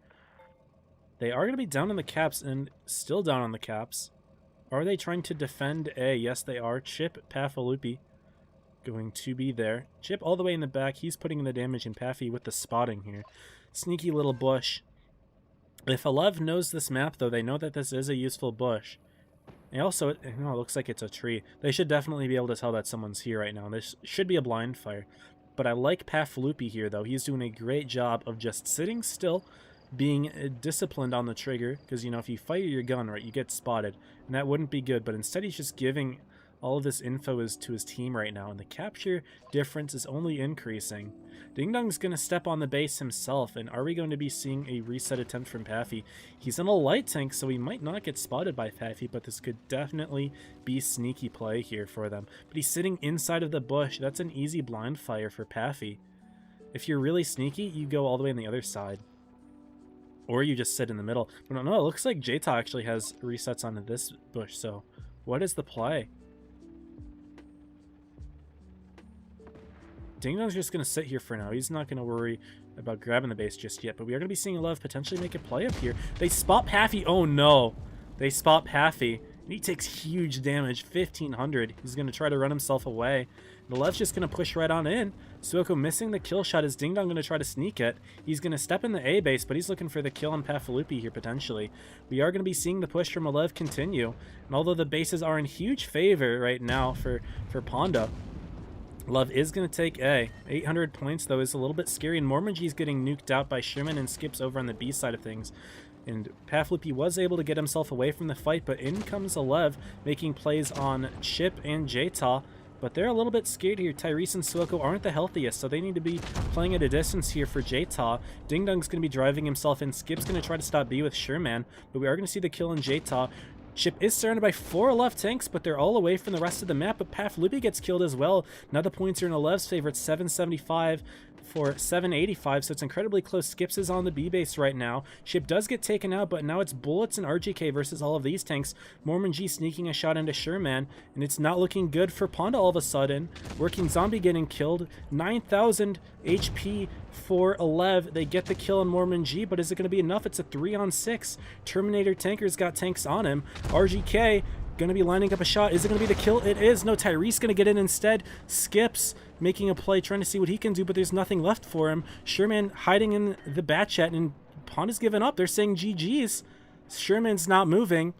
They are going to be down on the caps and still down on the caps. Are they trying to defend A? Yes, they are. Chip, Pafalupi going to be there. Chip all the way in the back. He's putting in the damage, and Paffy with the spotting here. Sneaky little bush. If Alev knows this map, though, they know that this is a useful bush. And also, it looks like it's a tree. They should definitely be able to tell that someone's here right now. This should be a blind fire. But I like Pafalupi here, though. He's doing a great job of just sitting still, being disciplined on the trigger, because, if you fire your gun, right, you get spotted, and that wouldn't be good, but instead he's just giving all of this info to his team right now, and the capture difference is only increasing. Ding Dong's going to step on the base himself, and are we going to be seeing a reset attempt from Paffy? He's in a light tank, so he might not get spotted by Paffy, but this could definitely be sneaky play here for them. But he's sitting inside of the bush. That's an easy blind fire for Paffy. If you're really sneaky, you go all the way on the other side. Or you just sit in the middle. But no, it looks like Jta actually has resets onto this bush, so what is the play? Ding Dong's just going to sit here for now. He's not going to worry about grabbing the base just yet, but we are going to be seeing Alev potentially make a play up here. They spot Paffy. Oh no. They spot Paffy. And he takes huge damage, 1500. He's going to try to run himself away. The Alev's just going to push right on in. Suoko missing the kill shot. Is Ding Dong going to try to sneak it? He's going to step in the A base, but he's looking for the kill on Pafalupi here potentially. We are going to be seeing the push from Alev continue. And although the bases are in huge favor right now for Ponda, Love is going to take A. 800 points, though, is a little bit scary, and Mormonji's getting nuked out by Sherman and Skips over on the B side of things. And Pafalupi was able to get himself away from the fight, but in comes Alev, making plays on Chip and Jta. But they're a little bit scared here. Tyrese and Suoko aren't the healthiest, so they need to be playing at a distance here for Jta. Ding Dong's going to be driving himself in. Skip's going to try to stop B with Sherman, but we are going to see the kill in Jta. Chip is surrounded by 4 left tanks, but they're all away from the rest of the map, but Pafalupi gets killed as well. Now the points are in Alev's favor. It's 775 for 785, so it's incredibly close. Skips is on the B base right now. Chip does get taken out, but now it's Bullets and RGK versus all of these tanks. Mormonji sneaking a shot into Sherman, and it's not looking good for Ponda all of a sudden. Working Zombie getting killed. 9,000 HP for Alev. They get the kill on Mormonji, but is it going to be enough? It's a 3-on-6. Terminator Tanker's got tanks on him. RGK going to be lining up a shot. Is it going to be the kill? It is. No, Tyrese going to get in instead. Skips making a play, trying to see what he can do, but there's nothing left for him. Sherman hiding in the bat chat, and Ponda's given up. They're saying GG's. Sherman's not moving.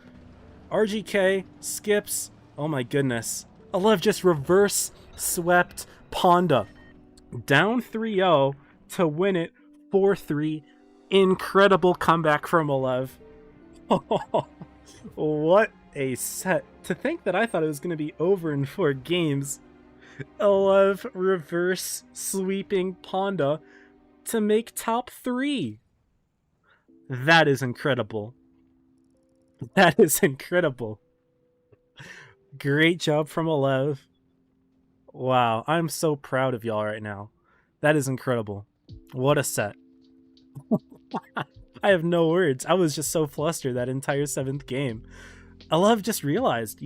RGK, Skips. Oh my goodness. Alev just reverse swept Ponda. Down 3-0 to win it 4-3. Incredible comeback from Alev. What a set. To think that I thought it was going to be over in 4 games. Alev reverse sweeping Ponda to make top 3. That is incredible. That is incredible. Great job from Alev. Wow, I'm so proud of y'all right now. That is incredible. What a set. I have no words. I was just so flustered that entire 7th game. Alev just realized,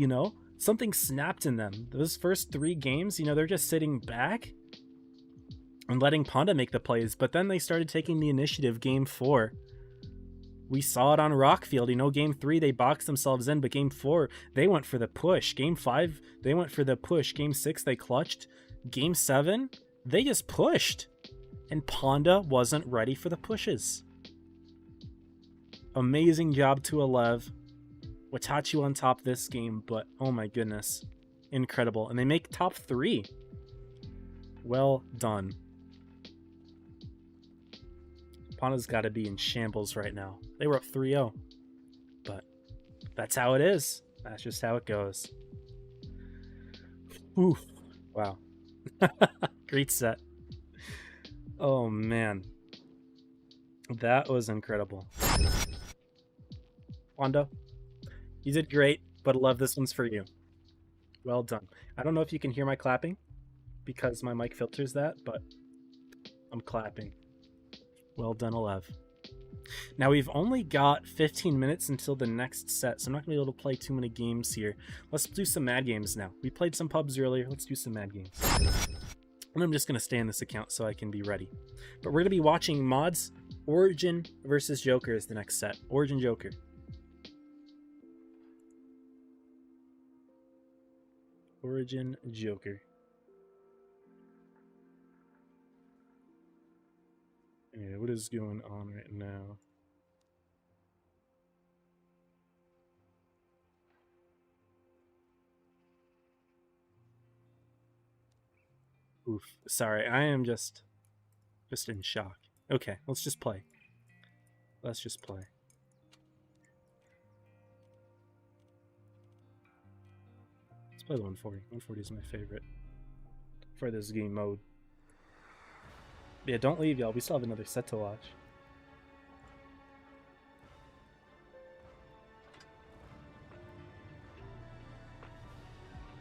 something snapped in them. Those first 3 games, they're just sitting back and letting Ponda make the plays, but then they started taking the initiative game 4. We saw it on Rockfield. Game 3, they boxed themselves in, but game 4, they went for the push. Game 5, they went for the push. Game 6, they clutched. Game 7, they just pushed. And Ponda wasn't ready for the pushes. Amazing job to Alev. Watachu on top this game, but oh my goodness. Incredible. And they make top 3. Well done. Ponda's got to be in shambles right now. They were up 3-0. But that's how it is. That's just how it goes. Oof. Wow. Great set. Oh man. That was incredible. Ponda, you did great, but I love this one's for you. Well done. I don't know if you can hear my clapping because my mic filters that, but I'm clapping. Well done, Alev. Now we've only got 15 minutes until the next set, so I'm not going to be able to play too many games here. Let's do some mad games now. We played some pubs earlier, let's do some mad games. And I'm just going to stay in this account so I can be ready. But we're going to be watching mods, Origin versus Joker is the next set. Origin Joker. Origin Joker. Yeah, what is going on right now? Oof. Sorry, I am just in shock. Okay, let's just play. Let's just play. Let's play the 140. 140 is my favorite for this game mode. Yeah, don't leave, y'all. We still have another set to watch.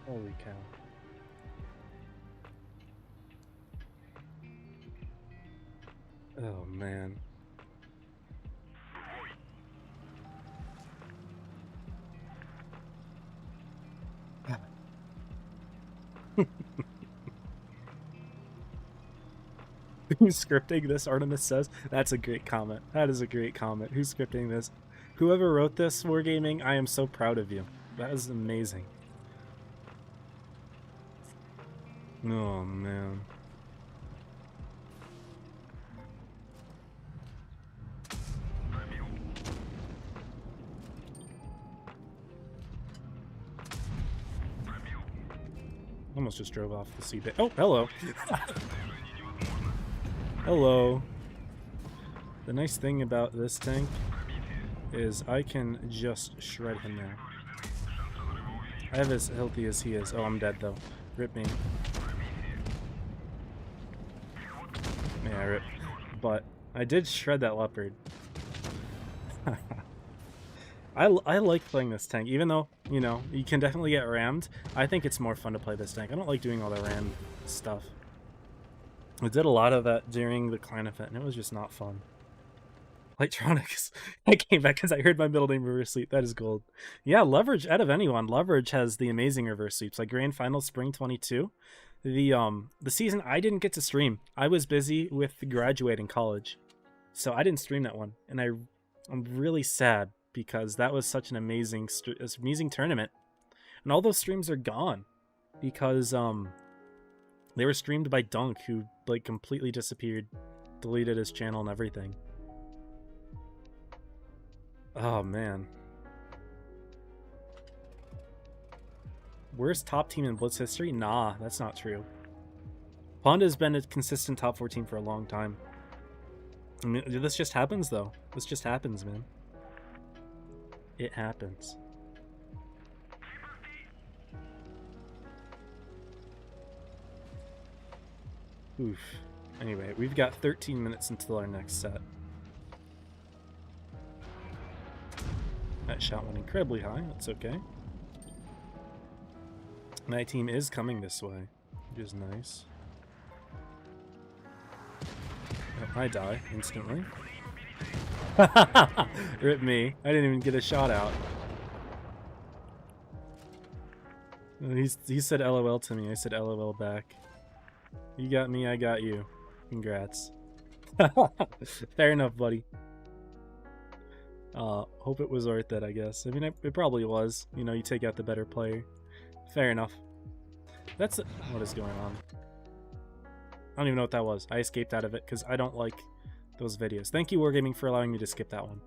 Holy cow. Oh, man. Who's scripting this, Artemis says? That's a great comment. That is a great comment. Who's scripting this? Whoever wrote this, Wargaming, I am so proud of you. That is amazing. Oh, man. Almost just drove off the seabed. Oh, hello. Hello. The nice thing about this tank is I can just shred him now. I have as healthy as he is. Oh, I'm dead though. Rip me. Yeah, rip. But I did shred that leopard. I like playing this tank, even though, you know, you can definitely get rammed. I think it's more fun to play this tank. I don't like doing all the ram stuff. I did a lot of that during the clan event, and it was just not fun. Electronics. I came back because I heard my middle name reverse sweep. That is gold. Yeah, Leverage, out of anyone, Leverage has the amazing reverse sweeps. Like Grand Final Spring 22. The season I didn't get to stream. I was busy with graduating college. So I didn't stream that one. And I'm really sad because that was such an amazing tournament. And all those streams are gone because they were streamed by Dunk, who like completely disappeared, deleted his channel and everything. Oh man. Worst top team in Blitz history? Nah, that's not true. Honda's been a consistent top 4 team for a long time. I mean, this just happens though. This just happens, man. It happens. Oof. Anyway, we've got 13 minutes until our next set. That shot went incredibly high. That's okay. My team is coming this way, which is nice. Oh, I die instantly. Rip me. I didn't even get a shot out. He said LOL to me. I said LOL back. You got me, I got you. Congrats. Fair enough, buddy. Hope it was worth it, I guess. I mean, it probably was. You know, you take out the better player. Fair enough. That's what is going on. I don't even know what that was. I escaped out of it because I don't like those videos. Thank you, Wargaming, for allowing me to skip that one.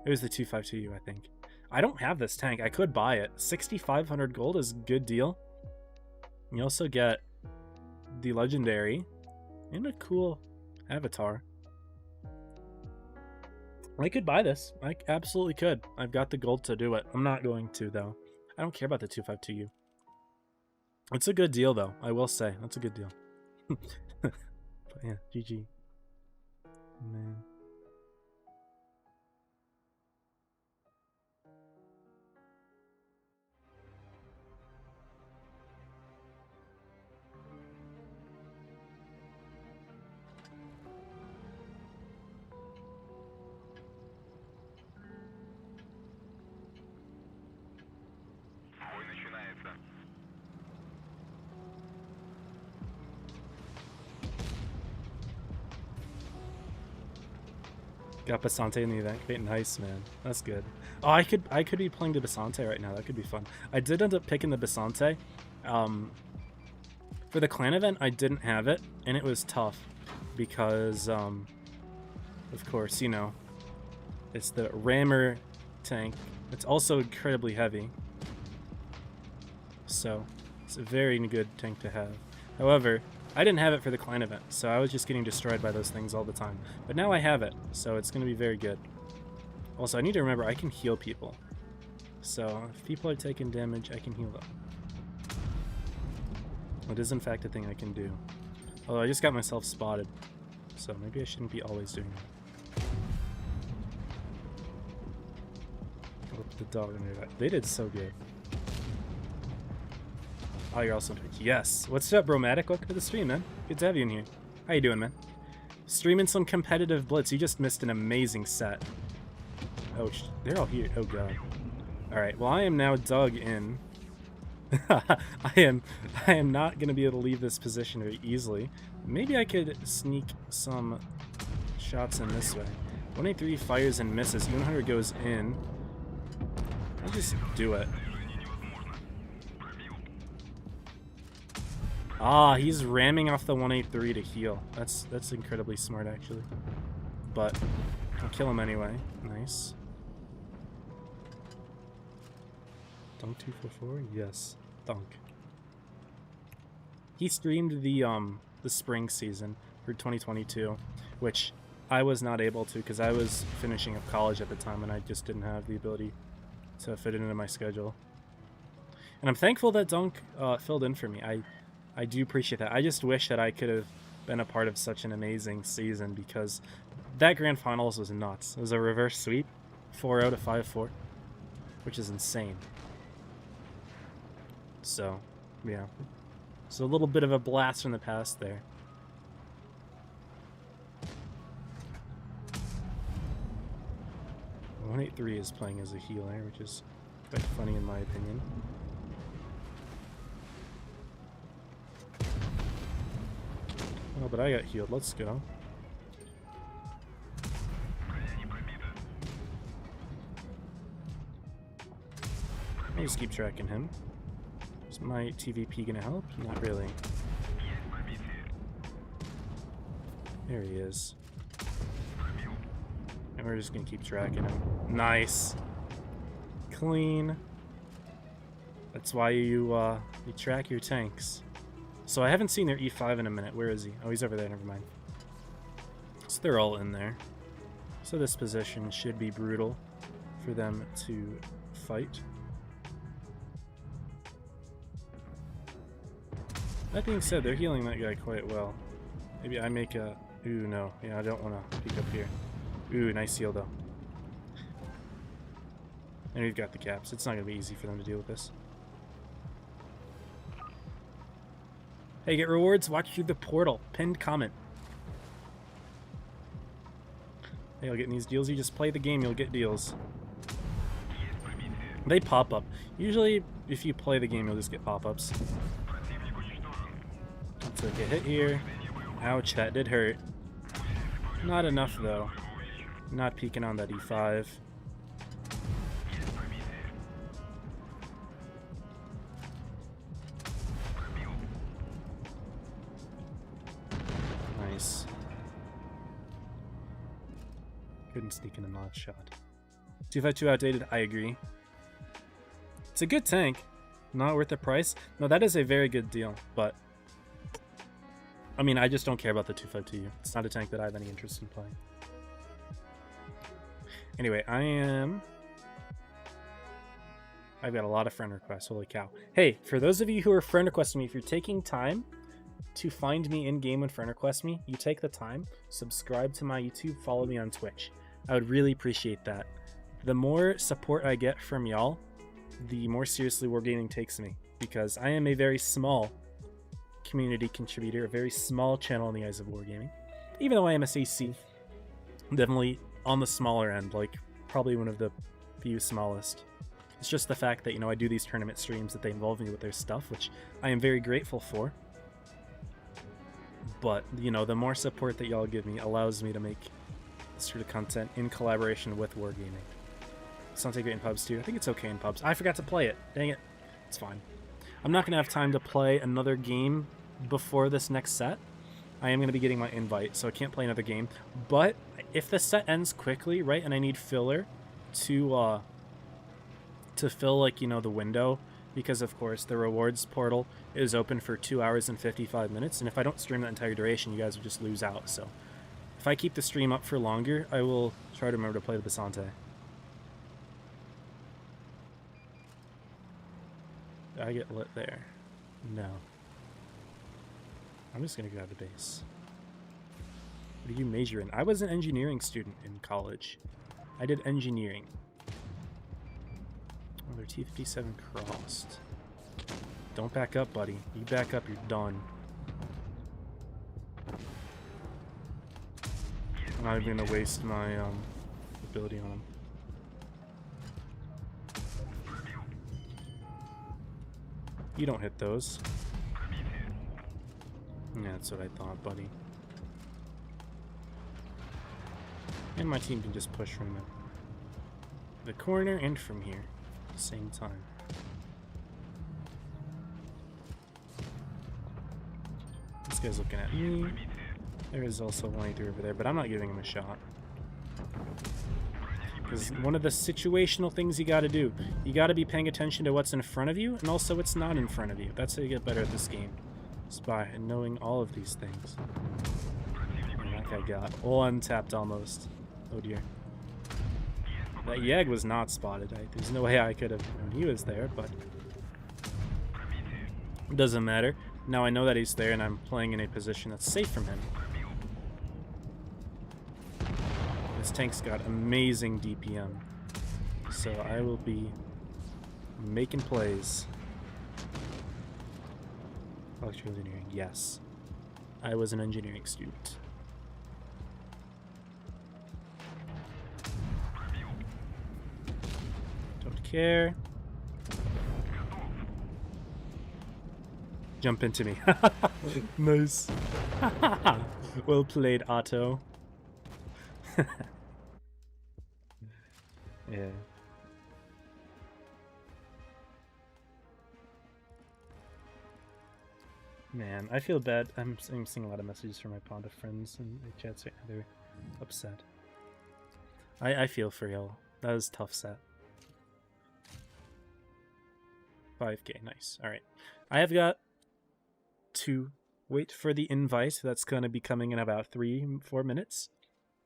It was the 252U, I think. I don't have this tank. I could buy it. 6,500 gold is a good deal. You also get the legendary and a cool avatar. I could buy this. I absolutely could. I've got the gold to do it. I'm not going to, though. I don't care about the 252U. It's a good deal, though. I will say. That's a good deal. But yeah, GG. Man. Got Basante in the event. Great, nice, man. That's good. Oh, I could be playing the Basante right now. That could be fun. I did end up picking the Basante. For the clan event, I didn't have it, and it was tough because, of course, you know, it's the rammer tank. It's also incredibly heavy, so it's a very good tank to have. However, I didn't have it for the clan event, so I was just getting destroyed by those things all the time. But now I have it, so it's going to be very good. Also, I need to remember I can heal people. So if people are taking damage, I can heal them. It is in fact a thing I can do. Although I just got myself spotted, so maybe I shouldn't be always doing that. Oh, the dog under that. They did so good. Oh, you're also on Twitch. Yes. What's up, Bromatic? Welcome to the stream, man. Good to have you in here. How you doing, man? Streaming some competitive Blitz. You just missed an amazing set. Oh, they're all here. Oh, God. Alright, well, I am now dug in. I am not going to be able to leave this position very easily. Maybe I could sneak some shots in this way. 183 fires and misses. 100 goes in. I'll just do it. Ah, he's ramming off the 183 to heal. That's incredibly smart, actually. But I'll kill him anyway. Nice. Dunk 244? Yes. Dunk. He streamed the spring season for 2022, which I was not able to because I was finishing up college at the time and I just didn't have the ability to fit it into my schedule. And I'm thankful that Dunk filled in for me. I do appreciate that. I just wish that I could have been a part of such an amazing season because that grand finals was nuts. It was a reverse sweep, 4 out of 5-4, which is insane. So, yeah. So a little bit of a blast from the past there. The 183 is playing as a healer, which is quite funny in my opinion. Oh, but I got healed. Let's go. I'll just keep tracking him. Is my TVP gonna help? Not really. There he is. And we're just gonna keep tracking him. Nice. Clean. That's why you track your tanks. So I haven't seen their E5 in a minute. Where is he? Oh, he's over there. Never mind. So they're all in there. So this position should be brutal for them to fight. That being said, they're healing that guy quite well. Maybe I make a... Ooh, no. Yeah, I don't want to peek up here. Ooh, nice heal, though. And we've got the caps. It's not going to be easy for them to deal with this. Hey, get rewards, watch through the portal. Pinned comment. Hey, you'll get these deals. You just play the game, you'll get deals. They pop up. Usually, if you play the game, you'll just get pop-ups. Took a hit here. Ouch, that did hurt. Not enough, though. Not peeking on that E5. Nice. Couldn't sneak in a notch shot. 252 outdated, I agree. It's a good tank. Not worth the price. No, that is a very good deal, but I mean, I just don't care about the 252. It's not a tank that I have any interest in playing. Anyway, I've got a lot of friend requests. Holy cow. Hey, for those of you who are friend requesting me, if you're taking time to find me in-game and friend request me, you take the time, subscribe to my YouTube, follow me on Twitch. I would really appreciate that. The more support I get from y'all, the more seriously Wargaming takes me, because I am a very small community contributor, a very small channel in the eyes of Wargaming. Even though I am a CC, definitely on the smaller end, like probably one of the few smallest. It's just the fact that, you know, I do these tournament streams, that they involve me with their stuff, which I am very grateful for. But, you know, the more support that y'all give me allows me to make sort of content in collaboration with Wargaming. It's not great in pubs too. I think it's okay in pubs. I forgot to play it. Dang it. It's fine. I'm not going to have time to play another game before this next set. I am going to be getting my invite, so I can't play another game. But if the set ends quickly, right, and I need filler to fill, like, you know, the window, because, of course, the rewards portal is open for 2 hours and 55 minutes, and if I don't stream that entire duration, you guys would just lose out. So if I keep the stream up for longer, I will try to remember to play the Basante. Did I get lit there? No. I'm just going to go out of the base. What do you major in? I was an engineering student in college. I did engineering. Oh, their T-57 crossed. Don't back up, buddy. You back up, you're done. I'm not even going to waste my ability on him. You don't hit those. Yeah, that's what I thought, buddy. And my team can just push from the corner and from here at the same time. This guy's looking at me. There is also one through over there, but I'm not giving him a shot. Because one of the situational things you gotta do, you gotta be paying attention to what's in front of you, and also what's not in front of you. That's how you get better at this game. It's by knowing all of these things. And that guy got all untapped almost. Oh dear. That Yag was not spotted. There's no way I could have known he was there, but it doesn't matter. Now I know that he's there, and I'm playing in a position that's safe from him. This tank's got amazing DPM, so I will be making plays. Electrical engineering, yes. I was an engineering student. Don't care. Jump into me. Nice. Well played, Otto. Yeah. Man, I feel bad. I'm seeing a lot of messages from my Ponda friends and the chats right now. They're upset. I feel for y'all. That was a tough set. 5k, nice. Alright. I have got to wait for the invite. That's going to be coming in about 3-4 minutes.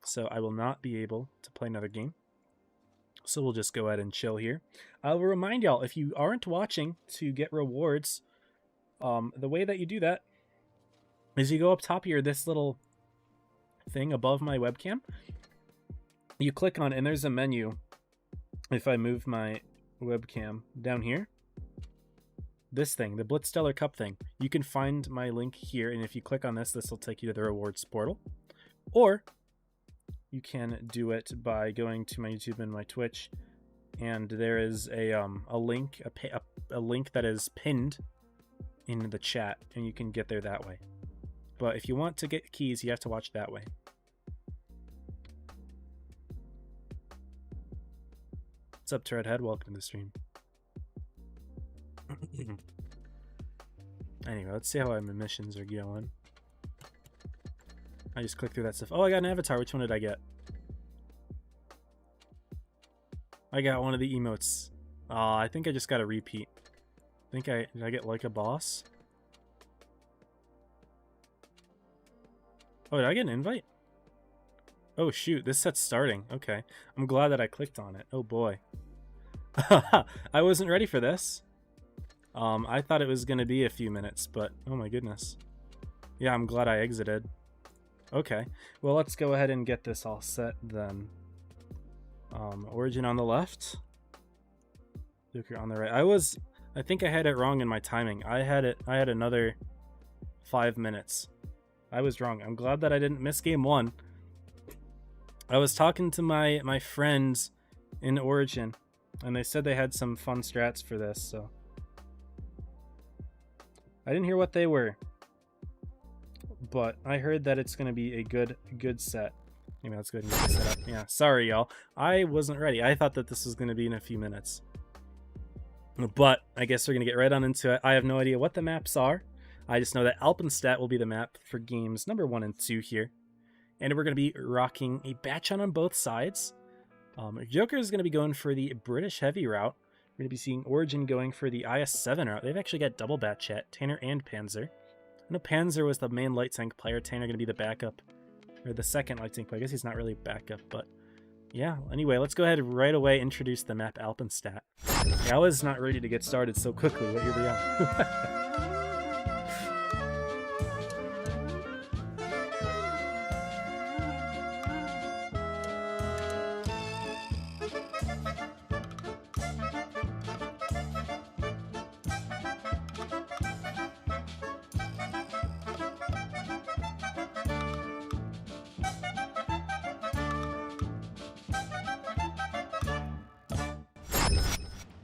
So I will not be able to play another game. So we'll just go ahead and chill here. I will remind y'all, if you aren't watching to get rewards, the way that you do that is you go up top here, this little thing above my webcam. You click on it, and there's a menu. If I move my webcam down here, this thing, the Blitz Stellar Cup thing, you can find my link here, and if you click on this, this will take you to the rewards portal. Or you can do it by going to my YouTube and my Twitch, and there is a link, a link that is pinned in the chat, and you can get there that way. But if you want to get keys, you have to watch that way. What's up, Treadhead? Welcome to the stream. Anyway, let's see how my missions are going. I just clicked through that stuff. Oh, I got an avatar. Which one did I get? I got one of the emotes. I think I just got a repeat. Did I get like a boss? Oh, did I get an invite? Oh shoot, this set's starting. Okay. I'm glad that I clicked on it. Oh boy. I wasn't ready for this. I thought it was gonna be a few minutes, but oh my goodness. Yeah, I'm glad I exited. Okay. Well, let's go ahead and get this all set then. Origin on the left. Joker on the right. I think I had it wrong in my timing. I had another 5 minutes. I was wrong. I'm glad that I didn't miss game 1. I was talking to my friends in Origin, and they said they had some fun strats for this, so I didn't hear what they were, but I heard that it's going to be a good set. Anyway, let's go ahead and get this set up. Yeah, sorry, y'all. I wasn't ready. I thought that this was going to be in a few minutes. But I guess we're going to get right on into it. I have no idea what the maps are. I just know that Alpenstadt will be the map for games number 1 and 2 here. And we're going to be rocking a batch on both sides. Joker is going to be going for the British heavy route. We're going to be seeing Origin going for the IS-7 route. They've actually got double batch at Tanner and Panzer. I know Panzer was the main light tank player. Tanner going to be the backup, or the second light tank player. I guess he's not really backup, but yeah. Anyway, let's go ahead and right away introduce the map Alpenstadt. Yeah, I was not ready to get started so quickly, but here we are.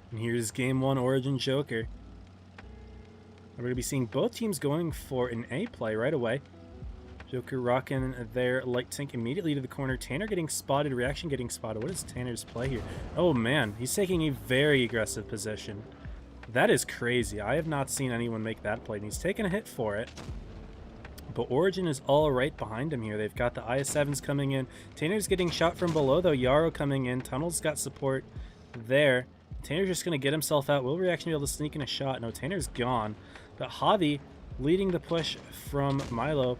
And here's game 1 Origin Joker. We're going to be seeing both teams going for an A play right away. Joker rocking their light tank immediately to the corner. Tanner getting spotted, Reaction getting spotted. What is Tanner's play here? Oh man, he's taking a very aggressive position. That is crazy. I have not seen anyone make that play, and he's taking a hit for it. But Origin is all right behind him here. They've got the IS-7s coming in. Tanner's getting shot from below, though. Yarrow coming in. Tunnel's got support there. Tanner's just going to get himself out. Will Reaction be able to sneak in a shot? No, Tanner's gone. But Javi leading the push from Milo,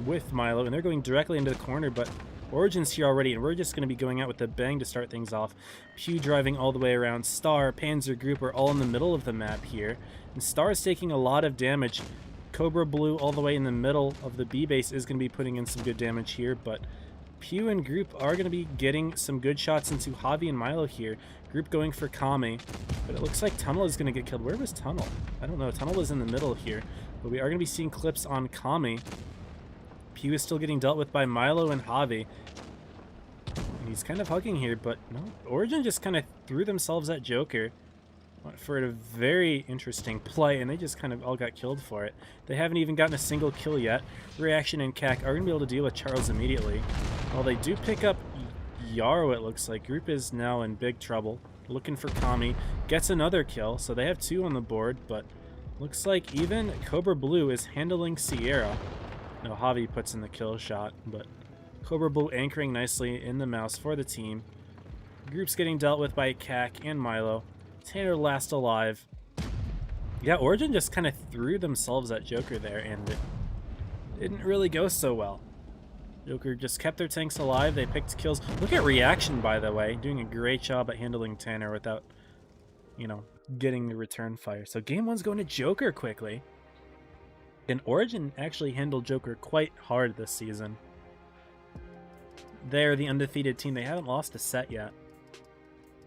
with Milo, and they're going directly into the corner, but Origin's here already, and we're just going to be going out with the bang to start things off. Pew driving all the way around. Star, Panzer Group are all in the middle of the map here, and Star is taking a lot of damage. Cobra Blue all the way in the middle of the B base is going to be putting in some good damage here, but Pew and Group are going to be getting some good shots into Javi and Milo here. Group going for Kami, but it looks like Tunnel is going to get killed. Where was Tunnel? I don't know. Tunnel was in the middle here, but we are going to be seeing clips on Kami. Pew is still getting dealt with by Milo and Javi. And he's kind of hugging here, but no. Origin just kind of threw themselves at Joker for a very interesting play, and they just kind of all got killed for it. They haven't even gotten a single kill yet. Reaction and CAC are going to be able to deal with Charles immediately. While they do pick up Yarrow, it looks like. Group is now in big trouble. Looking for Kami. Gets another kill, so they have 2 on the board, but looks like even Cobra Blue is handling Sierra. No, Javi puts in the kill shot, but Cobra Blue anchoring nicely in the mouse for the team. Group's getting dealt with by CAC and Milo. Tanner last alive. Yeah, Origin just kind of threw themselves at Joker there, and it didn't really go so well. Joker just kept their tanks alive. They picked kills. Look at Reaction, by the way, doing a great job at handling Tanner without, you know, getting the return fire. So game 1's going to Joker quickly. And Origin actually handled Joker quite hard this season. They're the undefeated team. They haven't lost a set yet.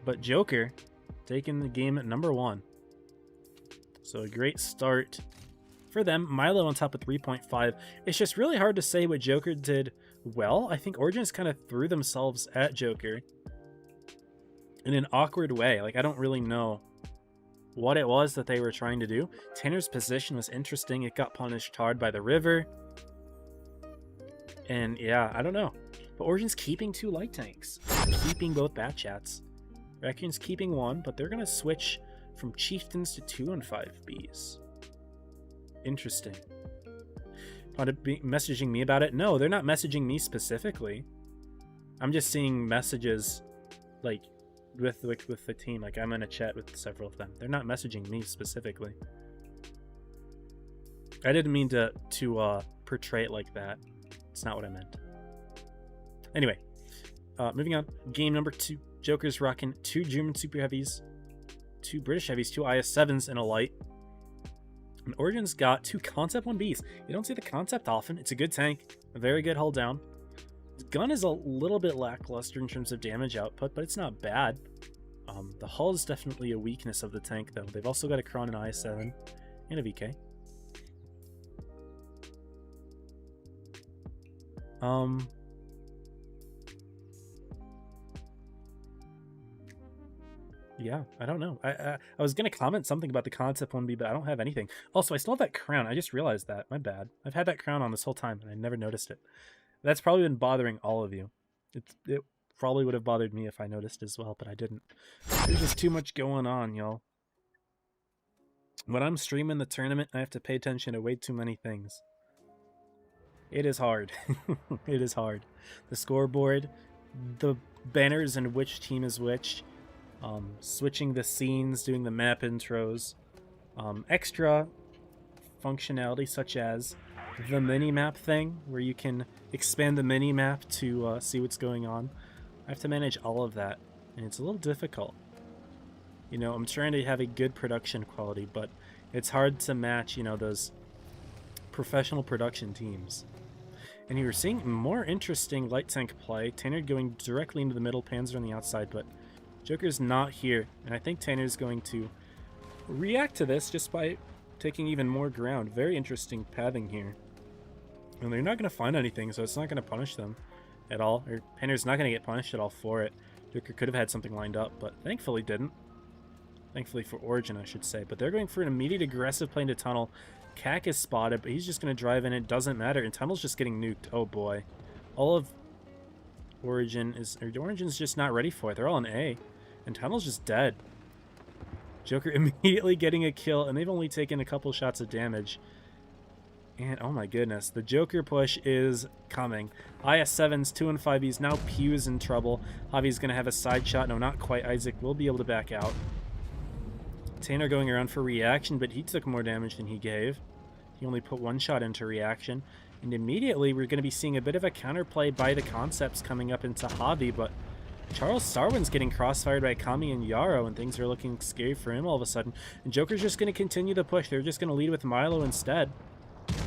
But Joker taking the game at number 1. So a great start for them. Milo on top of 3.5. It's just really hard to say what Joker did well. I think Origin just kind of threw themselves at Joker in an awkward way. Like, I don't really know what it was that they were trying to do. Tanner's position was interesting. It got punished hard by the river. And yeah, I don't know. But Origin's keeping 2 light tanks. Keeping both bat chats. Raccoon's keeping 1, but they're going to switch from Chieftains to 2 and 5 Bs. Interesting. Messaging me about it? No, they're not messaging me specifically. I'm just seeing messages like with the team. Like, I'm in a chat with several of them. They're not messaging me specifically. I didn't mean to portray it like that. It's not what I meant. Anyway, moving on. Game number 2. Joker's rocking 2 German Super Heavies, 2 British Heavies, 2 IS-7s, and a light. And Origin's got 2 Concept 1Bs. You don't see the Concept often. It's a good tank. A very good hold down. The gun is a little bit lackluster in terms of damage output, but it's not bad. The hull is definitely a weakness of the tank, though. They've also got a Kron, an IS-7, and a VK. Yeah, I don't know. I was going to comment something about the Concept 1B, but I don't have anything. Also, I still have that crown. I just realized that. My bad. I've had that crown on this whole time, and I never noticed it. That's probably been bothering all of you. It probably would have bothered me if I noticed as well, but I didn't. There's just too much going on, y'all. When I'm streaming the tournament, I have to pay attention to way too many things. It is hard. It is hard. The scoreboard, the banners and which team is which, switching the scenes, doing the map intros, extra functionality such as the mini-map thing, where you can expand the mini-map to see what's going on. I have to manage all of that, and it's a little difficult. You know, I'm trying to have a good production quality, but it's hard to match, you know, those professional production teams. And you're seeing more interesting light tank play. Tanner going directly into the middle, Panzer on the outside, but Joker's not here. And I think Tanner's going to react to this just by taking even more ground. Very interesting pathing here. And they're not going to find anything, so it's not going to punish them at all. Or Tanner's not going to get punished at all for it. Joker could have had something lined up, but thankfully didn't. Thankfully for Origin, I should say. But they're going for an immediate aggressive play into Tunnel. Cac is spotted, but he's just going to drive in. It doesn't matter. And Tunnel's just getting nuked. Oh, boy. All of Origin's just not ready for it. They're all in A. And Tunnel's just dead. Joker immediately getting a kill, and they've only taken a couple shots of damage. And, oh my goodness, the Joker push is coming. IS-7's 2 and 5B's. Now Pew's in trouble. Javi's going to have a side shot. No, not quite. Isaac will be able to back out. Tanner going around for reaction, but he took more damage than he gave. He only put one shot into reaction. And immediately we're going to be seeing a bit of a counterplay by the Concepts coming up into Javi, but Charles Starwin's getting crossfired by Kami and Yarrow, and things are looking scary for him all of a sudden. And Joker's just going to continue the push. They're just going to lead with Milo instead.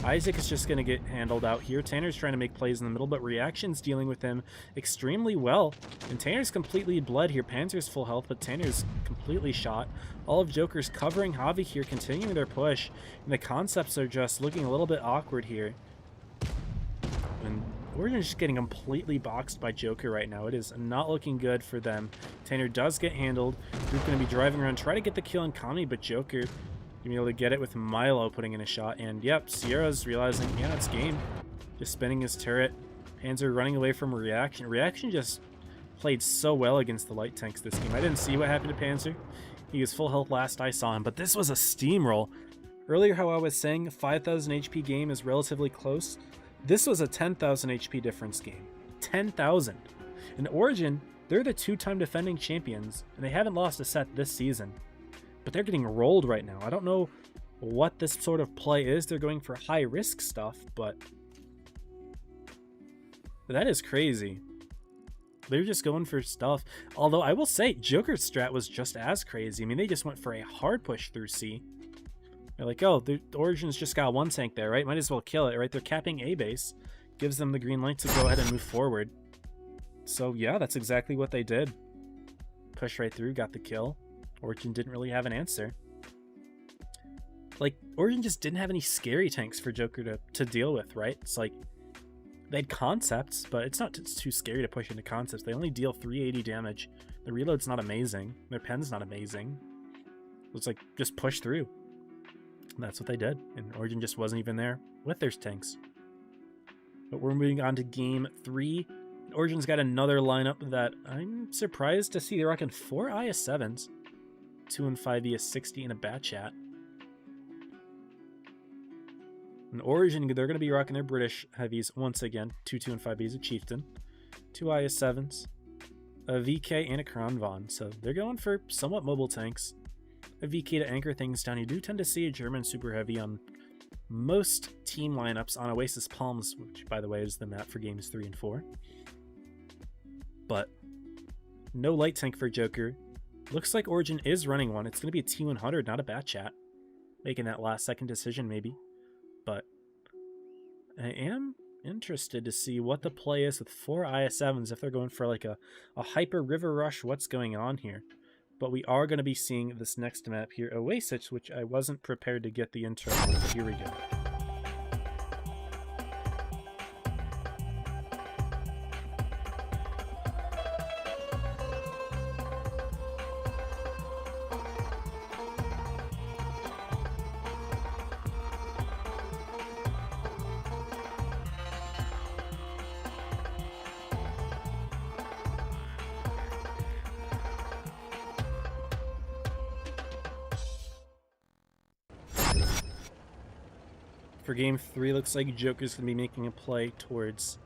Isaac is just going to get handled out here. Tanner's trying to make plays in the middle, but Reaction's dealing with him extremely well. And Tanner's completely bled here. Panzer's full health, but Tanner's completely shot. All of Joker's covering Javi here, continuing their push. And the Concepts are just looking a little bit awkward here. And we're just getting completely boxed by Joker right now. It is not looking good for them. Tanner does get handled. Group's going to be driving around, try to get the kill on Kami, but Joker gonna be able to get it with Milo putting in a shot. And yep, Sierra's realizing, yeah, it's game. Just spinning his turret. Panzer running away from Reaction. Reaction just played so well against the light tanks this game. I didn't see what happened to Panzer. He was full health last I saw him, but this was a steamroll. Earlier how I was saying 5,000 HP game is relatively close. This was a 10,000 HP difference game. 10,000. In Origin, they're the two-time defending champions, and they haven't lost a set this season. But they're getting rolled right now. I don't know what this sort of play is. They're going for high-risk stuff, but that is crazy. They're just going for stuff. Although I will say, Joker's strat was just as crazy. I mean, they just went for a hard push through C. They're like, oh, the Origin's just got one tank there, right? Might as well kill it, right? They're capping A base. Gives them the green light to go ahead and move forward. So, yeah, that's exactly what they did. Push right through, got the kill. Origin didn't really have an answer. Like, Origin just didn't have any scary tanks for Joker to deal with, right? It's like, they had Concepts, but it's too scary to push into Concepts. They only deal 380 damage. The reload's not amazing. Their pen's not amazing. It's like, just push through. And that's what they did. And Origin just wasn't even there with their tanks. But we're moving on to game 3. Origin's got another lineup that I'm surprised to see. They're rocking 4 IS-7s. 2 and 5E, a 60, and a Bat Chat. In Origin, they're going to be rocking their British heavies once again. 2 and 5Bs, a Chieftain. 2 IS-7s, a VK, and a Crown Von. So they're going for somewhat mobile tanks. A VK to anchor things down. You do tend to see a German super heavy on most team lineups on Oasis Palms, which, by the way, is the map for games 3 and 4. But no light tank for Joker. Looks like Origin is running one. It's going to be a T100, not a Bat Chat. Making that last second decision, maybe. But I am interested to see what the play is with 4 IS-7s, if they're going for like a hyper river rush, what's going on here. But we are going to be seeing this next map here, Oasis, which I wasn't prepared to get the intro. Here we go. For game 3, looks like Joker's going to be making a play towards...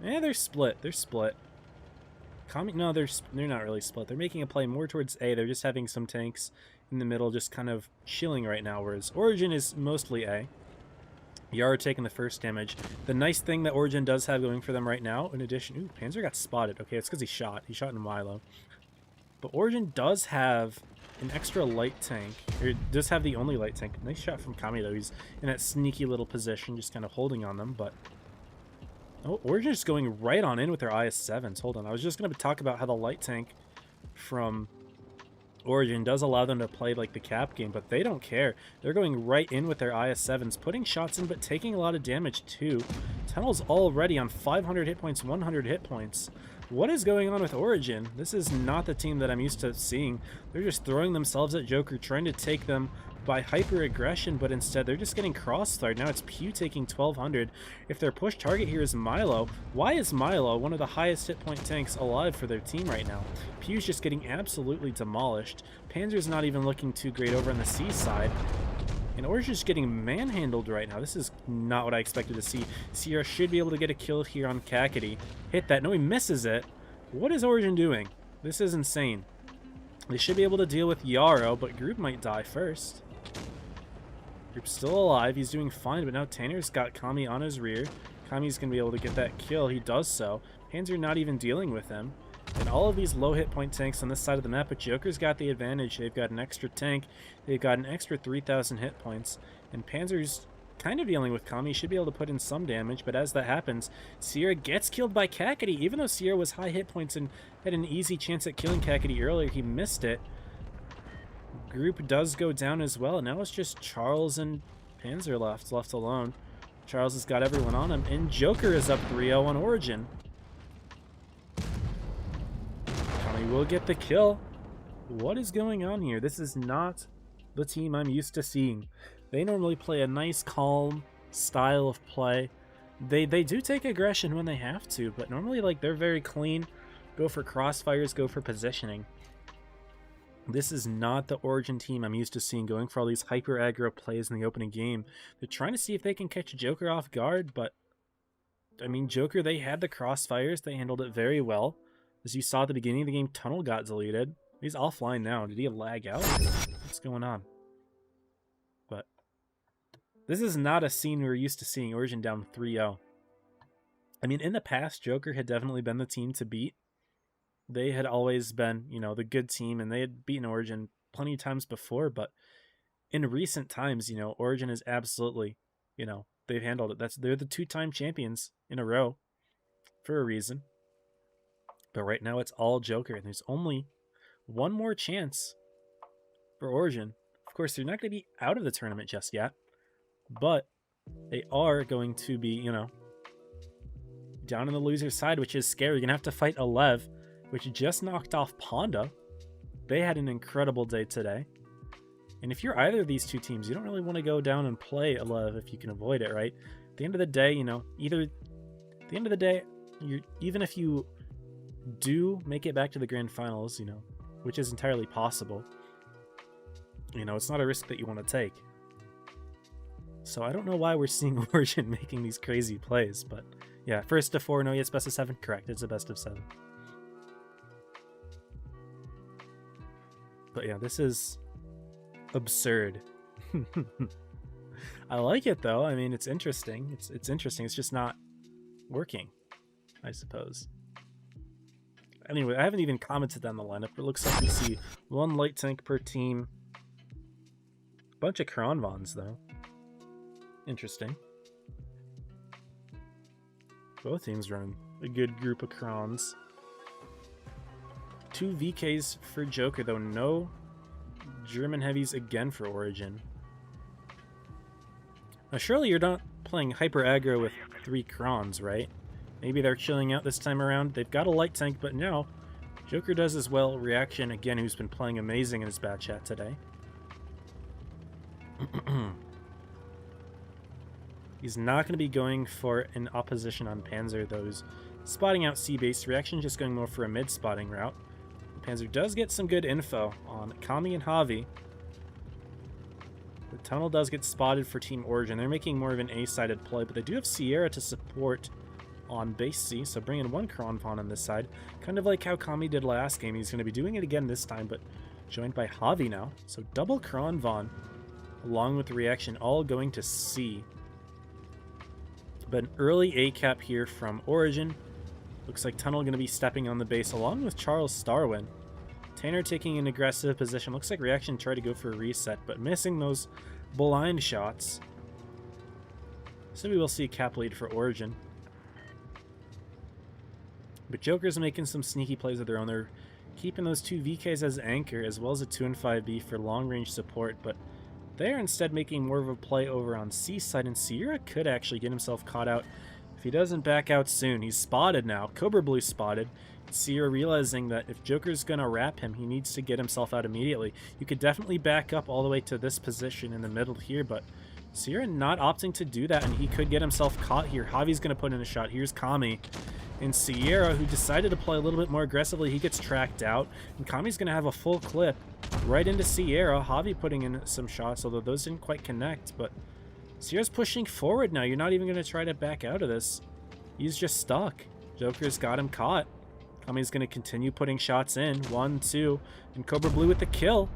they're split. They're split. No, they're not really split. They're making a play more towards A. They're just having some tanks in the middle just kind of chilling right now, whereas Origin is mostly A. Yara taking the first damage. The nice thing that Origin does have going for them right now, in addition... Ooh, Panzer got spotted. Okay, it's because he shot. He shot in Milo. But Origin does have an extra light tank, or does have the only light tank. Nice shot from Kami, though. He's in that sneaky little position, just kind of holding on them, but... Oh, Origin is going right on in with their IS-7s. Hold on, I was just going to talk about how the light tank from Origin does allow them to play like the cap game, but they don't care. They're going right in with their IS-7s, putting shots in, but taking a lot of damage too. Tunnel's already on 500 hit points, 100 hit points. What is going on with Origin? This is not the team that I'm used to seeing. They're just throwing themselves at Joker, trying to take them by hyper-aggression, but instead they're just getting crossfired. Now it's Pew taking 1200. If their push target here is Milo, why is Milo one of the highest hit point tanks alive for their team right now? Pew's just getting absolutely demolished. Panzer's not even looking too great over on the C side. And Origin's getting manhandled right now. This is not what I expected to see. Sierra should be able to get a kill here on Kakady. Hit that. No, he misses it. What is Origin doing? This is insane. They should be able to deal with Yarrow, but Group might die first. Group's still alive. He's doing fine, but now Tanner's got Kami on his rear. Kami's going to be able to get that kill. He does so. Panzer not even dealing with him. And all of these low hit point tanks on this side of the map, but Joker's got the advantage. They've got an extra tank. They've got an extra 3,000 hit points. And Panzer's kind of dealing with Kami. Should be able to put in some damage, but as that happens, Sierra gets killed by Kakady. Even though Sierra was high hit points and had an easy chance at killing Kakady earlier, he missed it. Group does go down as well. Now it's just Charles and Panzer left alone. Charles has got everyone on him, and Joker is up 3-0 on Origin. Kami will get the kill. What is going on here? This is not the team I'm used to seeing. They normally play a nice, calm style of play. They do take aggression when they have to, but normally like they're very clean. Go for crossfires, go for positioning. This is not the Origin team I'm used to seeing going for all these hyper aggro plays in the opening game. They're trying to see if they can catch Joker off guard, but I mean, Joker, they had the crossfires. They handled it very well. As you saw at the beginning of the game, Tunnel got deleted. He's offline now. Did he lag out? What's going on? But this is not a scene we're used to seeing. Origin down 3-0. I mean, in the past, Joker had definitely been the team to beat. They had always been, you know, the good team, and they had beaten Origin plenty of times before, but in recent times, you know, Origin is absolutely, you know, they've handled it. They're the two-time champions in a row for a reason. But right now it's all Joker, and there's only one more chance for Origin. Of course, they're not going to be out of the tournament just yet, but they are going to be, you know, down on the loser's side, which is scary. You're going to have to fight Alev, which just knocked off Ponda. They had an incredible day today. And if you're either of these two teams, you don't really want to go down and play Alev if you can avoid it, right? At the end of the day, you know, even if you do make it back to the grand finals, you know, which is entirely possible, you know, it's not a risk that you want to take. So I don't know why we're seeing Origin making these crazy plays, but yeah, first to 4, no, it's best of 7. Correct, it's a best of 7. But yeah, this is absurd. I like it though. I mean, it's interesting. It's interesting. It's just not working, I suppose. Anyway, I haven't even commented on the lineup. It looks like we see one light tank per team. Bunch of Kronvons though. Interesting. Both teams run a good group of Krons. 2 VKs for Joker, though. No German heavies again for Origin. Now, surely you're not playing hyper aggro with 3 Krons, right? Maybe they're chilling out this time around. They've got a light tank, but now Joker does as well. Reaction, again, who's been playing amazing in his bat chat today. He's not going to be going for an opposition on Panzer, though. He's spotting out C-base. Reaction just going more for a mid-spotting route. Panzer does get some good info on Kami and Javi. The tunnel does get spotted for Team Origin. They're making more of an A-sided play, but they do have Sierra to support on base C, so bring in one Kronvon on this side. Kind of like how Kami did last game. He's going to be doing it again this time, but joined by Javi now. So double Kronvon, along with the reaction, all going to C. But an early A-cap here from Origin. Looks like Tunnel going to be stepping on the base, along with Charles Starwin. Tanner taking an aggressive position. Looks like Reaction tried to go for a reset, but missing those blind shots. So we will see a cap lead for Origin. But Joker's making some sneaky plays of their own. They're keeping those two VKs as anchor, as well as a 2 and 5B for long-range support, but they're instead making more of a play over on C side, and Sierra could actually get himself caught out if he doesn't back out soon. He's spotted now. Cobra Blue spotted. Sierra realizing that if Joker's going to wrap him, he needs to get himself out immediately. You could definitely back up all the way to this position in the middle here, but Sierra not opting to do that, and he could get himself caught here. Javi's going to put in a shot. Here's Kami. And Sierra, who decided to play a little bit more aggressively, he gets tracked out. And Kami's going to have a full clip right into Sierra. Javi putting in some shots, although those didn't quite connect. But Sierra's pushing forward now. You're not even going to try to back out of this. He's just stuck. Joker's got him caught. Kami's going to continue putting shots in. 1, 2. And Cobra Blue with the kill.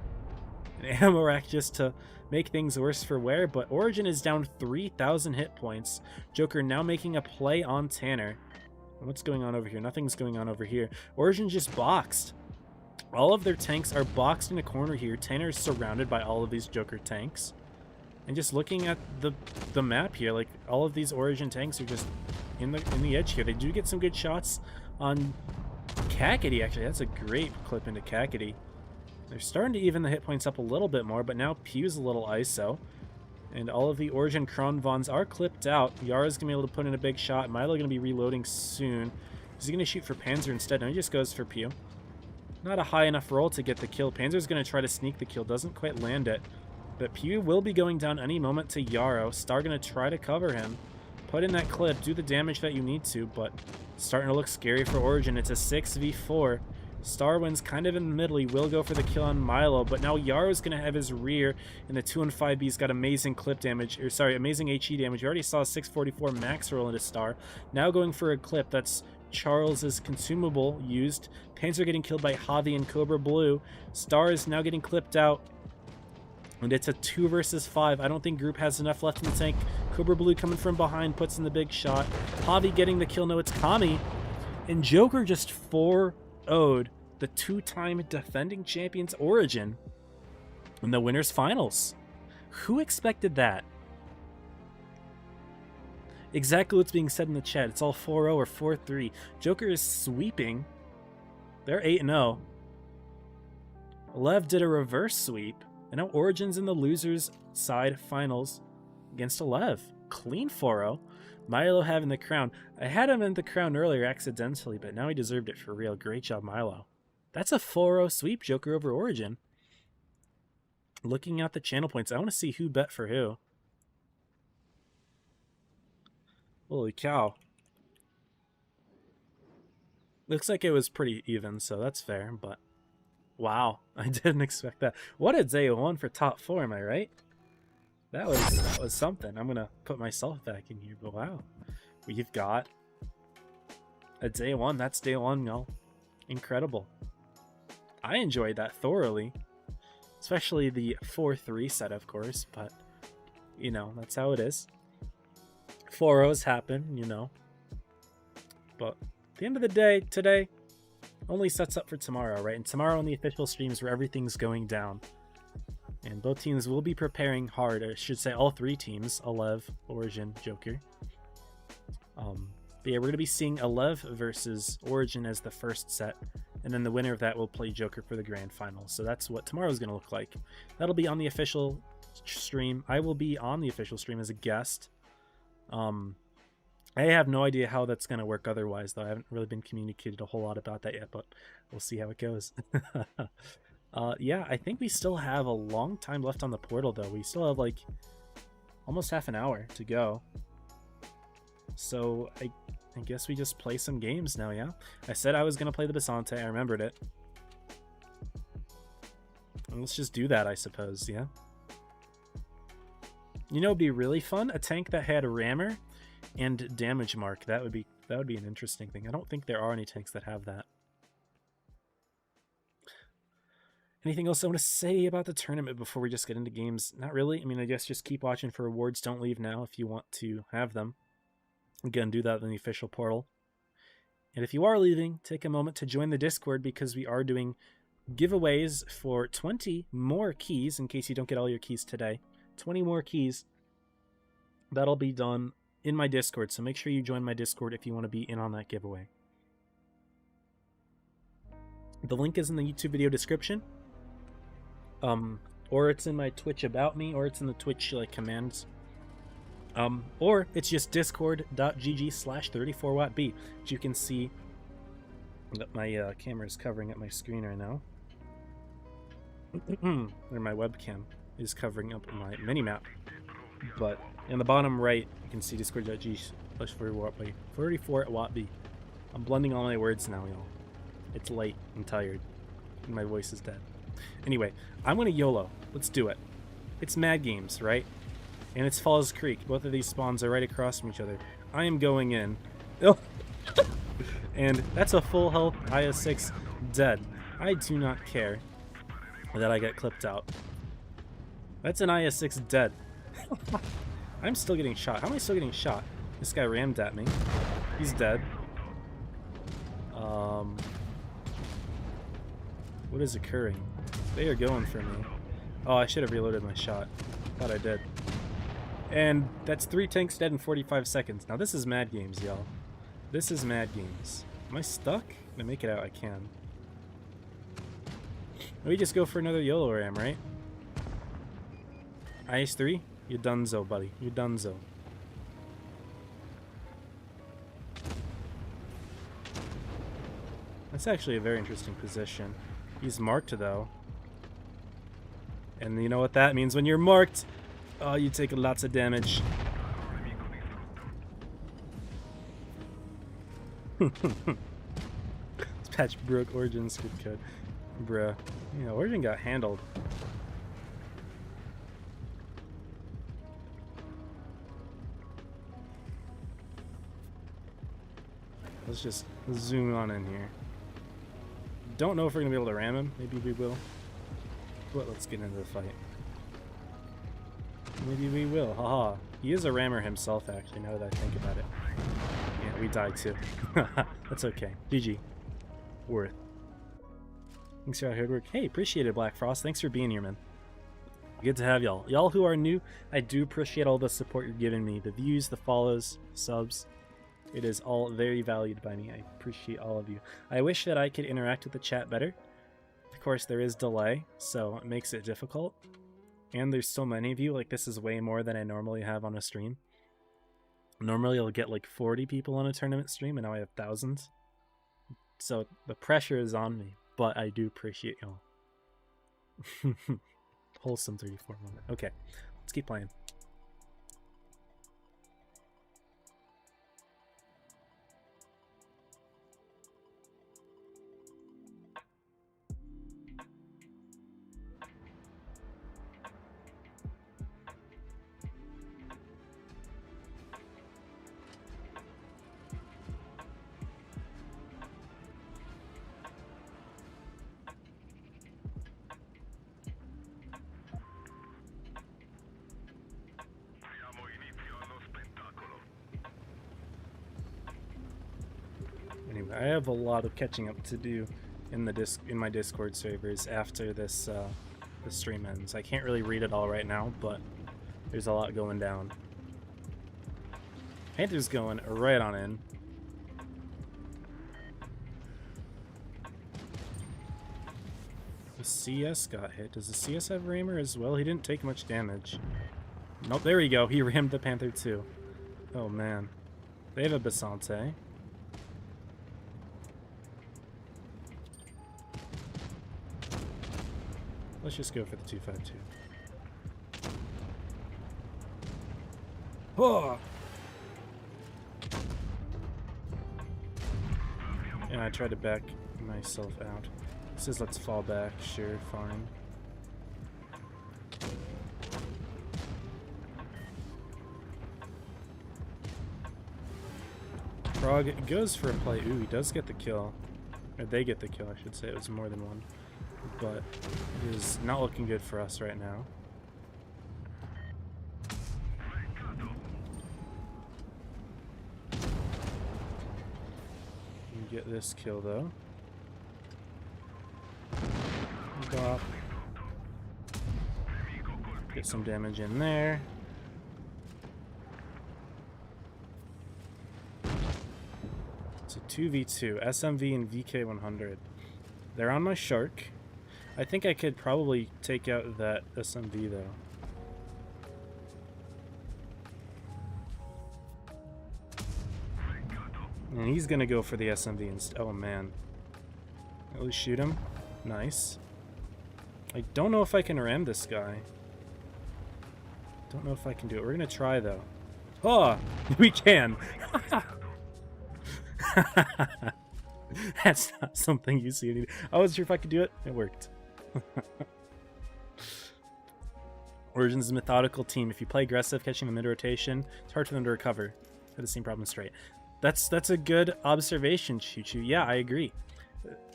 And ammo rack just to make things worse for wear. But Origin is down 3,000 hit points. Joker now making a play on Tanner. What's going on over here? Nothing's going on over here. Origin just boxed. All of their tanks are boxed in a corner here. Tanner's surrounded by all of these Joker tanks. And just looking at the map here, like all of these Origin tanks are just in the edge here. They do get some good shots on Kakady, actually. That's a great clip into Kakady. They're starting to even the hit points up a little bit more, but now Pew's a little ISO. And all of the Origin Kronvons are clipped out. Yara's going to be able to put in a big shot. Milo going to be reloading soon. Is he going to shoot for Panzer instead? No, he just goes for Pew. Not a high enough roll to get the kill. Panzer's going to try to sneak the kill. Doesn't quite land it. But Pew will be going down any moment to Yarrow. Star going to try to cover him. Put in that clip. Do the damage that you need to. But it's starting to look scary for Origin. It's a 6v4. Starwin's kind of in the middle. He will go for the kill on Milo, but now Yarrow's going to have his rear, and the 2 and 5B's got amazing clip damage, or sorry, amazing HE damage. You already saw a 644 max roll into Star. Now going for a clip. That's Charles's consumable used. Panzer getting killed by Javi and Cobra Blue. Star is now getting clipped out, and it's a 2 versus 5. I don't think Group has enough left in the tank. Cobra Blue coming from behind, puts in the big shot. Javi getting the kill. No, it's Kami. And Joker just 4-0'd the 2-time defending champions Origin in the winners finals. Who expected that? Exactly what's being said in the chat. It's all 4-0 or 4-3. Joker is sweeping. They're 8-0. Lev did a reverse sweep, and now Origin's in the losers side finals against Lev. Clean 4-0. Milo having the crown. I had him in the crown earlier accidentally, but now he deserved it for real. Great job, Milo. That's a 4-0 sweep, Joker over Origin. Looking at the channel points, I want to see who bet for who. Holy cow. Looks like it was pretty even, so that's fair, but wow, I didn't expect that. What a day one for top 4, am I right? That was something. I'm gonna put myself back in here, but wow. We've got a day 1. That's day 1, y'all. Incredible. I enjoyed that thoroughly. Especially the 4-3 set, of course, but you know, that's how it is. 4-0s happen, you know. But at the end of the day, today only sets up for tomorrow, right? And tomorrow on the official streams where everything's going down. And both teams will be preparing hard. I should say all 3 teams, Alev, Origin, Joker. But yeah, we're going to be seeing Alev versus Origin as the first set. And then the winner of that will play Joker for the grand final. So that's what tomorrow's going to look like. That'll be on the official stream. I will be on the official stream as a guest. I have no idea how that's going to work otherwise, though. I haven't really been communicated a whole lot about that yet, but we'll see how it goes. Yeah, I think we still have a long time left on the portal, though. We still have, like, almost half an hour to go. So, I guess we just play some games now, yeah? I said I was going to play the Basante. I remembered it. And let's just do that, I suppose, yeah? You know, it'd be really fun. A tank that had a rammer and damage mark. That would be an interesting thing. I don't think there are any tanks that have that. Anything else I want to say about the tournament before we just get into games? Not really. I mean, I guess just keep watching for rewards. Don't leave now if you want to have them. Again, do that in the official portal. And if you are leaving, take a moment to join the Discord because we are doing giveaways for 20 more keys in case you don't get all your keys today. 20 more keys. That'll be done in my Discord, so make sure you join my Discord if you want to be in on that giveaway. The link is in the YouTube video description. Or it's in my Twitch about me, or it's in the Twitch like commands. Or it's just discord.gg/34wattb, which you can see that my camera is covering up my screen right now. Or my webcam is covering up my mini-map. But in the bottom right, you can see discord.gg/34wattb. I'm blending all my words now, y'all. It's late. I'm tired. And my voice is dead. Anyway, I'm going to YOLO. Let's do it. It's Mad Games, right? And it's Falls Creek. Both of these spawns are right across from each other. I am going in. Oh. And that's a full health IS-6 dead. I do not care that I get clipped out. That's an IS-6 dead. I'm still getting shot. How am I still getting shot? This guy rammed at me. He's dead. What is occurring? They are going for me. Oh, I should have reloaded my shot. Thought I did. And that's 3 tanks dead in 45 seconds. Now this is Mad Games, y'all. This is Mad Games. Am I stuck? To make it out, I can. We just go for another YOLO ram, right? IS-3? You donezo, buddy. You donezo. That's actually a very interesting position. He's marked, though. And you know what that means when you're marked? Oh, you take lots of damage. This patch broke Origin script code. Bruh. Yeah, Origin got handled. Let's just zoom on in here. Don't know if we're gonna be able to ram him. Maybe we will. But let's get into the fight. Maybe we will. Haha. He is a rammer himself, actually, now that I think about it. Yeah, we died too. That's okay. GG. Worth. Thanks for your hard work. Hey, appreciate it, Black Frost. Thanks for being here, man. Good to have y'all. Y'all who are new, I do appreciate all the support you're giving me. The views, the follows, subs. It is all very valued by me. I appreciate all of you. I wish that I could interact with the chat better. Of course, there is delay, so it makes it difficult. And there's so many of you. Like, this is way more than I normally have on a stream. Normally, I'll get like 40 people on a tournament stream, and now I have thousands. So the pressure is on me, but I do appreciate y'all. Wholesome 34 moment. Okay, let's keep playing. I have a lot of catching up to do in my Discord servers after this the stream ends. I can't really read it all right now, but there's a lot going down. Panther's going right on in. The CS got hit. Does the CS have rammer as well? He didn't take much damage. Nope, there we go. He rammed the Panther too. Oh man. They have a Basante. Let's just go for the 252. Oh! And I tried to back myself out. It says let's fall back. Sure, fine. Prague goes for a play. Ooh, he does get the kill. Or they get the kill, I should say. It was more than one. But it is not looking good for us right now. We get this kill, though. Go up. Get some damage in there. It's a 2v2, SMV and VK100. They're on my shark. I think I could probably take out that SMV though. And he's gonna go for the SMV instead. Oh man. At least shoot him. Nice. I don't know if I can ram this guy. Don't know if I can do it. We're gonna try though. Oh, we can. That's not something you see. I wasn't sure if I could do it. It worked. Origin's a methodical team. If you play aggressive, catching the mid-rotation, it's hard for them to recover. Had the same problem straight. That's a good observation, Choo-Choo. Yeah, I agree.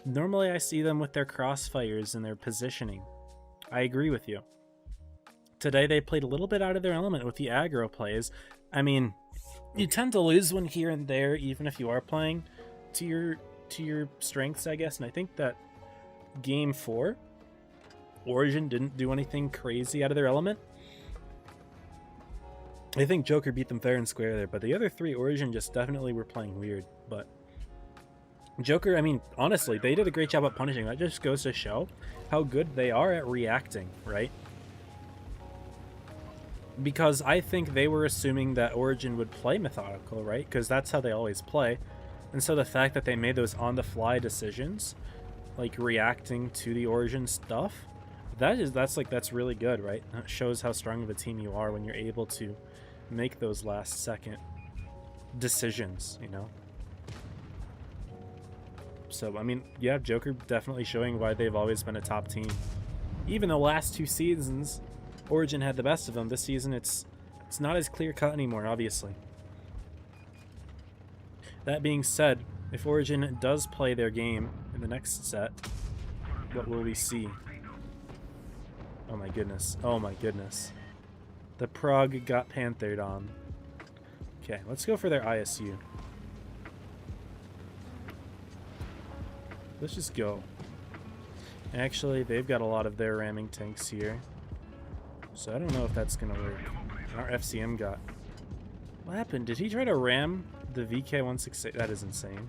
Normally I see them with their crossfires and their positioning. I agree with you. Today they played a little bit out of their element with the aggro plays. I mean, you tend to lose one here and there, even if you are playing to your strengths, I guess. And I think that game 4, Origin didn't do anything crazy out of their element. I think Joker beat them fair and square there, but the other 3, Origin just definitely were playing weird. But Joker, I mean, honestly, they did a great job at punishing. That just goes to show how good they are at reacting, right? Because I think they were assuming that Origin would play methodical, right? Because that's how they always play. And so the fact that they made those on-the-fly decisions, like reacting to the Origin stuff, that's really good, right? That shows how strong of a team you are when you're able to make those last-second decisions, you know? So, I mean, yeah, Joker definitely showing why they've always been a top team. Even the last 2 seasons, Origin had the best of them. This season, it's not as clear-cut anymore, obviously. That being said, if Origin does play their game in the next set, what will we see? Oh my goodness. Oh my goodness. The Prague got panthered on. Okay, let's go for their ISU. Let's just go. Actually, they've got a lot of their ramming tanks here. So I don't know if that's going to work. Our FCM got... What happened? Did he try to ram the VK168? That is insane.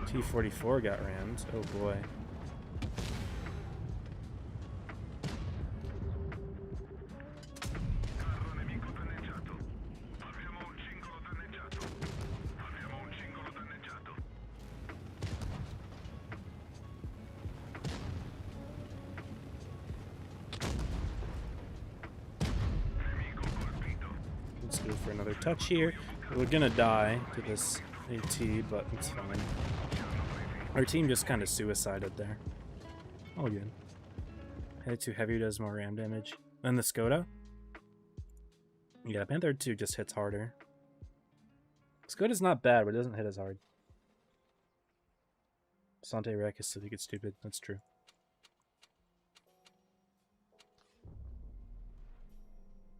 T44 got rammed. Oh boy. Let's go for another touch here. We're gonna die to this AT, but it's fine. Our team just kind of suicided there. All good. Head 2 heavier does more ram damage. And the Skoda? Yeah, Panther 2 just hits harder. Skoda's not bad, but it doesn't hit as hard. Sante Wreck is silly, get stupid. That's true.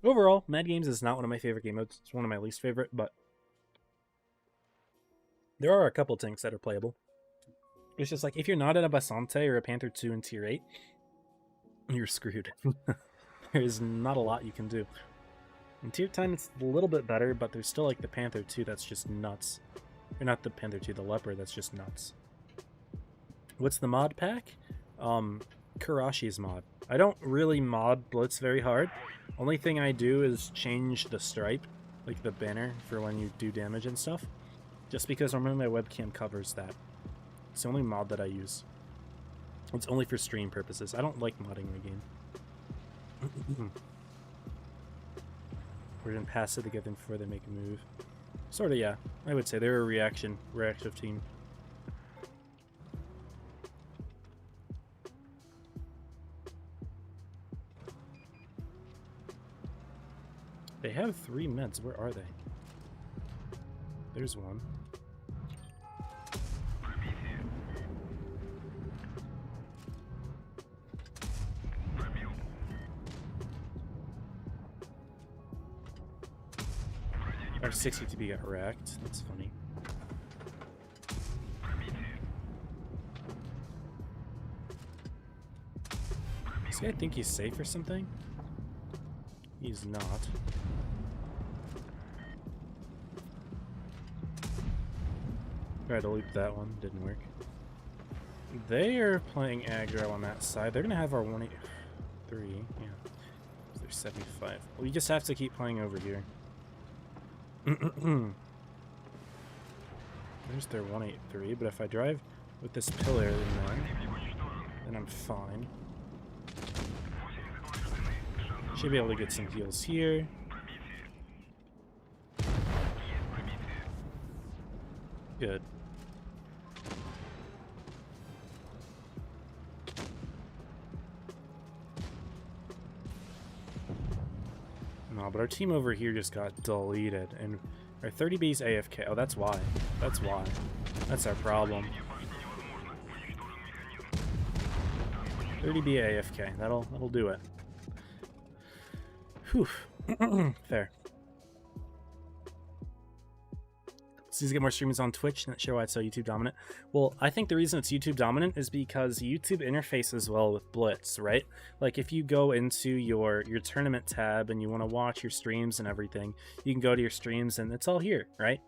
Overall, Mad Games is not one of my favorite game modes. It's one of my least favorite, but there are a couple tanks that are playable. It's just like, if you're not at a Basante or a Panther 2 in Tier 8, you're screwed. There's not a lot you can do. In Tier 10, it's a little bit better, but there's still like the Panther 2 that's just nuts. Or not the Panther 2, the Leopard that's just nuts. What's the mod pack? Karashi's mod. I don't really mod Blitz very hard. Only thing I do is change the stripe, like the banner, for when you do damage and stuff. Just because normally my webcam covers that. It's the only mod that I use. It's only for stream purposes. I don't like modding the game. We're gonna pass it together before they make a move. Sorta, yeah. I would say they're a reactive team. They have 3 meds. Where are they? there's one. Our 60 to be got wrecked. That's funny. Does this guy think he's safe or something? He's not. Tried to loop that one, didn't work. They are playing aggro on that side. They're gonna have our 183, yeah. They're 75. We just have to keep playing over here. There's their 183, but if I drive with this pillar then I'm fine. Should be able to get some heals here. Good. No, but our team over here just got deleted, and our 30B's AFK. Oh, that's why. That's why. That's our problem. 30B AFK. That'll do it. Whew. Fair. So you get more streamers on Twitch, not sure why it's so YouTube dominant. Well, I think the reason it's YouTube dominant is because YouTube interfaces well with Blitz, right? Like if you go into your tournament tab and you want to watch your streams and everything, you can go to your streams and it's all here, right?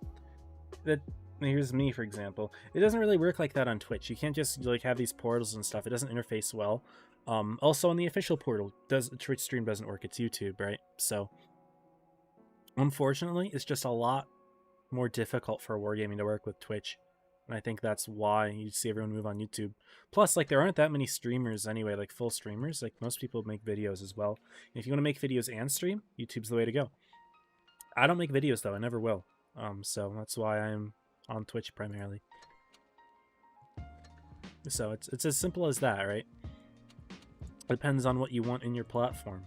Here's me, for example. It doesn't really work like that on Twitch. You can't just like have these portals and stuff. It doesn't interface well. Also on the official portal, Twitch stream doesn't work. It's YouTube, right? So unfortunately, it's just a lot more difficult for wargaming to work with Twitch, and I think that's why you see everyone move on YouTube. Plus, like, there aren't that many streamers anyway, like full streamers. Like most people make videos as well. And if you want to make videos and stream, YouTube's the way to go. I don't make videos though, I never will. So that's why I'm on Twitch primarily. So it's as simple as that, right? Depends on what you want in your platform.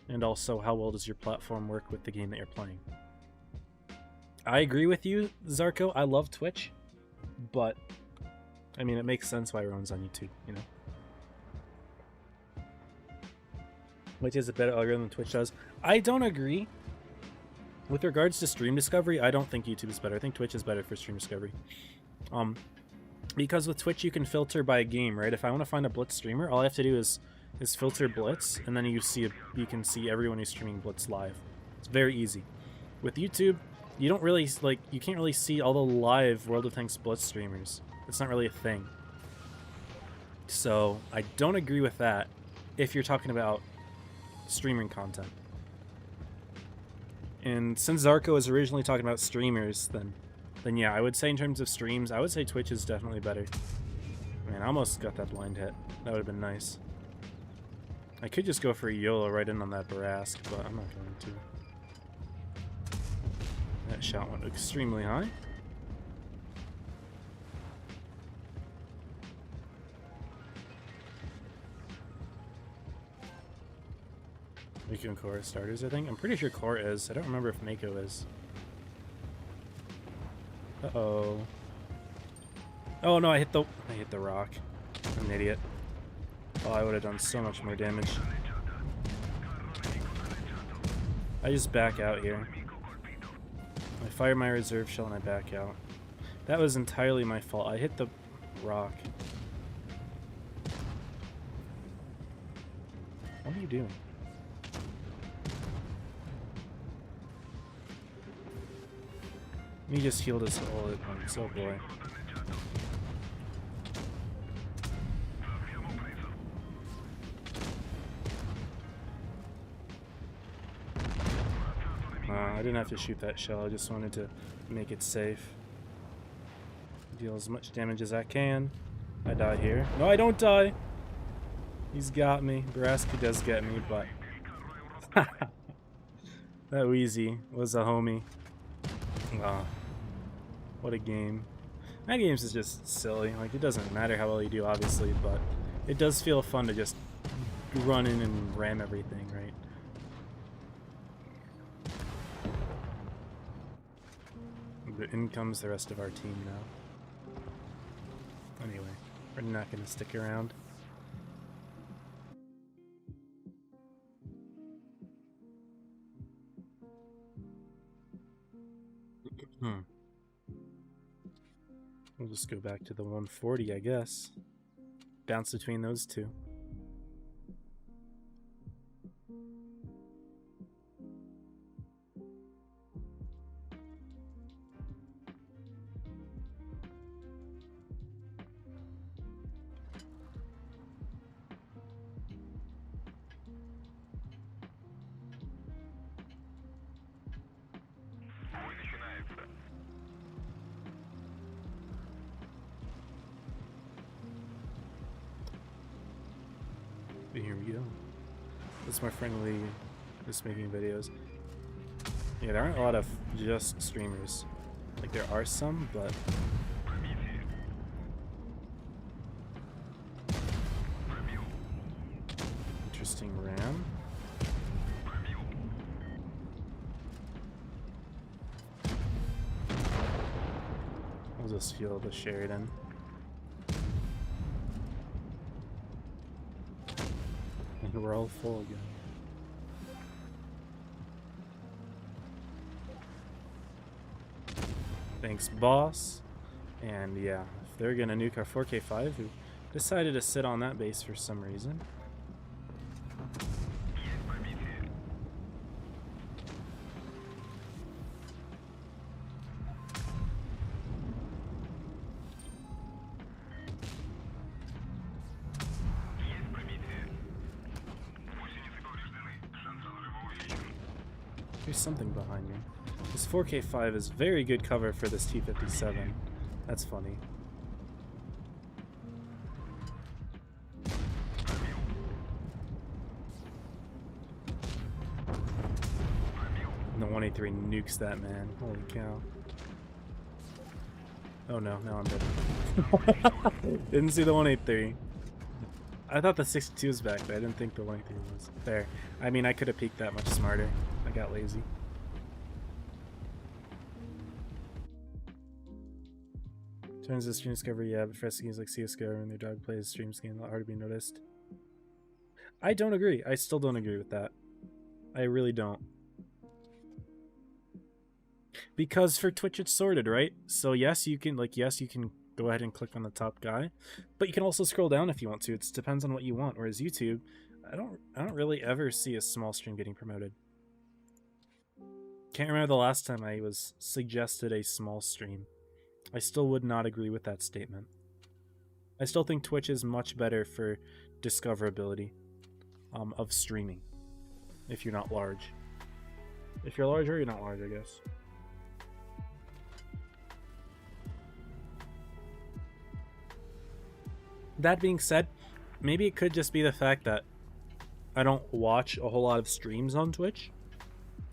And also, how well does your platform work with the game that you're playing? I agree with you, Zarko. I love Twitch, but I mean, it makes sense why everyone's on YouTube, you know? Which is a better algorithm than Twitch does. I don't agree. With regards to stream discovery, I don't think YouTube is better. I think Twitch is better for stream discovery. Because with Twitch, you can filter by game, right? If I want to find a Blitz streamer, all I have to do is filter Blitz, and then you can see everyone who's streaming Blitz live. It's very easy. With YouTube, you don't really you can't really see all the live World of Tanks Blitz streamers. It's not really a thing. So I don't agree with that if you're talking about streaming content. And since Zarko was originally talking about streamers, then yeah, I would say in terms of streams, I would say Twitch is definitely better. Man, I almost got that blind hit. That would have been nice. I could just go for a YOLO right in on that Barask, but I'm not going to. That shot went extremely high. Mako and Core starters, I think. I'm pretty sure Core is. I don't remember if Mako is. Uh-oh. Oh no, I hit the rock. I'm an idiot. Oh, I would have done so much more damage. I just back out here. I fire my reserve shell and I back out. That was entirely my fault. I hit the rock. What are you doing? He just healed us all at once. Oh boy. I didn't have to shoot that shell, I just wanted to make it safe. Deal as much damage as I can. I die here. No, I don't die! He's got me. Baraski does get me, but... that Wheezy was a homie. Ah, what a game. That games is just silly. Like, it doesn't matter how well you do, obviously, but it does feel fun to just run in and ram everything, right? in comes the rest of our team now. Anyway, we're not going to stick around. We'll just go back to the 140, I guess. Bounce between those two. Here we go. That's my friendly just making videos. Yeah, there aren't a lot of just streamers. Like, there are some, but interesting ram. We'll just feel the Sheridan. And we're all full again. Thanks, boss. And yeah, if they're gonna nuke our 4K5, who decided to sit on that base for some reason. There's something behind me. This 4K5 is very good cover for this T-57. That's funny. And the 183 nukes that man. Holy cow. Oh no, now I'm dead. Didn't see the 183. I thought the 62 was back, but I didn't think the 183 was there. I mean, I could have peeked that much smarter. I got lazy. Turns to stream discovery, yeah, but fresh games like CSGO and their dog plays stream game a lot harder to be noticed. I don't agree. I still don't agree with that. I really don't. Because for Twitch it's sorted, right? So yes, you can go ahead and click on the top guy, but you can also scroll down if you want to. It depends on what you want. Whereas YouTube, I don't really ever see a small stream getting promoted. Can't remember the last time I was suggested a small stream. I still would not agree with that statement. I still think Twitch is much better for discoverability of streaming. If you're not large. If you're large or you're not large, I guess. That being said, maybe it could just be the fact that I don't watch a whole lot of streams on Twitch,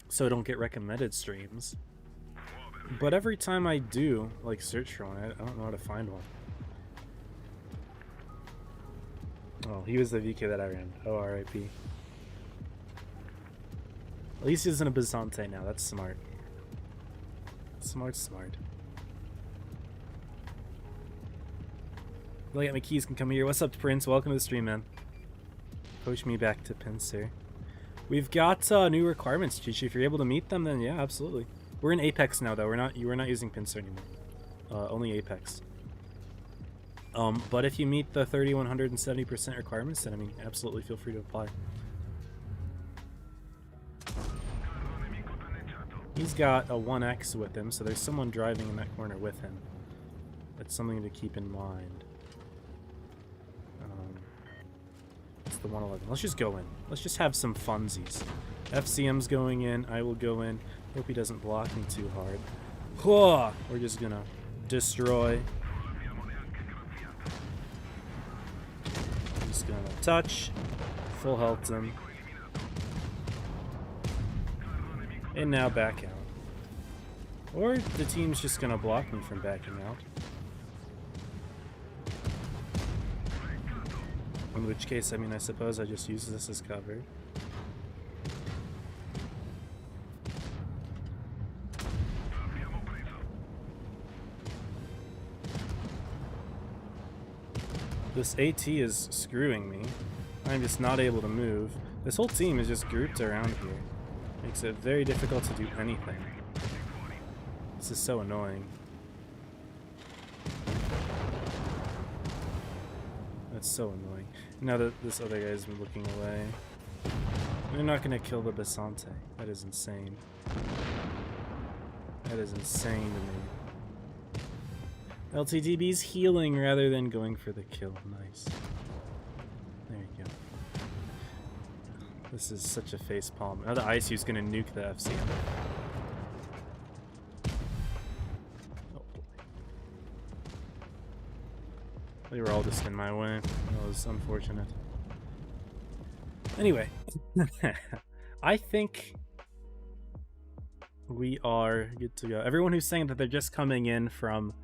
so I don't get recommended streams. But every time I do, like, search for one, I don't know how to find one. Oh, he was the VK that I ran. Oh, RIP. At least he's in a Bizante now. That's smart. Smart, smart. Look at my keys can come here. What's up, Prince? Welcome to the stream, man. Coach me back to Pincer. We've got new requirements, Chichi. If you're able to meet them, then yeah, absolutely. We're in Apex now, though. We're not using Pincer anymore. Only Apex. But if you meet the 3,170% requirements, then I mean, absolutely feel free to apply. He's got a 1X with him, so there's someone driving in that corner with him. That's something to keep in mind. It's the 111. Let's just go in. Let's just have some funsies. FCM's going in. I will go in. Hope he doesn't block me too hard. Whoa! We're just gonna destroy. Just gonna touch. Full health him. And now back out. Or the team's just gonna block me from backing out. In which case, I mean, I suppose I just use this as cover. This AT is screwing me. I'm just not able to move. This whole team is just grouped around here. Makes it very difficult to do anything. This is so annoying. That's so annoying. Now that this other guy is looking away. They're not gonna kill the Basante. That is insane. That is insane to me. LTDB's healing rather than going for the kill. Nice. There you go. This is such a facepalm. Now the ICU's gonna nuke the FCM. Oh boy. They were all just in my way. That was unfortunate. Anyway. I think we are good to go. Everyone who's saying that they're just coming in from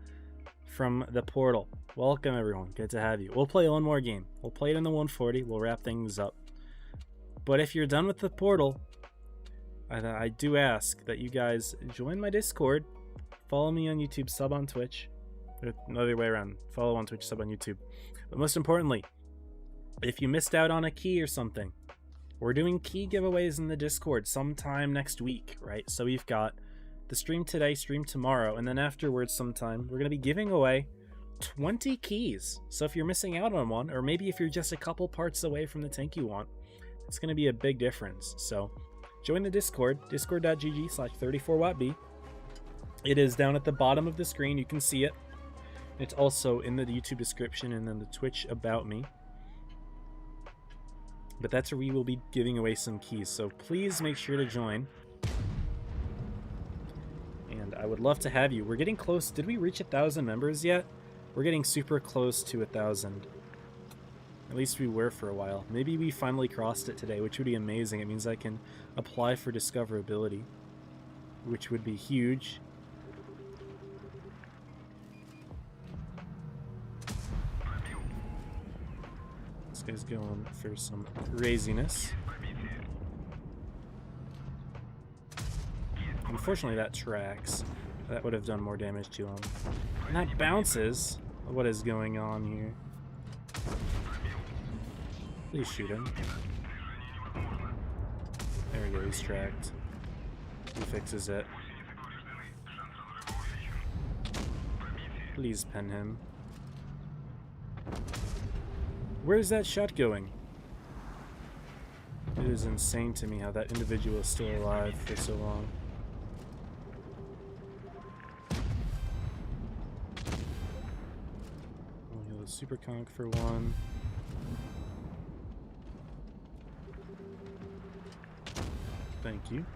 the portal, welcome everyone. Good to have you. We'll play one more game. We'll play it in the 140. We'll wrap things up. But if you're done with the portal, I do ask that you guys join my Discord, follow me on YouTube, sub on Twitch, or the other way around, follow on Twitch, sub on YouTube. But most importantly, if you missed out on a key or something, we're doing key giveaways in the Discord sometime next week, right? So we've got the stream today, stream tomorrow, and then afterwards sometime, we're going to be giving away 20 keys. So if you're missing out on one, or maybe if you're just a couple parts away from the tank you want, it's going to be a big difference. So join the Discord, discord.gg/34wattb. It is down at the bottom of the screen. You can see it. It's also in the YouTube description and then the Twitch about me. But that's where we will be giving away some keys. So please make sure to join. And I would love to have you. We're getting close. Did we reach 1,000 members yet? We're getting super close to 1,000. At least we were for a while. Maybe we finally crossed it today, which would be amazing. It means I can apply for discoverability, which would be huge. This guy's going for some craziness. Unfortunately, that tracks. That would have done more damage to him. And that bounces. What is going on here? Please shoot him. There we go, he's tracked. He fixes it. Please pen him. Where's that shot going? It is insane to me how that individual is still alive for so long. We'll heal the super conk for one. Thank you.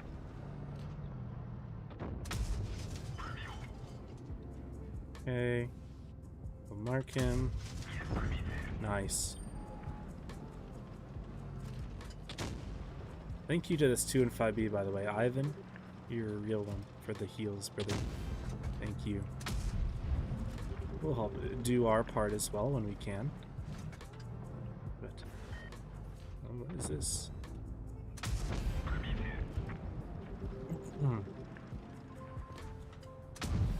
Okay. We'll mark him. Nice. Thank you to this 2 and 5B, by the way. Ivan, you're a real one for the heals, brother. Thank you. We'll help do our part as well when we can. But what is this?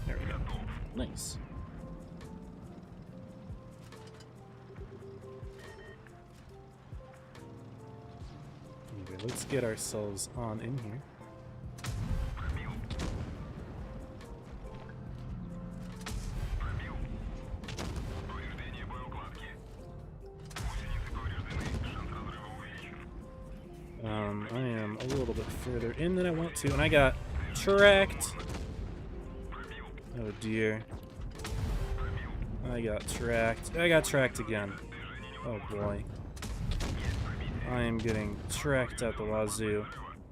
There we go. Nice. Anyway, let's get ourselves on in here. I am a little bit further in than I want to, and I got tracked. Oh dear. I got tracked. I got tracked again. Oh boy. I am getting tracked out the wazoo.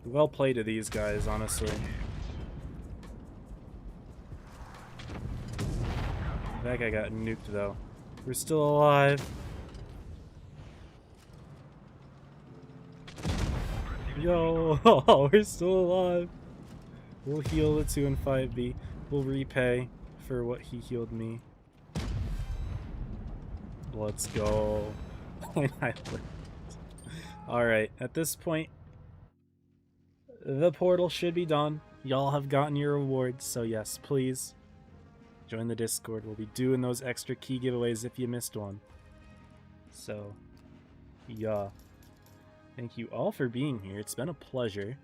Well played to these guys, honestly. That guy got nuked though. We're still alive. Yo, we're still alive. We'll heal the 2 and 5B. We'll repay for what he healed me. Let's go. Alright, at this point, the portal should be done. Y'all have gotten your rewards, so yes, please join the Discord. We'll be doing those extra key giveaways if you missed one. So, yeah. Thank you all for being here. It's been a pleasure.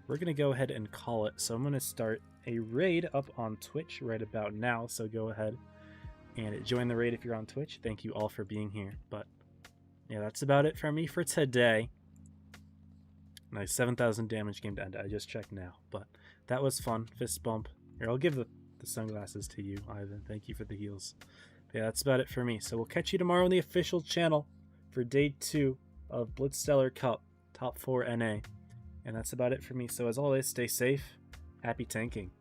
We're going to go ahead and call it. So I'm going to start a raid up on Twitch right about now. So go ahead and join the raid if you're on Twitch. Thank you all for being here. But yeah, that's about it for me for today. Nice 7,000 damage game to end. I just checked now. But that was fun. Fist bump. Here, I'll give the sunglasses to you, Ivan. Thank you for the heals. But yeah, that's about it for me. So we'll catch you tomorrow on the official channel for day 2 of Blitz Stellar Cup Top 4 NA. And that's about it for me. So as always, stay safe. Happy tanking.